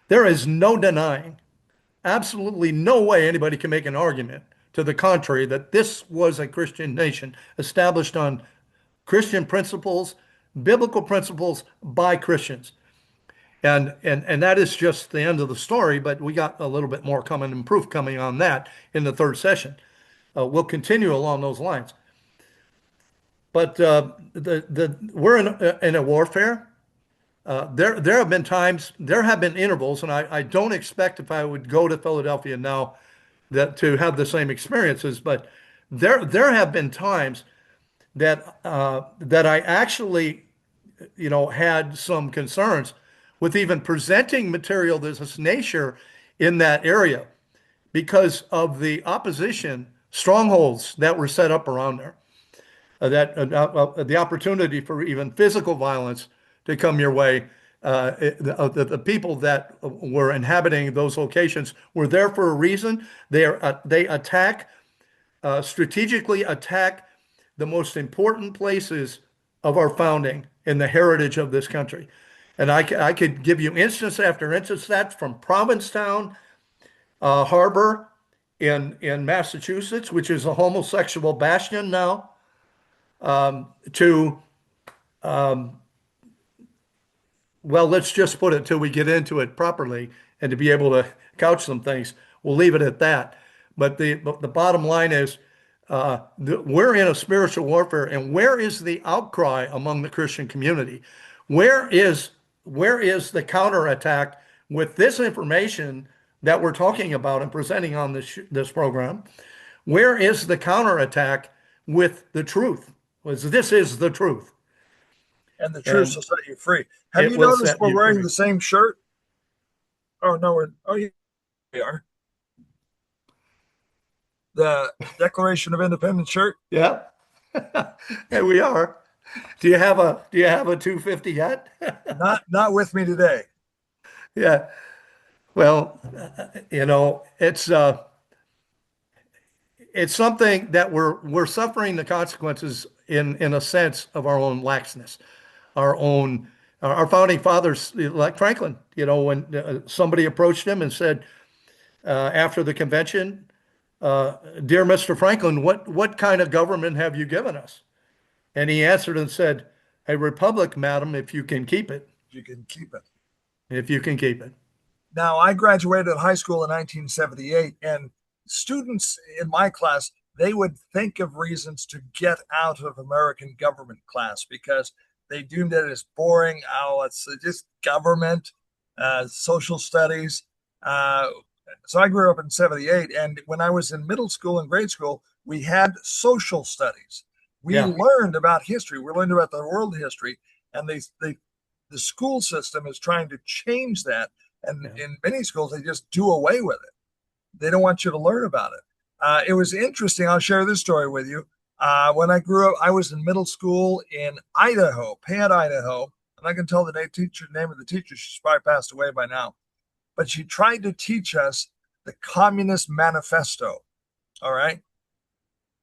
There is no denying, absolutely no way anybody can make an argument to the contrary that this was a Christian nation established on Christian principles, biblical principles by Christians. And that is just the end of the story, but we got a little bit more coming and proof coming on that in the third session. We'll continue along those lines. But we're in a warfare. There have been times, there have been intervals, and I don't expect if I would go to Philadelphia now that to have the same experiences, but there have been times that I actually, had some concerns with even presenting material of this nature in that area because of the opposition strongholds that were set up around there. The opportunity for even physical violence to come your way. The people that were inhabiting those locations were there for a reason. They strategically attack the most important places of our founding and the heritage of this country. And I could give you instance after instance that from Provincetown Harbor in Massachusetts, which is a homosexual bastion now, to well, let's just put it till we get into it properly and to be able to couch some things. We'll leave it at that. But the bottom line is we're in a spiritual warfare, and where is the outcry among the Christian community? Where is where is the counterattack with this information that we're talking about and presenting on this program? Where is the counterattack with the truth? Was this is the truth, And the truth and will set you free. Have it you will noticed set we're you wearing free. the same shirt? Oh no, yeah, we are. The Declaration of Independence shirt. Yeah, and we are. Do you have a 250 yet? Not with me today. Yeah. Well, it's something that we're suffering the consequences in a sense of our own laxness, our own our founding fathers like Franklin. When somebody approached him and said after the convention, "Dear Mr. Franklin, what kind of government have you given us?" And he answered and said, "A republic, madam, if you can keep it, You can keep it. if you can keep it." Now, I graduated high school in 1978, and students in my class, they would think of reasons to get out of American government class because they deemed it as boring. Oh, it's just government, social studies. Uh, so I grew up in 78, and when I was in middle school and grade school, we had social studies. We Yeah, learned about history. We learned about the world history, and the school system is trying to change that, and yeah, in many schools, they just do away with it. They don't want you to learn about it. It was interesting. I'll share this story with you. When I grew up, I was in middle school in Idaho, Payette, Idaho. And I can tell the name of the teacher. She's probably passed away by now. But she tried to teach us the Communist Manifesto. All right.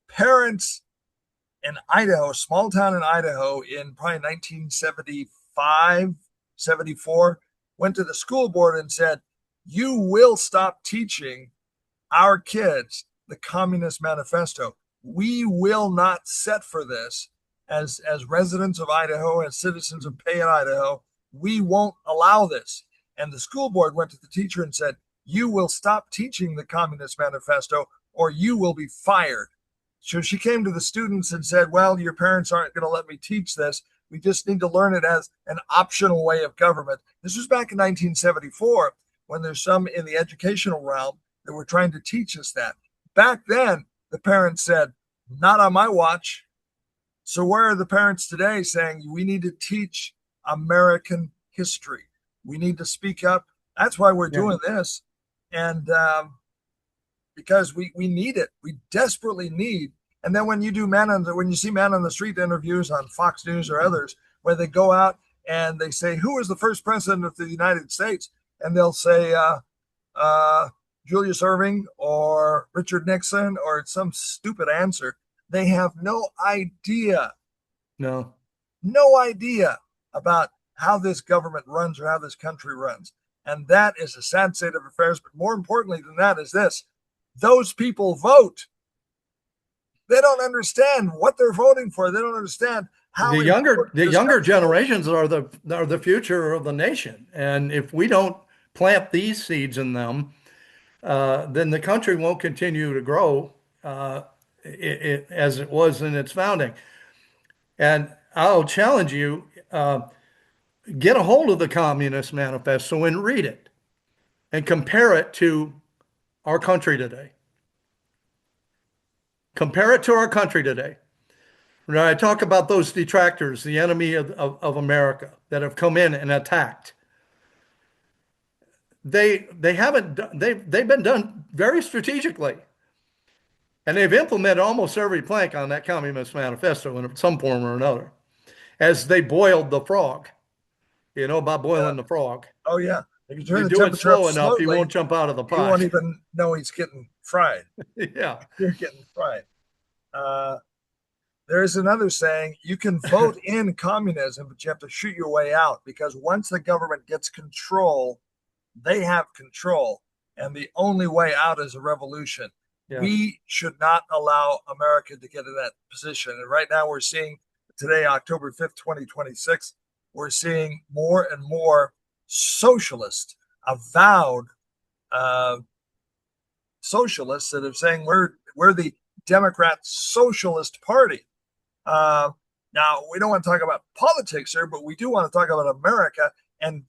Parents in Idaho, small town in Idaho, in probably 1975, 74, went to the school board and said, "You will stop teaching our kids the Communist Manifesto. We will not set for this as residents of Idaho, as citizens of Payette, Idaho. We won't allow this." And the school board went to the teacher and said, "You will stop teaching the Communist Manifesto or you will be fired." So she came to the students and said, "Well, your parents aren't going to let me teach this. We just need to learn it as an optional way of government." This was back in 1974 when there's some in the educational realm that were trying to teach us that. Back then, the parents said, "Not on my watch." So where are the parents today saying we need to teach American history? We need to speak up. That's why we're yeah. doing this. And because we need it. We desperately need. And then when you see man on the street interviews on Fox News or others, where they go out and they say, "Who was the first president of the United States?" And they'll say, Julius Irving or Richard Nixon or some stupid answer. They have No. no idea about how this government runs or how this country runs. And that is a sad state of affairs. But more importantly than that is this: those people vote. They don't understand what they're voting for. They don't understand how important The this younger country is. generations are the future of the nation, and if we don't plant these seeds in them, then the country won't continue to grow as it was in its founding. And I'll challenge you, get a hold of the Communist Manifesto and read it and compare it to our country today. Compare it to our country today. When I talk about those detractors, the enemy of America that have come in and attacked. they haven't done, they've been done very strategically, and they've implemented almost every plank on that Communist Manifesto in some form or another. As they boiled the frog, by Yeah. boiling the frog, Oh yeah. If you turn you the do it temperature up slow enough, he slowly, won't jump out of the he won't pot. even know he's getting fried. Yeah, You're getting fried. Uh, there's another saying: you can vote in communism, but you have to shoot your way out because once the government gets control, they have control, and the only way out is a revolution. yeah, We should not allow America to get in that position. And right now, we're seeing today, October 5th, 2026, we're seeing more and more socialists, avowed uh, socialists that are saying we're the Democrat Socialist Party. Uh, Now we don't want to talk about politics here, but we do want to talk about America and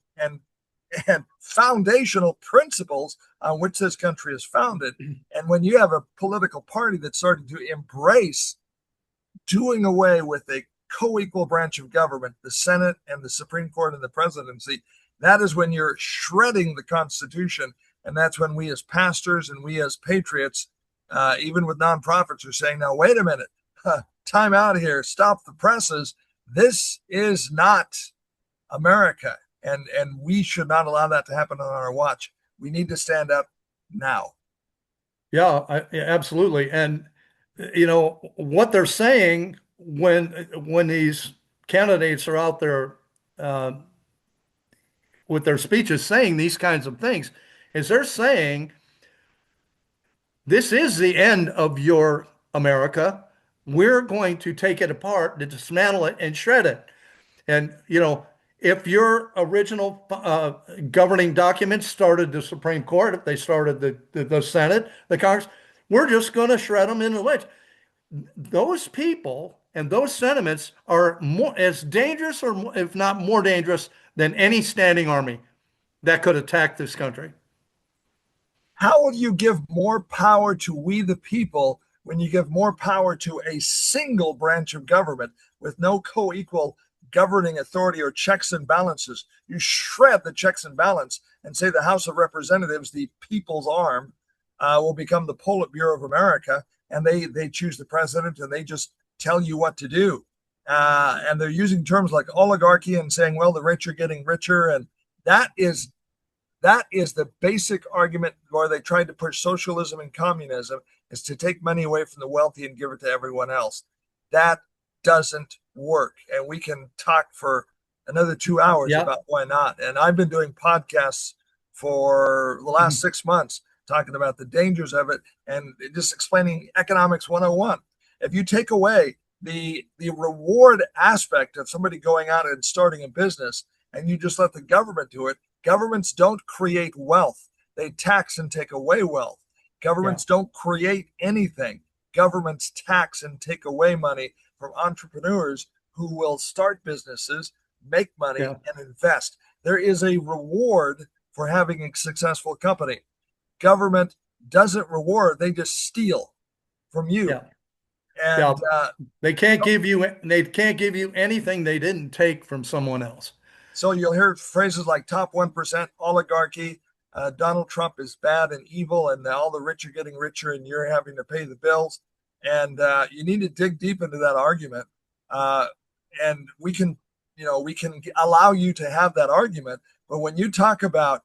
foundational principles on which this country is founded. And when you have a political party that's starting to embrace doing away with a co-equal branch of government, the Senate and the Supreme Court and the presidency, that is when you're shredding the Constitution. And that's when we as pastors and we as patriots, even with nonprofits, are saying, now, wait a minute, time out here, stop the presses. This is not America. And we should not allow that to happen on our watch. We need to stand up now. yeah, absolutely. And what they're saying when these candidates are out there uh, with their speeches saying these kinds of things is they're saying this is the end of your America. We're going to take it apart, to dismantle it and shred it. And, if your original governing documents started the Supreme Court, if they started the Senate, the Congress, we're just going to shred them into ledge. Those people and those sentiments are more as dangerous, or if not more dangerous, than any standing army that could attack this country. How will you give more power to we the people when you give more power to a single branch of government with no co equal governing authority or checks and balances? You shred the checks and balance and say the House of Representatives, the people's arm, will become the Politburo of America, and they choose the president and they just tell you what to do. And they're using terms like oligarchy and saying, well, the rich are getting richer. And that is that is the basic argument where they tried to push socialism and communism, is to take money away from the wealthy and give it to everyone else. That doesn't work. And we can talk for another 2 hours Yeah. about why not. And I've been doing podcasts for the last 6 months talking about the dangers of it and just explaining economics 101. If you take away the reward aspect of somebody going out and starting a business and you just let the government do it, governments don't create wealth. They tax and take away wealth. Yeah. Governments don't create anything. Governments tax and take away money from entrepreneurs who will start businesses, make money, Yeah. and invest. There is a reward for having a successful company. Government doesn't reward, they just steal from you. Yeah. Yeah. And They can't give you anything they didn't take from someone else. So you'll hear phrases like top 1%, oligarchy, Donald Trump is bad and evil, and all the rich are getting richer, and you're having to pay the bills. And you need to dig deep into that argument. Uh, and we can allow you to have that argument. But when you talk about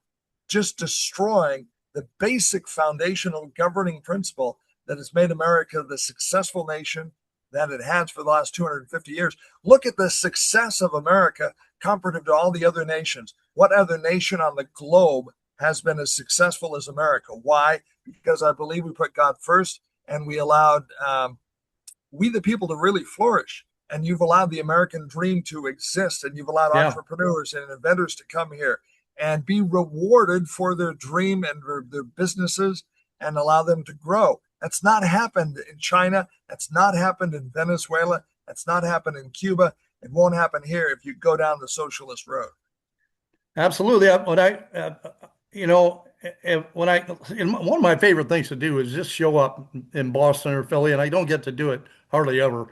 just destroying the basic foundational governing principle that has made America the successful nation that it has for the last 250 years, look at the success of America comparative to all the other nations. What other nation on the globe has been as successful as America? Why? Because I believe we put God first and we allowed we the people to really flourish. And you've allowed the American dream to exist, and you've allowed Yeah. entrepreneurs and inventors to come here and be rewarded for their dream and their businesses and allow them to grow. That's not happened in China. That's not happened in Venezuela. That's not happened in Cuba. It won't happen here if you go down the socialist road. Absolutely. When I, one of my favorite things to do is just show up in Boston or Philly, and I don't get to do it hardly ever.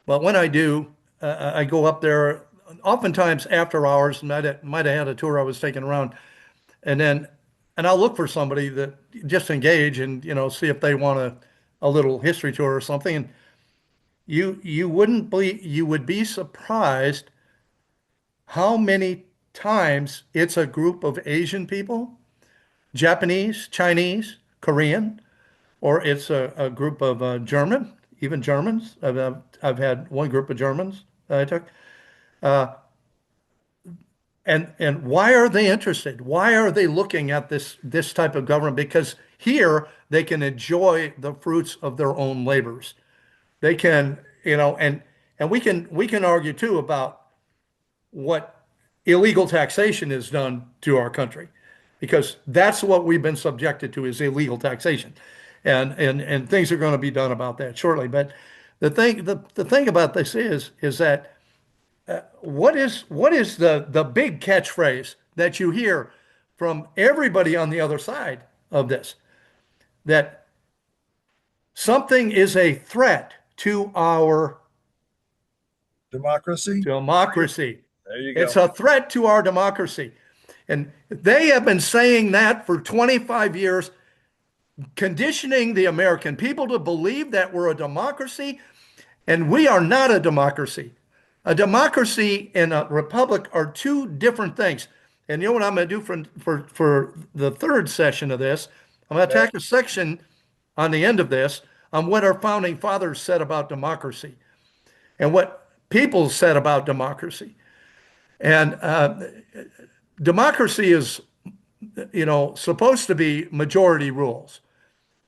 But when I do, I go up there oftentimes after hours. Might have had a tour I was taking around, and then and I'll look for somebody that just engage and see if they want a little history tour or something. And you would be surprised how many times it's a group of Asian people, Japanese, Chinese, Korean, or it's a group of German, even Germans. I've had one group of Germans that I took. Uh, and why are they interested? Why are they looking at this type of government? Because here they can enjoy the fruits of their own labors. They can, and we can argue too about what illegal taxation has done to our country, because that's what we've been subjected to is illegal taxation, and things are going to be done about that shortly. But the thing about this is that what is the big catchphrase that you hear from everybody on the other side of this? That something is a threat to our Democracy. democracy. There you It's go. a threat to our democracy. And they have been saying that for 25 years, conditioning the American people to believe that we're a democracy, and we are not a democracy. A democracy and a republic are two different things. And you know what I'm going to do for the third session of this? I'm going to Okay. attack a section on the end of this on what our founding fathers said about democracy and what people said about democracy. And democracy is, supposed to be majority rules,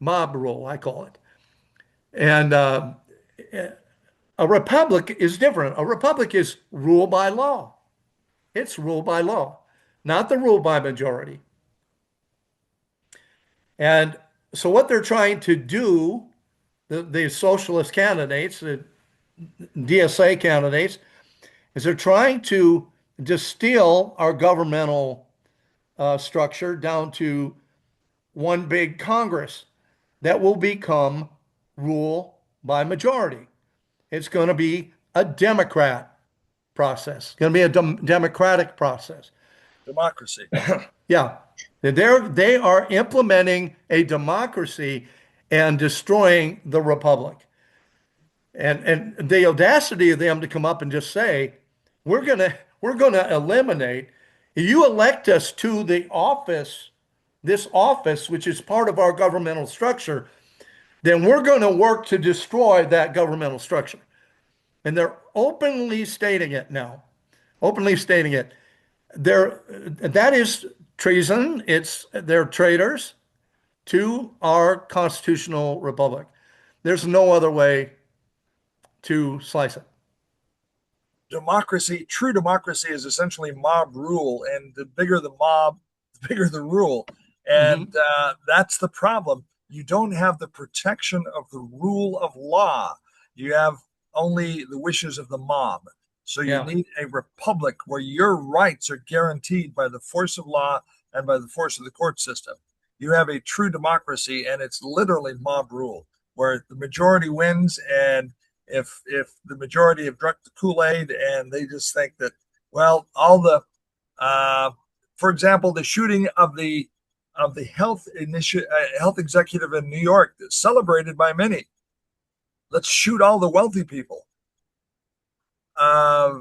mob rule, I call it. And a republic is different. A republic is rule by law. It's rule by law, not the rule by majority. And so what they're trying to do, the socialist candidates, the DSA candidates, is they're trying to distill our governmental structure down to one big Congress that will become rule by majority. It's going to be a Democrat process. It's going to be a democratic process. Democracy. Yeah. They are implementing a democracy and destroying the republic. And the audacity of them to come up and just say, we're gonna eliminate, you elect us to the office, this office, which is part of our governmental structure, then we're going to work to destroy that governmental structure. And they're openly stating it now, openly stating it. That is treason. They're traitors to our constitutional republic. There's no other way to slice it. Democracy, true democracy is essentially mob rule, and the bigger the mob, the bigger the rule. And Hmm. that's the problem. You don't have the protection of the rule of law. You have only the wishes of the mob. So you Yeah. need a republic where your rights are guaranteed by the force of law and by the force of the court system. You have a true democracy, and it's literally mob rule, where the majority wins, and if the majority have drunk the Kool-Aid and they just think that, well, all the uh, for example, the shooting of the health executive in New York, celebrated by many. Let's shoot all the wealthy people. Uh,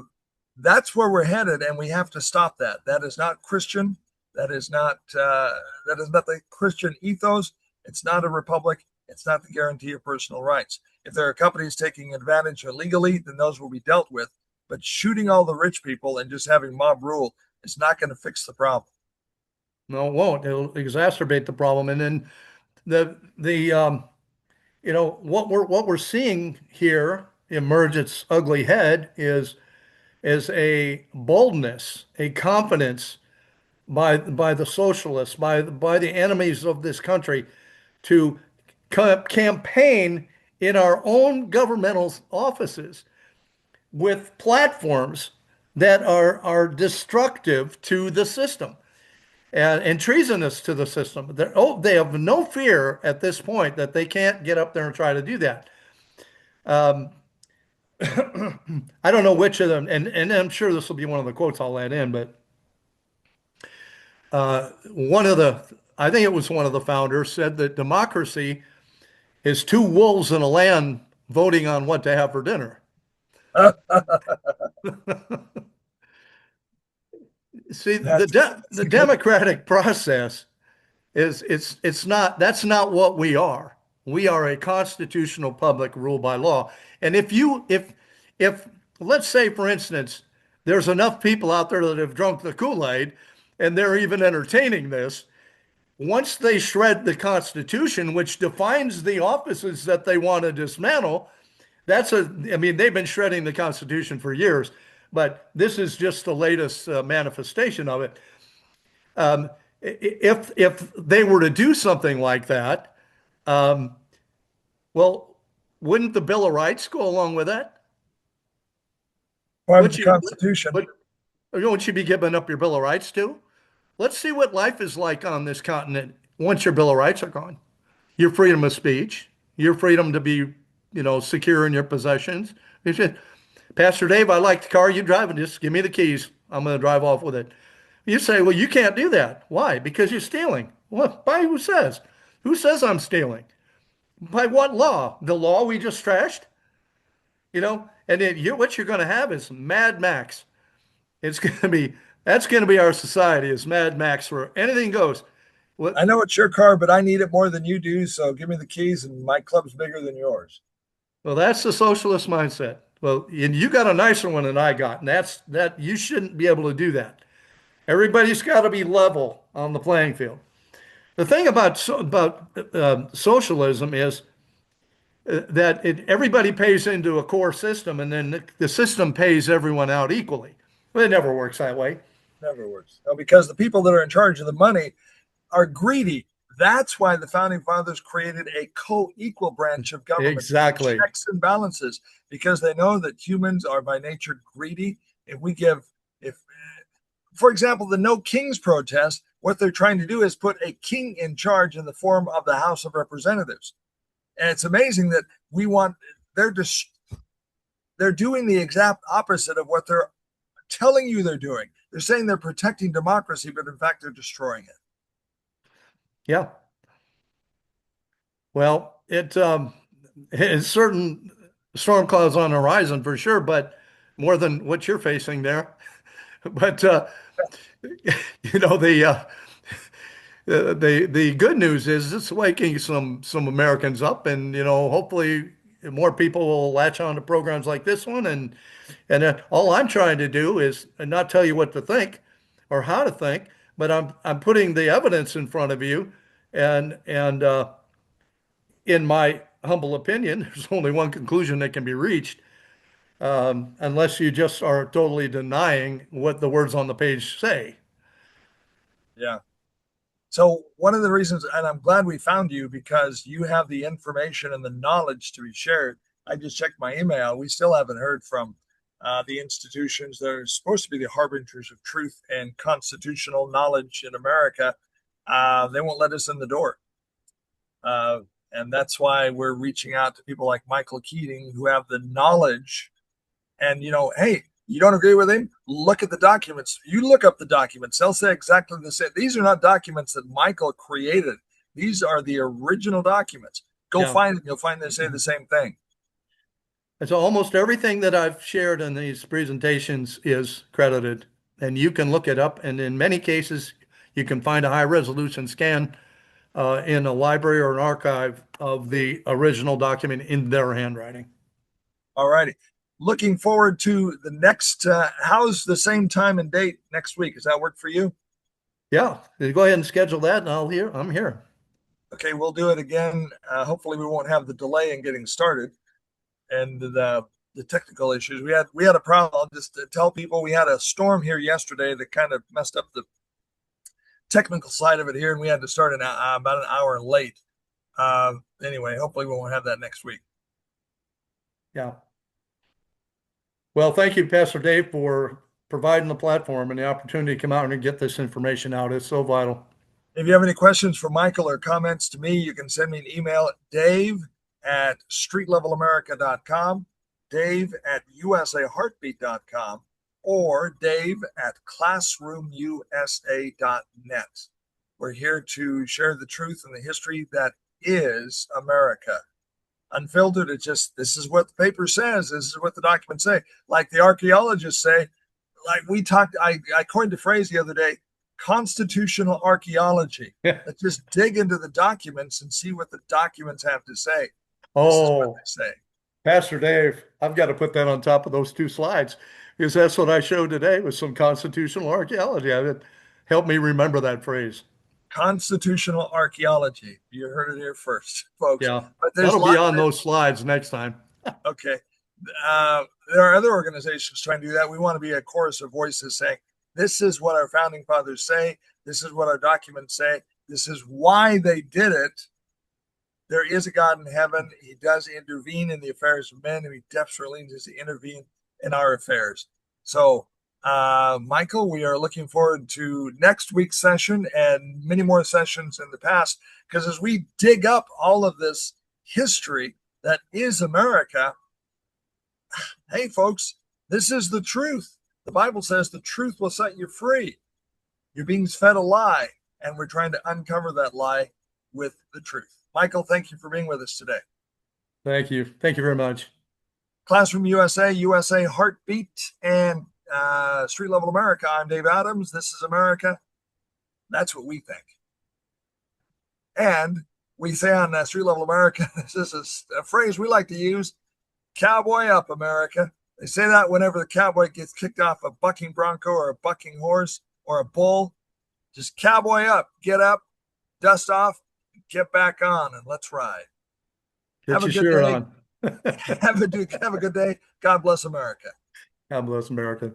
that's where we're headed, and we have to stop that. That is not Christian. That is not the Christian ethos. It's not a republic. It's not the guarantee of personal rights. If there are companies taking advantage illegally, then those will be dealt with. But shooting all the rich people and just having mob rule is not going to fix the problem. No, it won't. It'll exacerbate the problem. And then what we're seeing here emerge its ugly head is a boldness, a confidence by the socialists, by the enemies of this country to campaign in our own governmental offices with platforms that are destructive to the system and treasonous to the system. They have no fear at this point that they can't get up there and try to do that. Um, I don't know which of them, and I'm sure this will be one of the quotes I'll add in, but one of the I think it was one of the founders, said that democracy is two wolves in a land voting on what to have for dinner. See, That's the a good. democratic process is it's not that's not what we are. We are a constitutional public ruled by law. And if let's say for instance there's enough people out there that have drunk the Kool-Aid and they're even entertaining this, once they shred the Constitution, which defines the offices that they want to dismantle, I mean, they've been shredding the Constitution for years, but this is just the latest manifestation of it. Um, if they were to do something like that, um, well, wouldn't the Bill of Rights go along with that? Part of Would the you, Constitution. but won't you be giving up your Bill of Rights too? Let's see what life is like on this continent once your Bill of Rights are gone. Your freedom of speech, your freedom to be, secure in your possessions. You said, Pastor Dave, I like the car. You drive it. Just give me the keys. I'm going to drive off with it. You say, well, you can't do that. Why? Because you're stealing. Well, by who says? Who says I'm stealing? By what law? The law we just trashed? And then what you're going to have is Mad Max. It's going to be, that's going to be our society is Mad Max where anything goes. I What, know it's your car, but I need it more than you do. So give me the keys, and my club's bigger than yours. well, that's the socialist mindset. Well, and you got a nicer one than I got, and that's that you shouldn't be able to do that. Everybody's got to be level on the playing field. The thing about socialism is that everybody pays into a core system, and then the system pays everyone out equally. Well, it never works that way. Never works. No, because the people that are in charge of the money are greedy. That's why the founding fathers created a co-equal branch of government, Exactly. checks and balances, because they know that humans are by nature greedy. If we give, if, for example, the No Kings protest, what they're trying to do is put a king in charge in the form of the House of Representatives. And it's amazing that we want, they're just, they're doing the exact opposite of what they're telling you they're doing. They're saying they're protecting democracy, but in fact, they're destroying it. Yeah. Well, it's certain storm clouds on the horizon for sure, but more than what you're facing there. But the the good news is it's waking some Americans up, and hopefully more people will latch on to programs like this one. And all I'm trying to do is not tell you what to think or how to think, but I'm putting the evidence in front of you, and in my humble opinion, there's only one conclusion that can be reached, unless you just are totally denying what the words on the page say. Yeah. So one of the reasons, and I'm glad we found you because you have the information and the knowledge to be shared. I just checked my email. We still haven't heard from the institutions that are supposed to be the harbingers of truth and constitutional knowledge in America. They won't let us in the door. Uh, and that's why we're reaching out to people like Michael Keating who have the knowledge. And, hey, you don't agree with him? Look at the documents. You look up the documents. They'll say exactly the same. These are not documents that Michael created. These are the original documents. Go Yeah. find them. You'll find they say the same thing. And so almost everything that I've shared in these presentations is credited, and you can look it up. And in many cases, you can find a high resolution scan in a library or an archive of the original document in their handwriting. All righty. Looking forward to the next. How's the same time and date next week? Does that work for you? Yeah, go ahead and schedule that, and I'm here. Okay, we'll do it again. Hopefully, we won't have the delay in getting started and the technical issues. We had a problem. I'll just tell people we had a storm here yesterday that kind of messed up the technical side of it here, and we had to start about an hour late. Anyway, hopefully we won't have that next week. Yeah. Well, thank you, Pastor Dave, for providing the platform and the opportunity to come out and get this information out. It's so vital. If you have any questions for Michael or comments to me, you can send me an email at dave@streetlevelamerica.com, dave@usaheartbeat.com, or dave@classroomUSA.net. We're here to share the truth and the history that is America. Unfiltered, it's just this is what the paper says, this is what the documents say. Like the archaeologists say, like we talked, I coined a phrase the other day, constitutional archaeology. Yeah. Let's just dig into the documents and see what the documents have to say. This is what Oh, they say. Pastor Dave, I've got to put that on top of those two slides because that's what I showed today with some constitutional archaeology. I would help me remember that phrase. Constitutional archaeology. You heard it here first, folks. Yeah, But there's that'll be lots. on those slides next time. Okay. There are other organizations trying to do that. We want to be a chorus of voices saying, this is what our founding fathers say. This is what our documents say. This is why they did it. There is a God in heaven. He does intervene in the affairs of men, and he desperately needs to intervene in our affairs. So, Michael, we are looking forward to next week's session and many more sessions in the past, because as we dig up all of this history that is America, hey, folks, this is the truth. The Bible says the truth will set you free. You're being fed a lie, and we're trying to uncover that lie with the truth. Michael, thank you for being with us today. Thank you. Thank you very much. Classroom USA, USA Heartbeat, and Street Level America. I'm Dave Adams. This is America. That's what we think. And we say on Street Level America, this is a phrase we like to use, cowboy up, America. They say that whenever the cowboy gets kicked off a bucking bronco or a bucking horse or a bull. Just cowboy up, dust off, get back on, and let's ride. Get Have a your good shirt day. on. Have a good day. God bless America. God bless America.